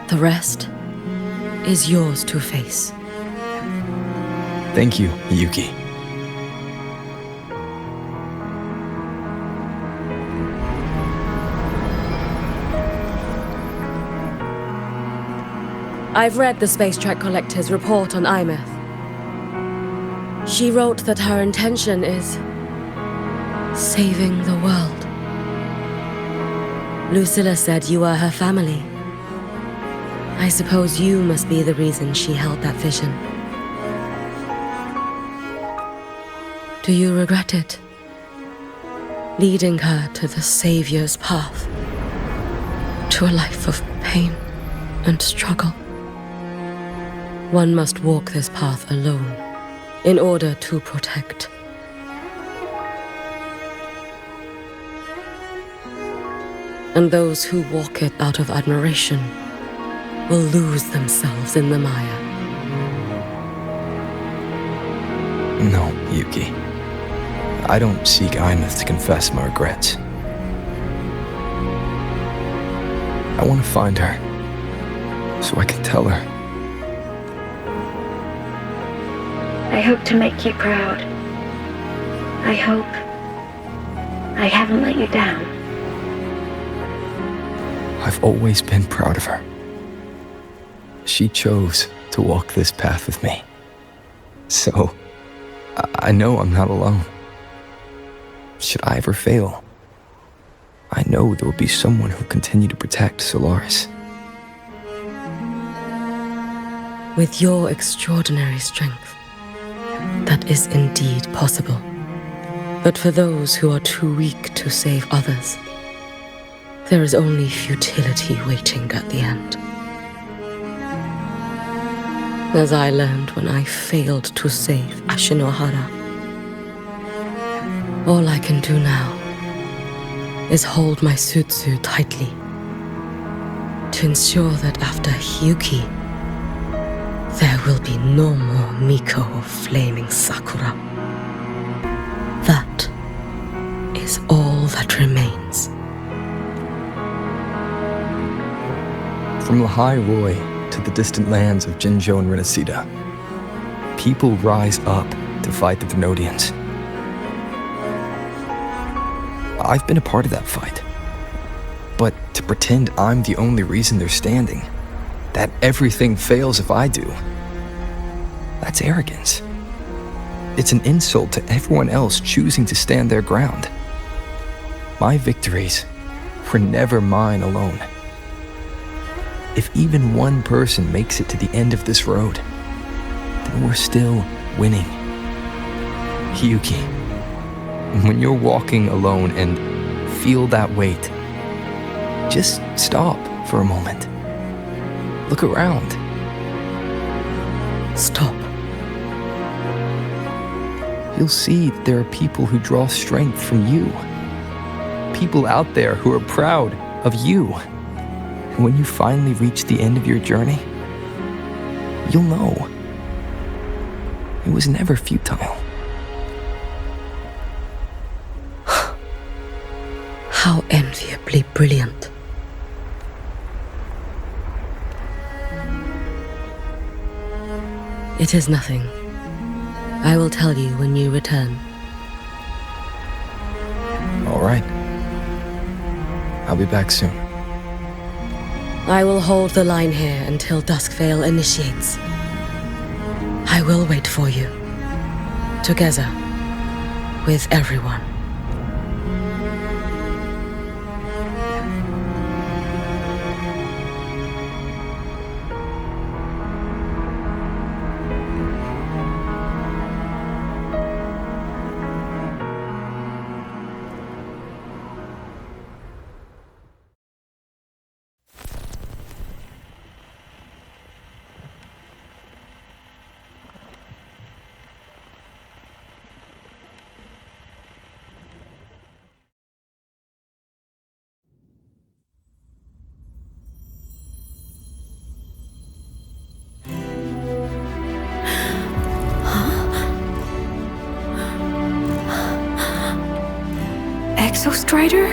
The rest is yours to face. Thank you, Hiyuki. I've read the Space Track Collector's report on Aemaeth. She wrote that her intention is saving the world. Lucilla said you are her family. I suppose you must be the reason she held that vision. Do you regret it? Leading her to the Savior's path, to a life of pain and struggle. One must walk this path alone in order to protect. And those who walk it out of admiration will lose themselves in the mire. No, Hiyuki. I don't seek Aemaeth to confess my regrets. I I want to find her, so I can tell her. I hope to make you proud. I hope I haven't let you down. I've always been proud of her. She chose to walk this path with me. So, I know I'm not alone. Should I ever fail, I know there will be someone who'll continue to protect Solaris. With your extraordinary strength, that is indeed possible. But for those who are too weak to save others, there is only futility waiting at the end. As I learned when I failed to save Ashinohara, all I can do now is hold my Sutsu tightly to ensure that after Hiyuki, there will be no more Miko of flaming Sakura. That is all that remains. From Lahai Roy to the distant lands of Jinzhou and Rinasida, people rise up to fight the Venodians. I've been a part of that fight. But to pretend I'm the only reason they're standing, that everything fails if I do, that's arrogance. It's an insult to everyone else choosing to stand their ground. My victories were never mine alone. If even one person makes it to the end of this road, then we're still winning. Hiyuki, when you're walking alone and feel that weight, just stop for a moment. Look around. Stop. You'll see there are people who draw strength from you. People out there who are proud of you. And when you finally reach the end of your journey, you'll know it was never futile. How enviably brilliant. It is nothing. I will tell you when you return. All right. I'll be back soon. I will hold the line here until Duskvale initiates. I will wait for you. Together. With everyone. Exostrider?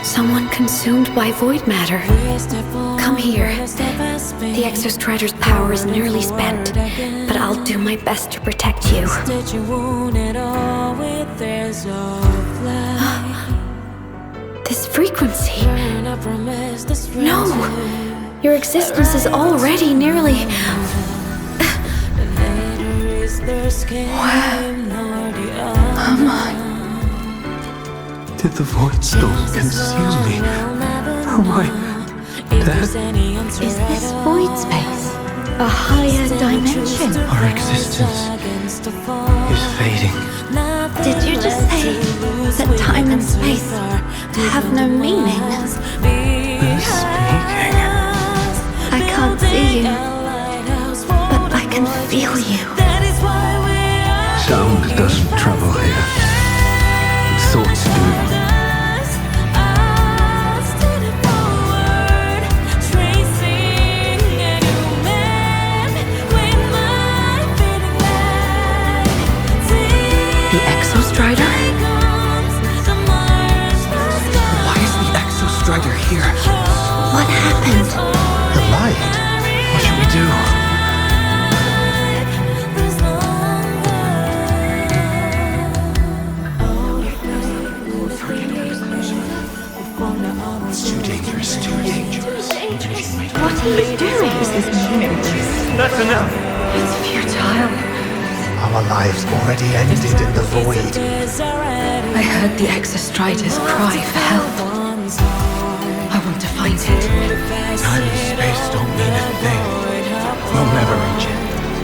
Someone consumed by void matter. Come here. The Exostrider's power is nearly spent, but I'll do my best to protect you. This frequency. No! Your existence is already nearly... Where am I? Did the void storm consume me? Am I dead? Is this void space a higher dimension? Our existence is fading. Did you just say that time and space have no meaning? Who's speaking? Sound doesn't travel here. Thoughts do. The Exostrider? Why is the Exostrider here? What happened? The light. What should we do? It's too dangerous, too dangerous. What are you doing? This is meaningless. That's enough. It's futile. Our lives already ended in the void. I heard the Exostrider's cry for help. I want to find it. Time and space don't mean a thing. We'll never reach it.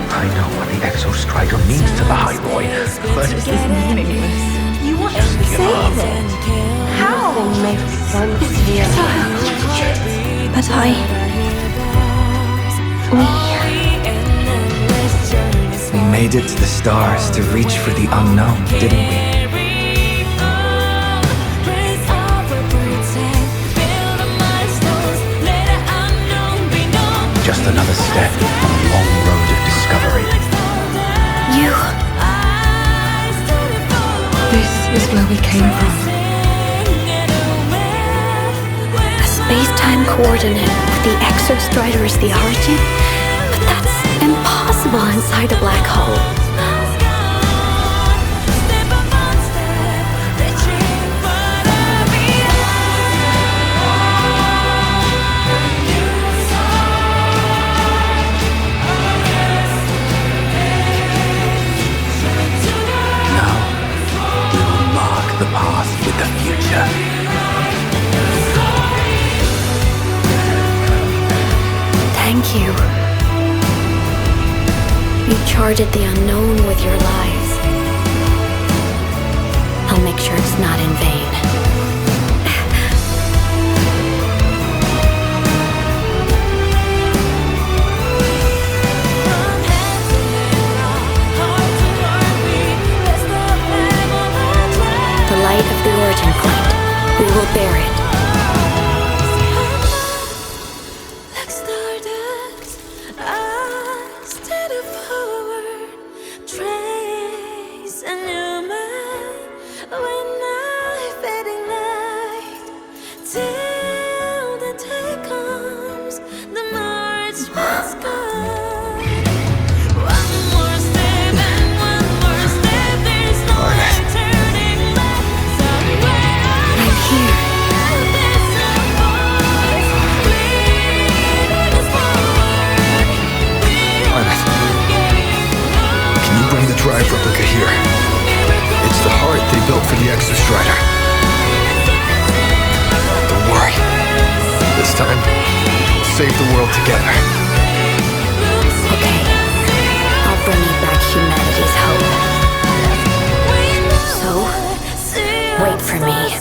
I know what the Exostrider means to the High Boy, but This is meaningless. You want to save it? How? It's futile. But We made it to the stars to reach for the unknown, didn't we? just another step on a long road of discovery. You. This is where we came from. A space-time coordinate with the Exostrider as the origin? But that's impossible inside a black hole. The path with the future. Thank you. You charted the unknown with your lives. I'll make sure it's not in vain. The light of the origin point. We will bear it. Drive replica here. It's the heart they built for the Exostrider. Don't worry. This time, we'll save the world together. Okay. I'll bring you back humanity's hope. So, wait for me.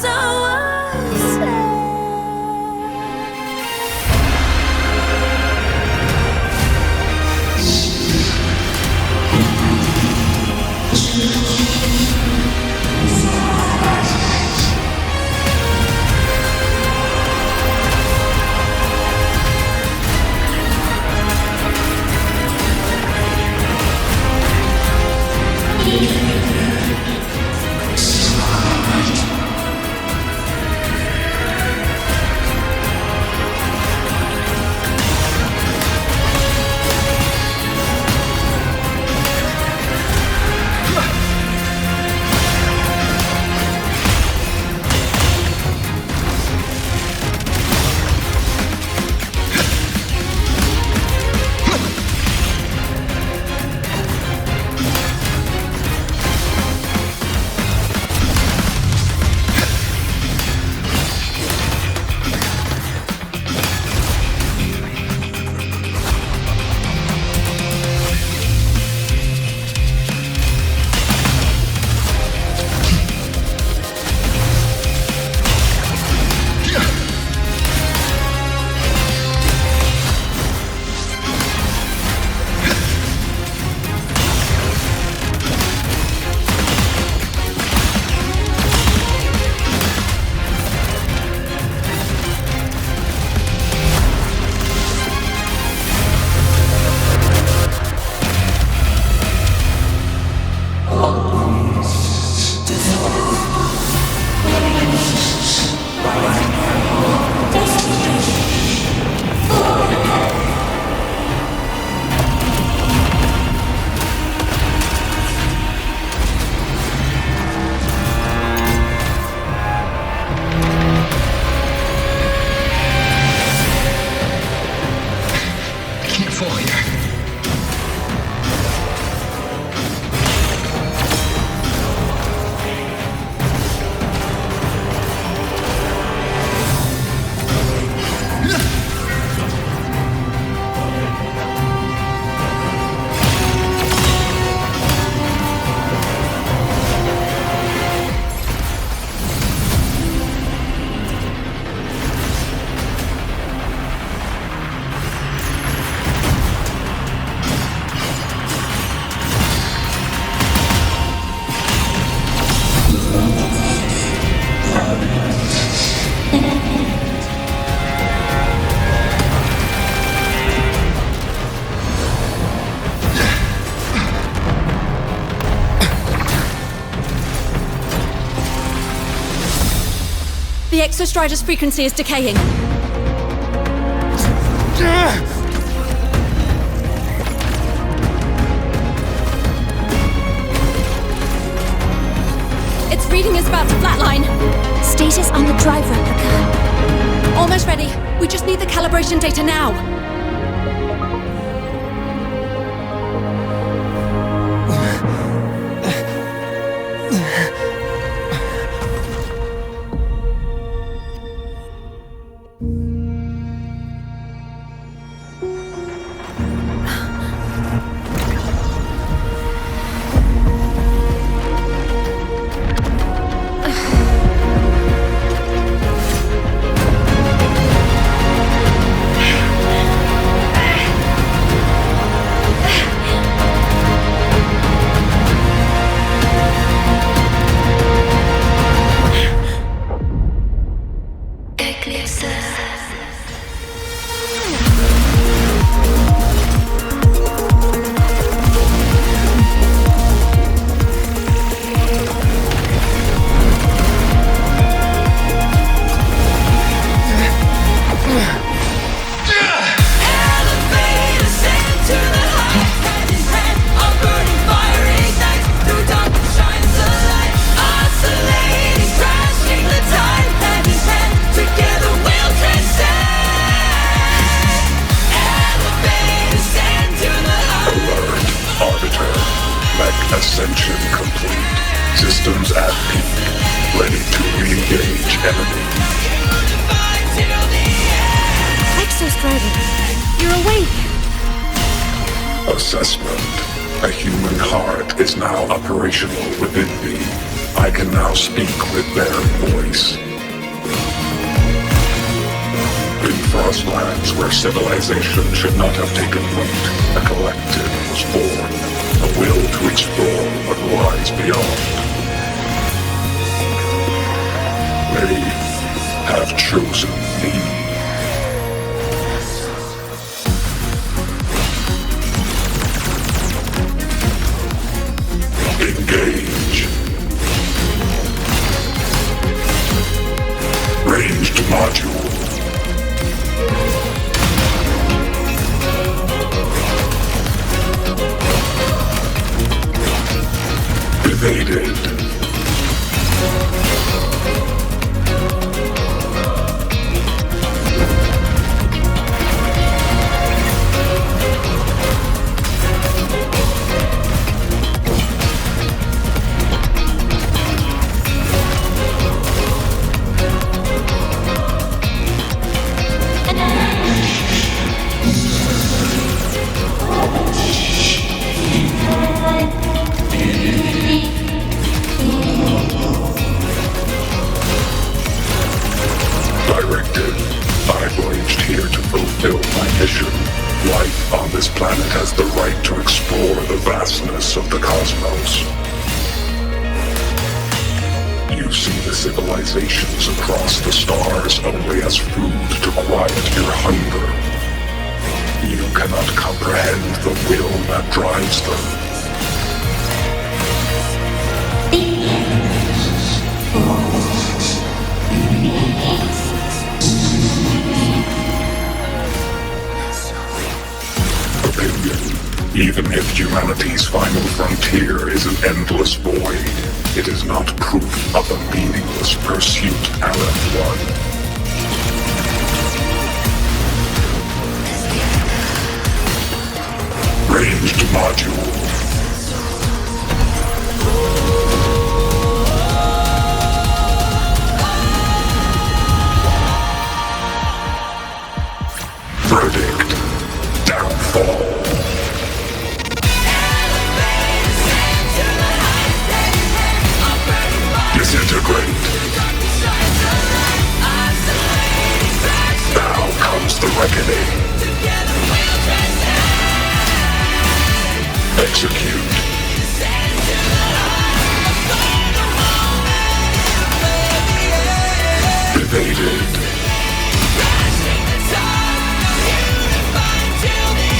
The Exostrider's frequency is decaying. Its reading is about to flatline. Status on the drive replica. Almost ready. We just need the calibration data now. Ascension complete. Systems at peak. Ready to re-engage enemy. Exostrider, you're awake. Assessment. A human heart is now operational within me. I can now speak with their voice. In Frostlands, where civilization should not have taken root, a collective was born. A will to explore what lies beyond. They have chosen me. Engage. Ranged module. Evaded. Life on this planet has the right to explore the vastness of the cosmos. You see the civilizations across the stars only as food to quiet your hunger. You cannot comprehend the will that drives them. Even if humanity's final frontier is an endless void, it is not proof of a meaningless pursuit, LF1. Ranged module. Verdict. Downfall. Disintegrate. Now comes the reckoning. Execute. Evaded.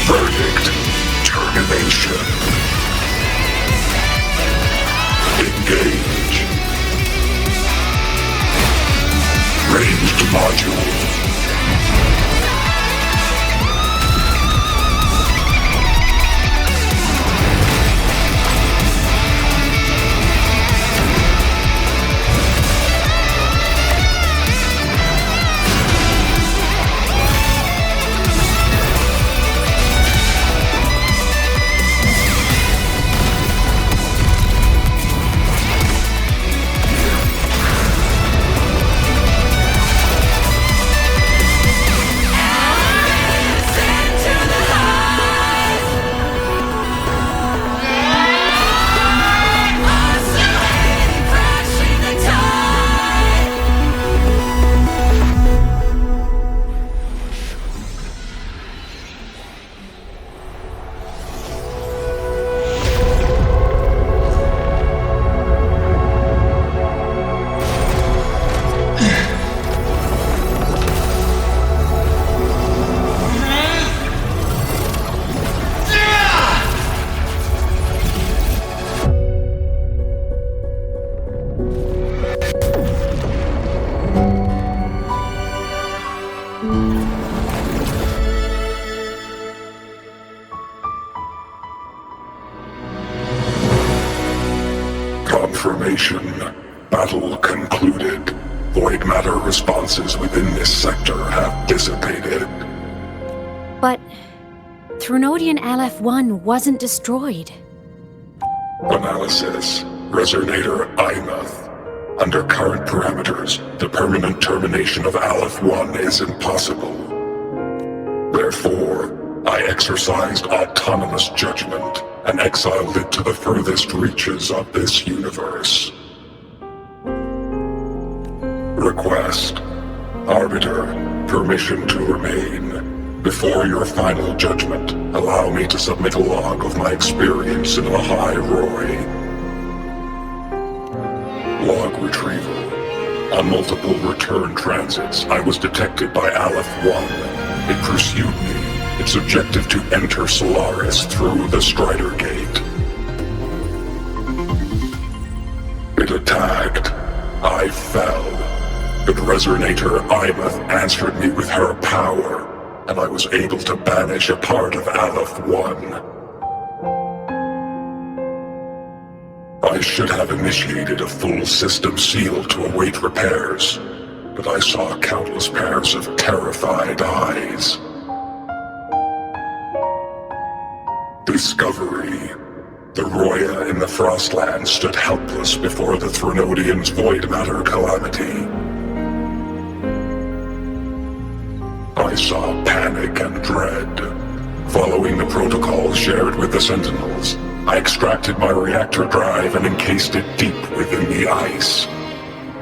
Verdict. Termination. Engage. module. Confirmation. Battle concluded. Void matter responses within this sector have dissipated. But Threnodian LF-1 wasn't destroyed. Analysis. Resonator Aemaeth. Under current parameters, the permanent termination of Aleph-1 is impossible. Therefore, I exercised autonomous judgment and exiled it to the furthest reaches of this universe. Request. Arbiter, permission to remain. Before your final judgment, allow me to submit a log of my experience in the High Roy. Log retrieval. On multiple return transits, I was detected by Aleph-1. It pursued me, its objective to enter Solaris through the Strider Gate. It attacked. I fell. But Resonator Aemaeth answered me with her power, and I was able to banish a part of Aleph-1. I should have initiated a full system seal to await repairs, but I saw countless pairs of terrified eyes. Discovery. The Roya in the Frostland stood helpless before the Threnodians' void matter calamity. I saw panic and dread. Following the protocols shared with the Sentinels, I extracted my reactor drive and encased it deep within the ice.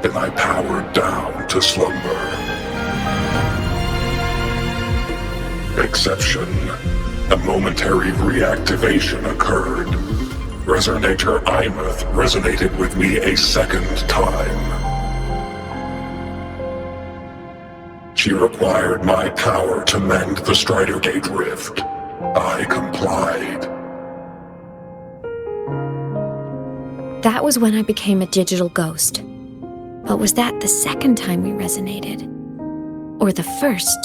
Then I powered down to slumber. Exception. A momentary reactivation occurred. Resonator Aemaeth resonated with me a second time. She required my power to mend the Strider Gate rift. I complied. That was when I became a digital ghost. But was that the second time we resonated? Or the first?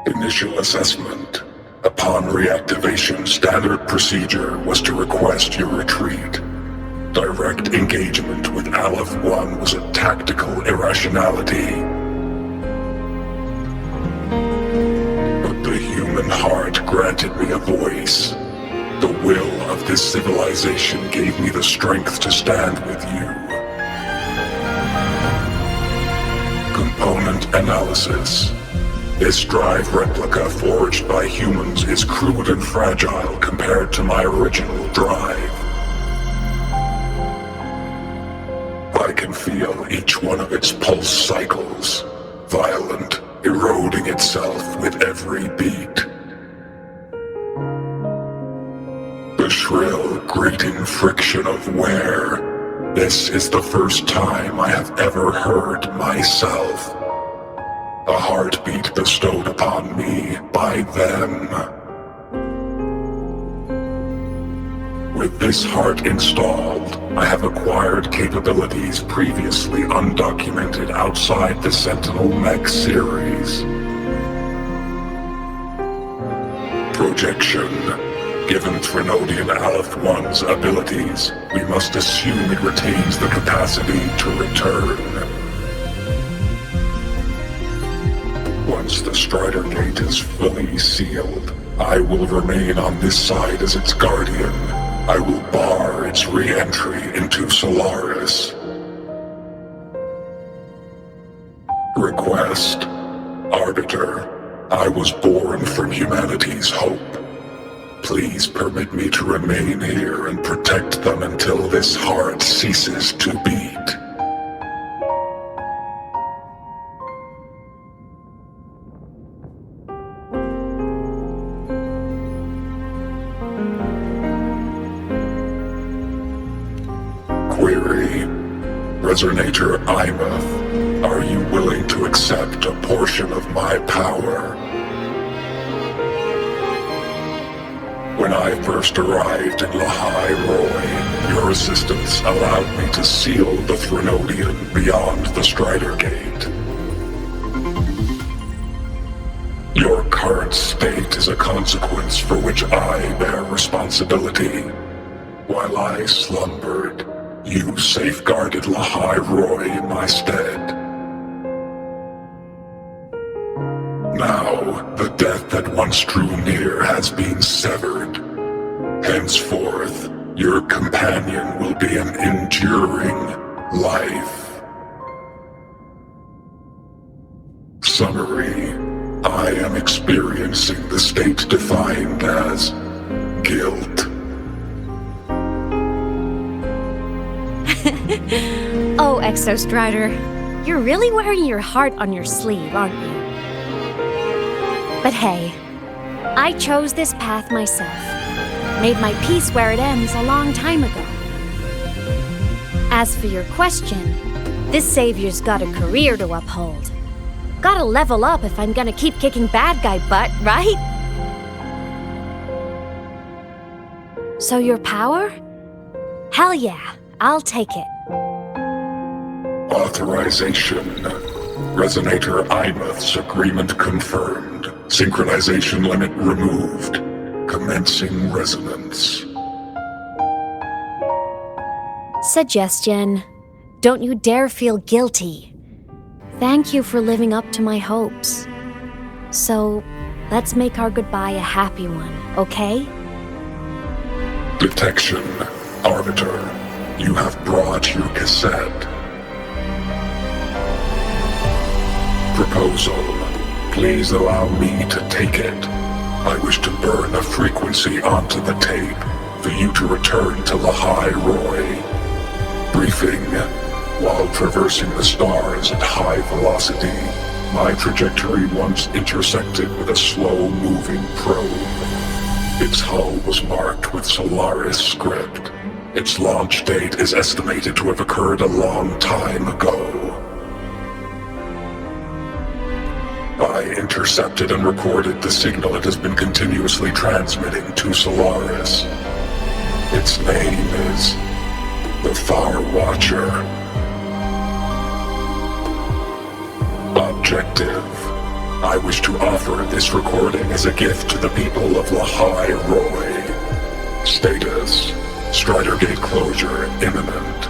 Initial assessment. Upon reactivation, standard procedure was to request your retreat. Direct engagement with Aleph-1 was a tactical irrationality. But the human heart granted me a voice. The will of this civilization gave me the strength to stand with you. Component analysis. This drive replica forged by humans is crude and fragile compared to my original drive. I can feel each one of its pulse cycles, violent, eroding itself with every beat. The shrill, grating friction of wear. This is the first time I have ever heard myself. A heartbeat bestowed upon me by them. With this heart installed, I have acquired capabilities previously undocumented outside the Sentinel Mech series. Projection. Given Threnodian Aleph 1's abilities, we must assume it retains the capacity to return. Once the Strider Gate is fully sealed, I will remain on this side as its guardian. I will bar its re-entry into Solaris. Request. Arbiter, I was born from humanity's hope. Please permit me to remain here and protect them until this heart ceases to beat. Query. Resonator Aemaeth, are you willing to accept a portion of my power? When I first arrived in Lahai Roy, your assistance allowed me to seal the Threnodian beyond the Strider Gate. Your current state is a consequence for which I bear responsibility. While I slumbered, you safeguarded Lahai Roy in my stead. Now, the death that once drew near has been severed. Henceforth, your companion will be an enduring life. Summary. I am experiencing the state defined as guilt. Oh, Exostrider, you're really wearing your heart on your sleeve, aren't you? But hey, I chose this path myself. Made my peace where it ends a long time ago. As for your question, this savior's got a career to uphold. Gotta level up if I'm gonna keep kicking bad guy butt, right? So your power? Hell yeah, I'll take it. Authorization. Resonator Aemaeth's agreement confirmed. Synchronization limit removed. Commencing resonance. Suggestion. Don't you dare feel guilty. Thank you for living up to my hopes. So, let's make our goodbye a happy one, okay? Detection. Arbiter, you have brought your cassette. Proposal. Please allow me to take it. I wish to burn a frequency onto the tape for you to return to Lahai Roy. Briefing. While traversing the stars at high velocity, my trajectory once intersected with a slow-moving probe. Its hull was marked with Solaris script. Its launch date is estimated to have occurred a long time ago. I intercepted and recorded the signal it has been continuously transmitting to Solaris. Its name is the Far Watcher. Objective. I wish to offer this recording as a gift to the people of Lahai Roy. Status. Strider Gate closure imminent.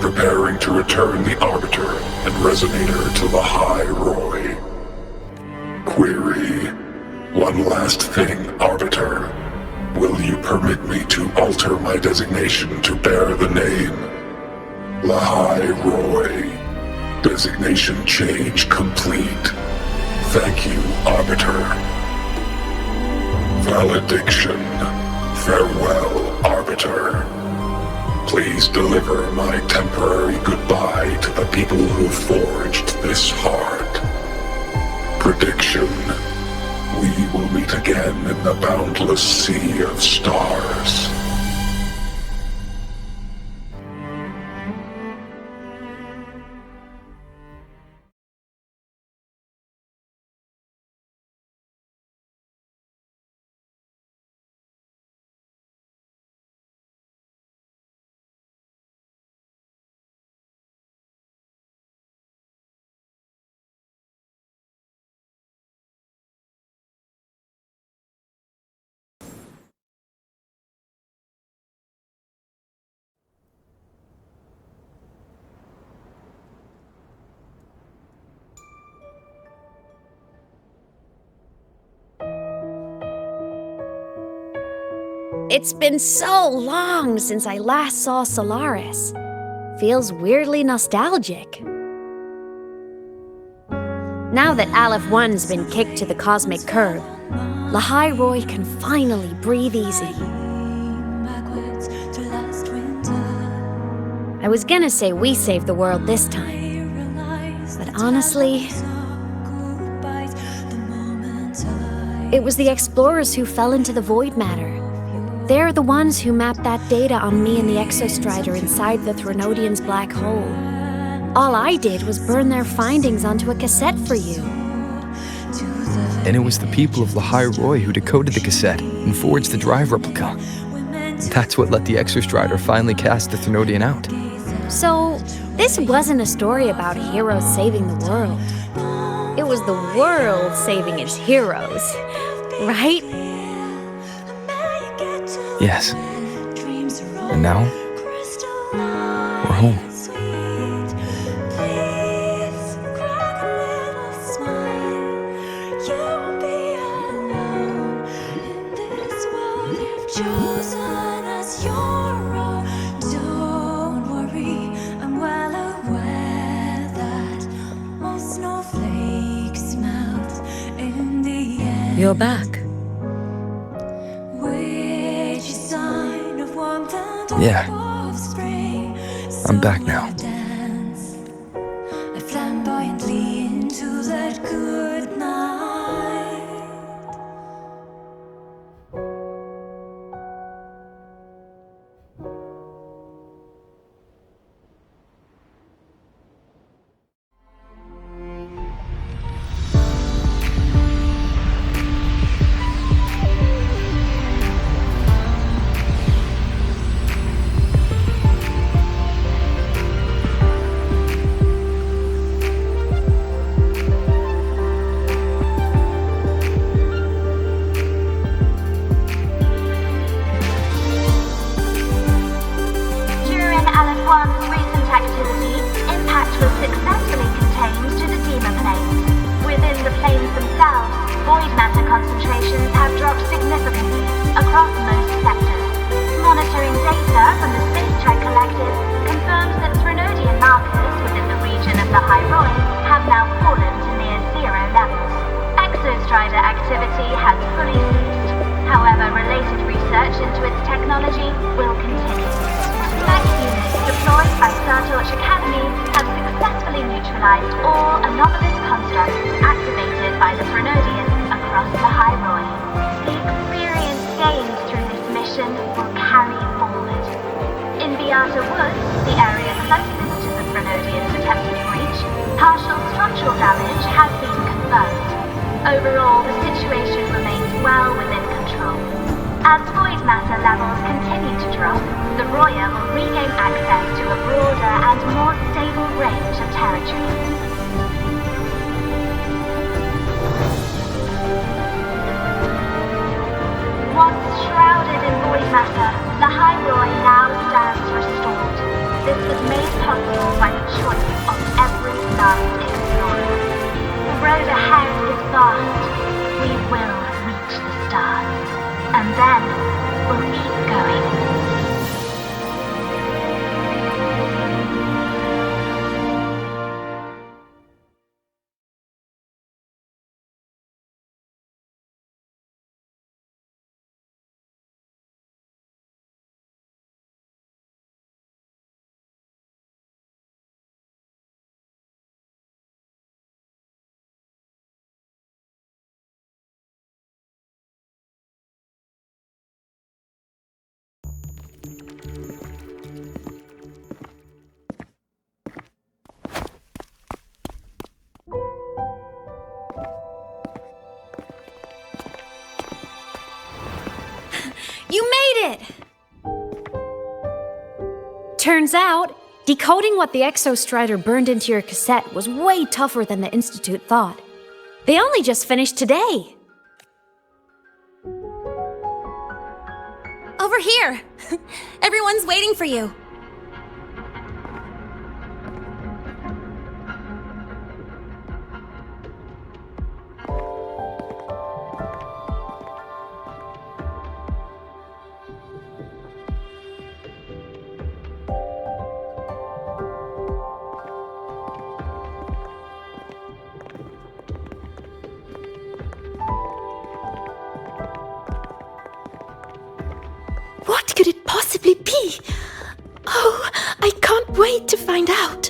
Preparing to return the Arbiter and Resonator to Lahai Roy. Query. One last thing, Arbiter. Will you permit me to alter my designation to bear the name Lahai Roy? Designation change complete. Thank you, Arbiter. Valediction. Farewell, Arbiter. Please deliver my temporary goodbye to the people who forged this heart. Prediction. We will meet again in the boundless sea of stars. It's been so long since I last saw Solaris. Feels weirdly nostalgic. Now that Aleph 1's been kicked to the cosmic curb, Lahai Roy can finally breathe easy. I was gonna say we saved the world this time, but honestly, it was the explorers who fell into the void matter. They're the ones who mapped that data on me and the Exostrider inside the Threnodian's black hole. All I did was burn their findings onto a cassette for you. And it was the people of Lahai Roy who decoded the cassette and forged the drive replica. That's what let the Exostrider finally cast the Threnodian out. So, this wasn't a story about heroes saving the world. It was the world saving its heroes, right? Yes. And now, we're home. You're back. Yeah. I'm back now. Flamboyantly into that good night. You made it! Turns out, decoding what the Exostrider burned into your cassette was way tougher than the Institute thought. They only just finished today. Over here! Everyone's waiting for you. possibly be? Oh, I can't wait to find out.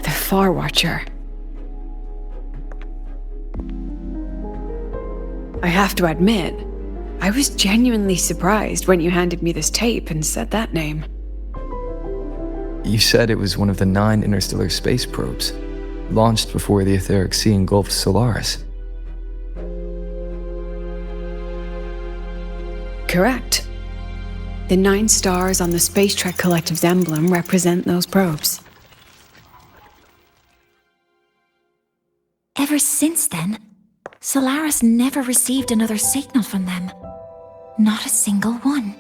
The Far Watcher. I have to admit, I was genuinely surprised when you handed me this tape and said that name. You said it was one of the 9 interstellar space probes, launched before the etheric sea engulfed Solaris. Correct. The 9 stars on the Space Trek Collective's emblem represent those probes. Ever since then, Solaris never received another signal from them. Not a single one.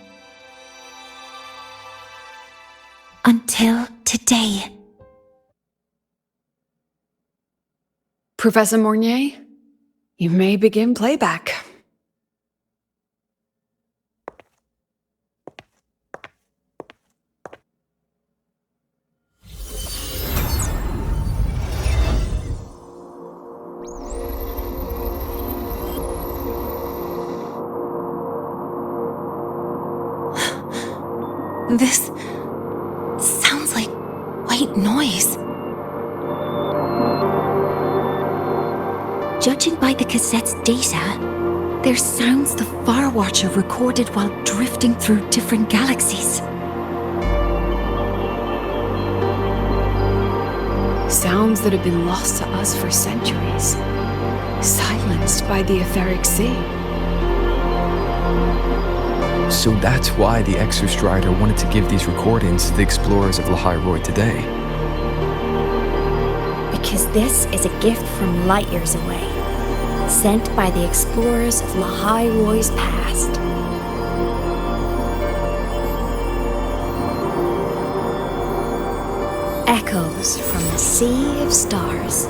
Until today. Professor Mornier, you may begin playback. This sounds like white noise. Judging by the cassette's data, they're sounds the Far Watcher recorded while drifting through different galaxies. Sounds that have been lost to us for centuries, silenced by the etheric sea. So that's why the Exostrider wanted to give these recordings to the explorers of Lahai today. Because this is a gift from light years away, sent by the explorers of Lahai past. Echoes from the sea of stars.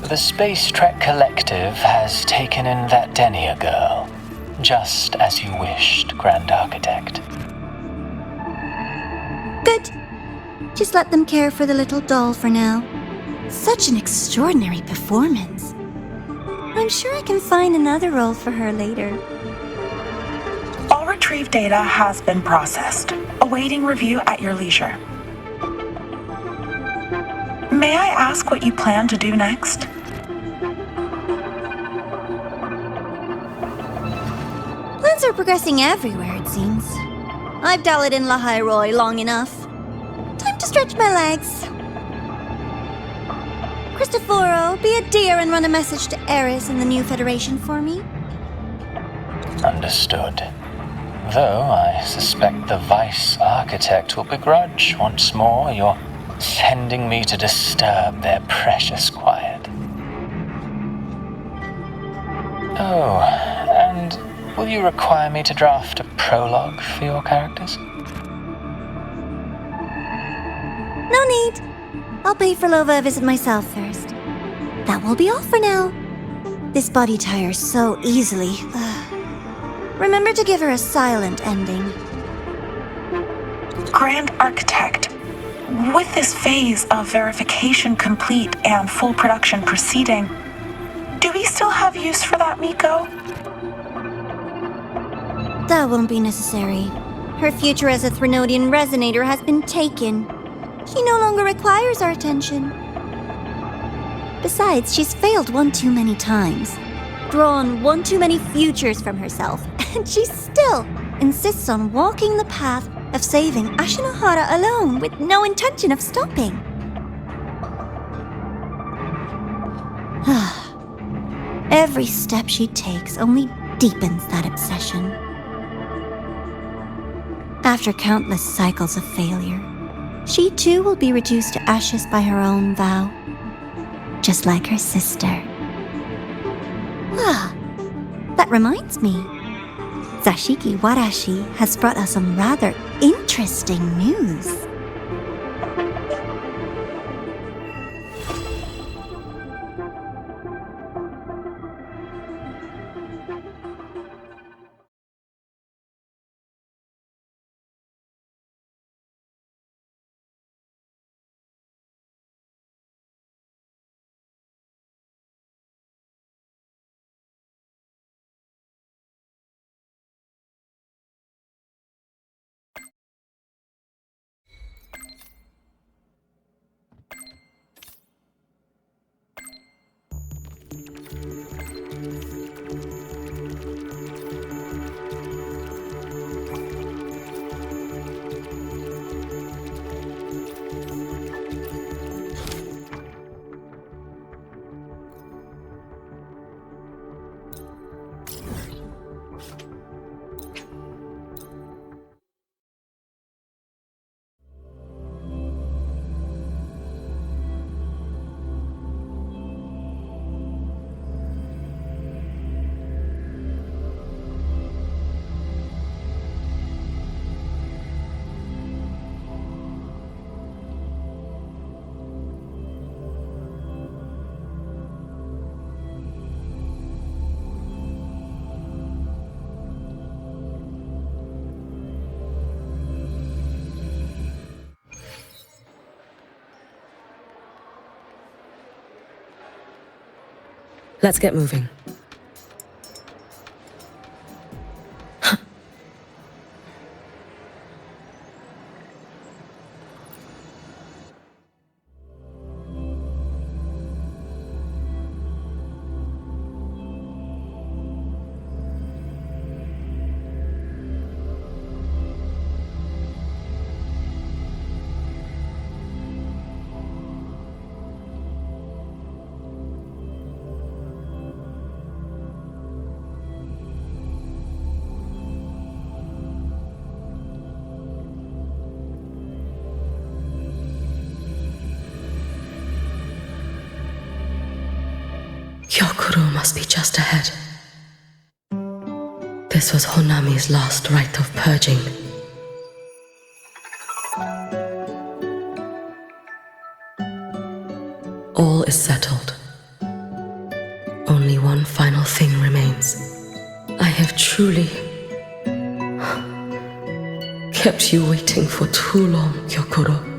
The Space Trek Collective has taken in that Denia girl, just as you wished, Grand Architect. Good. Just let them care for the little doll for now. Such an extraordinary performance. I'm sure I can find another role for her later. All retrieved data has been processed, awaiting review at your leisure. May I ask what you plan to do next? Plans are progressing everywhere, it seems. I've dallied in Lahai long enough. Time to stretch my legs. Cristoforo, be a dear and run a message to Eris and the new Federation for me. Understood. Though I suspect the Vice Architect will begrudge once more your sending me to disturb their precious quiet. Oh, and will you require me to draft a prologue for your characters? No need. I'll pay for Lova a visit myself first. That will be all for now. This body tires so easily. Remember to give her a silent ending. Grand Architect, with this phase of verification complete and full production proceeding, do we still have use for that Miko? That won't be necessary. Her future as a Threnodian resonator has been taken. She no longer requires our attention. Besides, she's failed one too many times. Drawn one too many futures from herself. And she still insists on walking the path of saving Ashinohara alone with no intention of stopping. Every step she takes only deepens that obsession. After countless cycles of failure, she too will be reduced to ashes by her own vow, just like her sister. That reminds me. Zashiki Warashi has brought us some rather interesting news. Let's get moving. Hyokuro must be just ahead. This was Honami's last rite of purging. All is settled. Only one final thing remains. I have truly kept you waiting for too long, Hyokuro.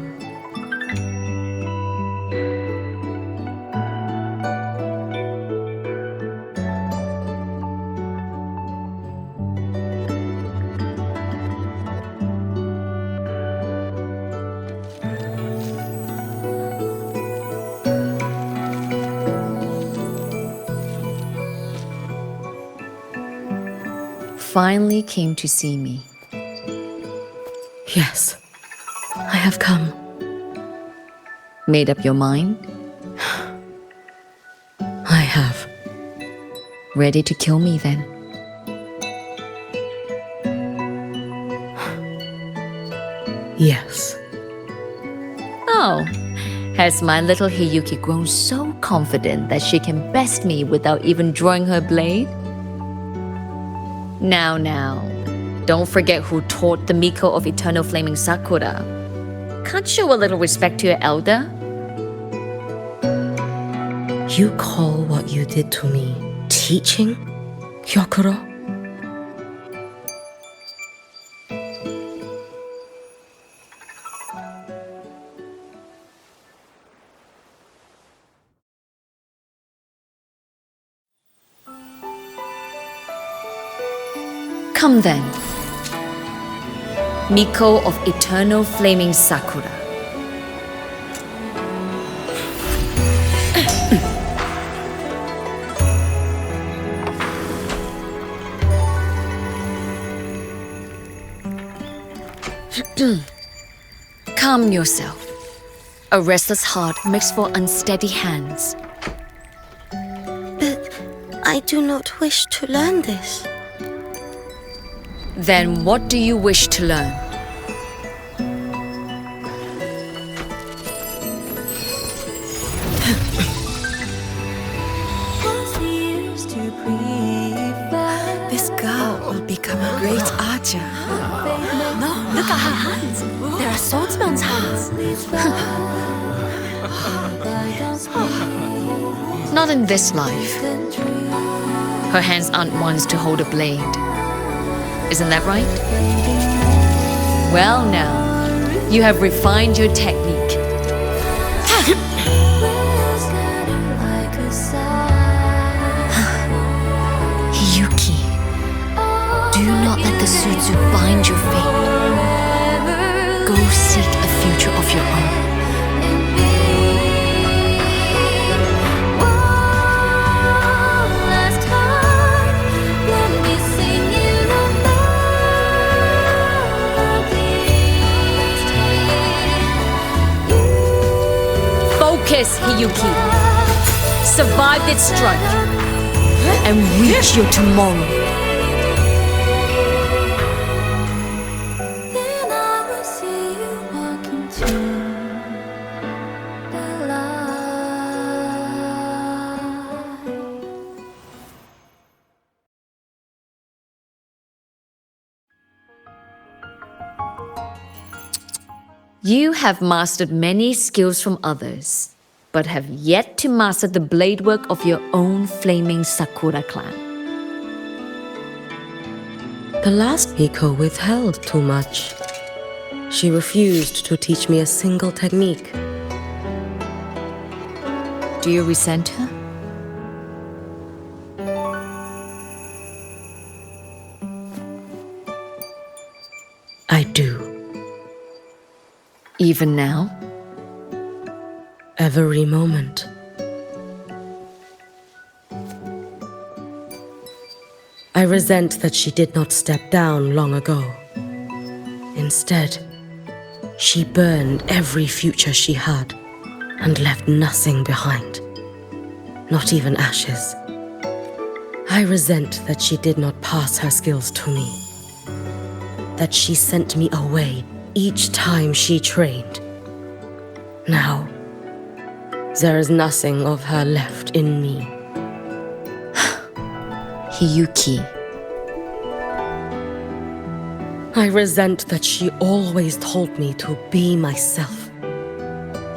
Finally came to see me. Yes, I have come. Made up your mind? I have. Ready to kill me then? Yes. Oh, has my little Hiyuki grown so confident that she can best me without even drawing her blade? Now, don't forget who taught the Miko of Eternal Flaming Sakura. Can't show a little respect to your elder? You call what you did to me teaching, Hyokuro? Come then, Miko of Eternal Flaming Sakura. Calm yourself. A restless heart makes for unsteady hands. But I do not wish to learn this. Then what do you wish to learn? This girl will become a great archer. No, look at her hands. There are swordsman's hands. Not in this life. Her hands aren't ones to hold a blade. Isn't that right? Well now, you have refined your technique. Hiyuki, do not let the Sutsu bind your fate. Go seek a future of your own. Focus, Hiyuki. Survive this strike and reach your tomorrow. You have mastered many skills from others, but have yet to master the blade work of your own flaming Sakura clan. The last Miko withheld too much. She refused to teach me a single technique. Do you resent her? I do. Even now? Every moment. I resent that she did not step down long ago. Instead, she burned every future she had and left nothing behind. Not even ashes. I resent that she did not pass her skills to me. That she sent me away each time she trained. Now, there is nothing of her left in me. Hiyuki. I resent that she always told me to be myself,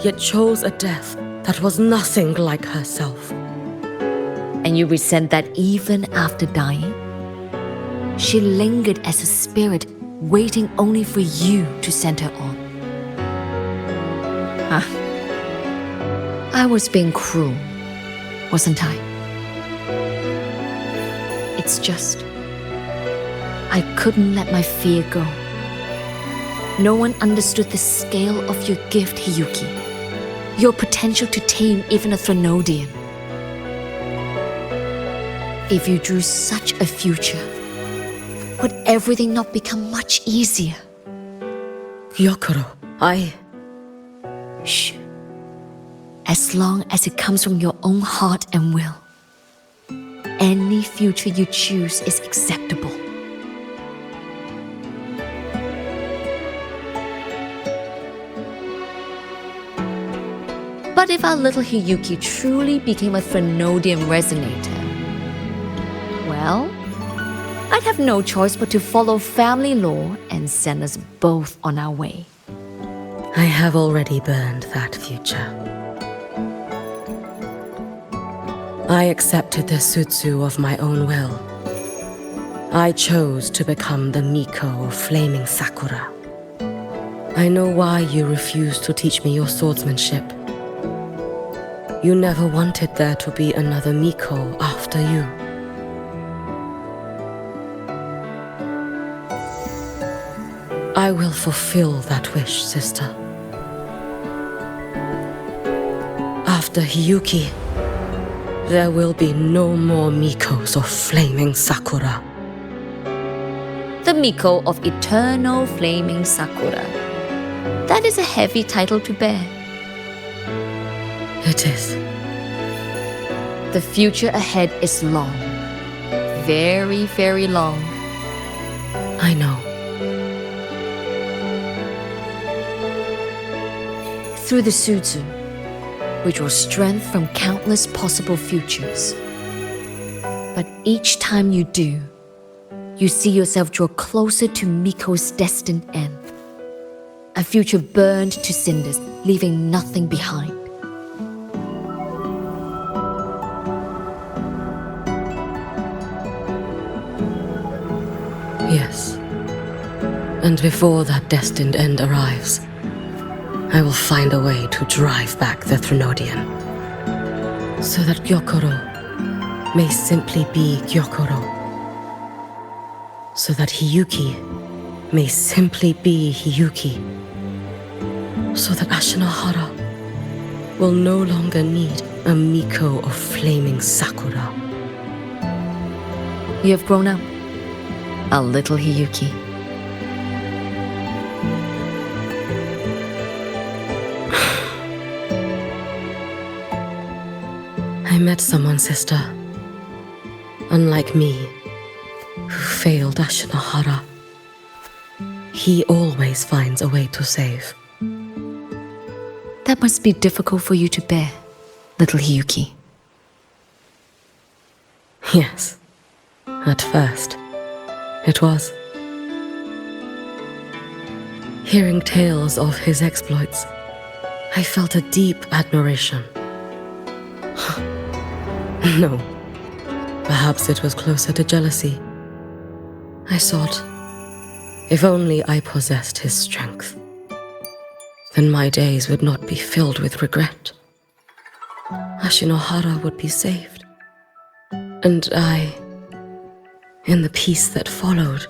yet chose a death that was nothing like herself. And you resent that even after dying? She lingered as a spirit, waiting only for you to send her on. I was being cruel, wasn't I? It's just, I couldn't let my fear go. No one understood the scale of your gift, Hiyuki. Your potential to tame even a Threnodian. If you drew such a future, would everything not become much easier? Gyokuro, Shh. As long as it comes from your own heart and will, any future you choose is acceptable. But if our little Hiyuki truly became a Threnodian resonator, well, I'd have no choice but to follow family law and send us both on our way. I have already burned that future. I accepted the Sutsu of my own will. I chose to become the Miko of Flaming Sakura. I know why you refused to teach me your swordsmanship. You never wanted there to be another Miko after you. I will fulfill that wish, sister. After Hiyuki, there will be no more Mikos of Flaming Sakura. The Miko of Eternal Flaming Sakura. That is a heavy title to bear. It is. The future ahead is long. Very, very long. I know. Through the Sutsu, we draw strength from countless possible futures. But each time you do, you see yourself draw closer to Miko's destined end. A future burned to cinders, leaving nothing behind. Yes. And before that destined end arrives, I will find a way to drive back the Threnodian, so that Gyokoro may simply be Gyokoro, so that Hiyuki may simply be Hiyuki, so that Ashinohara will no longer need a Miko of flaming Sakura. You have grown up, a little Hiyuki. I met someone, sister. Unlike me, who failed Ashinohara. He always finds a way to save. That must be difficult for you to bear, little Hiyuki. Yes, at first, it was. Hearing tales of his exploits, I felt a deep admiration. No, perhaps it was closer to jealousy. I thought, if only I possessed his strength, then my days would not be filled with regret. Ashinohara would be saved, and I, in the peace that followed,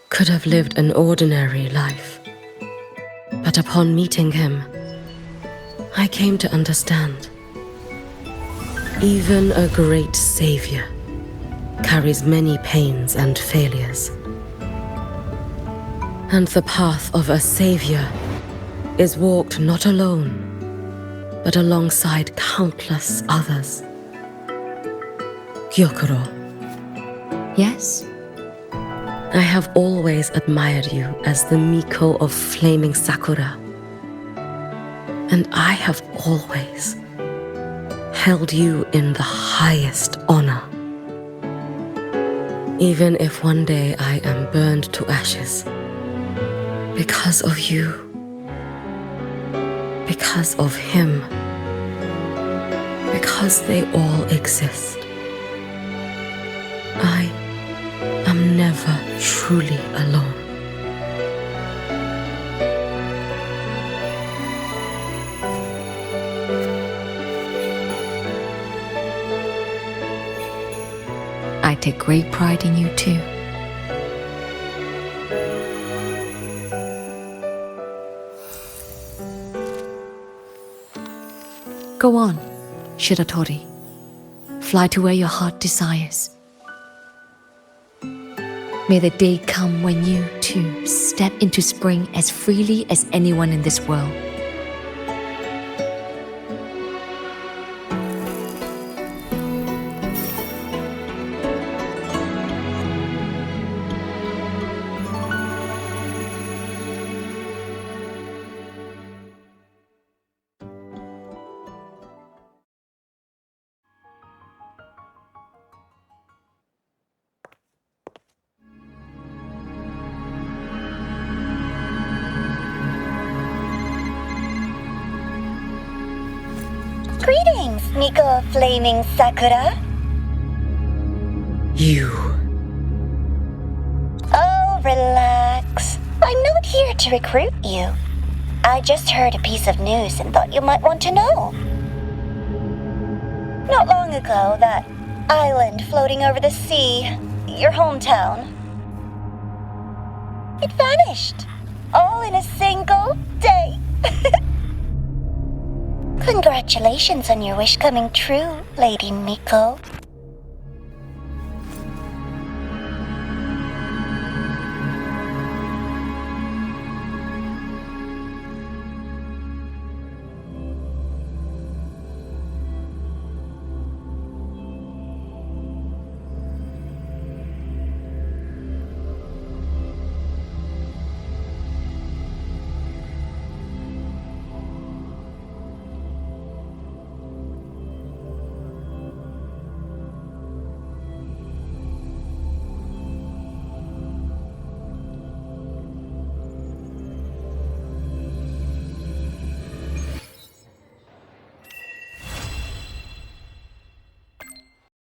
could have lived an ordinary life. But upon meeting him, I came to understand. Even a great savior carries many pains and failures. And the path of a savior is walked not alone, but alongside countless others. Gyokoro. Yes? I have always admired you as the Miko of flaming Sakura. And I have always held you in the highest honor. Even if one day I am burned to ashes, because of you, because of him, because they all exist, I am never truly alone. I take great pride in you too. Go on, Shiratori. Fly to where your heart desires. May the day come when you, too, step into spring as freely as anyone in this world. Greetings, Miko of Flaming Sakura. You. Oh, relax. I'm not here to recruit you. I just heard a piece of news and thought you might want to know. Not long ago, that island floating over the sea, your hometown, it vanished. All in a single day. Congratulations on your wish coming true, Lady Miko.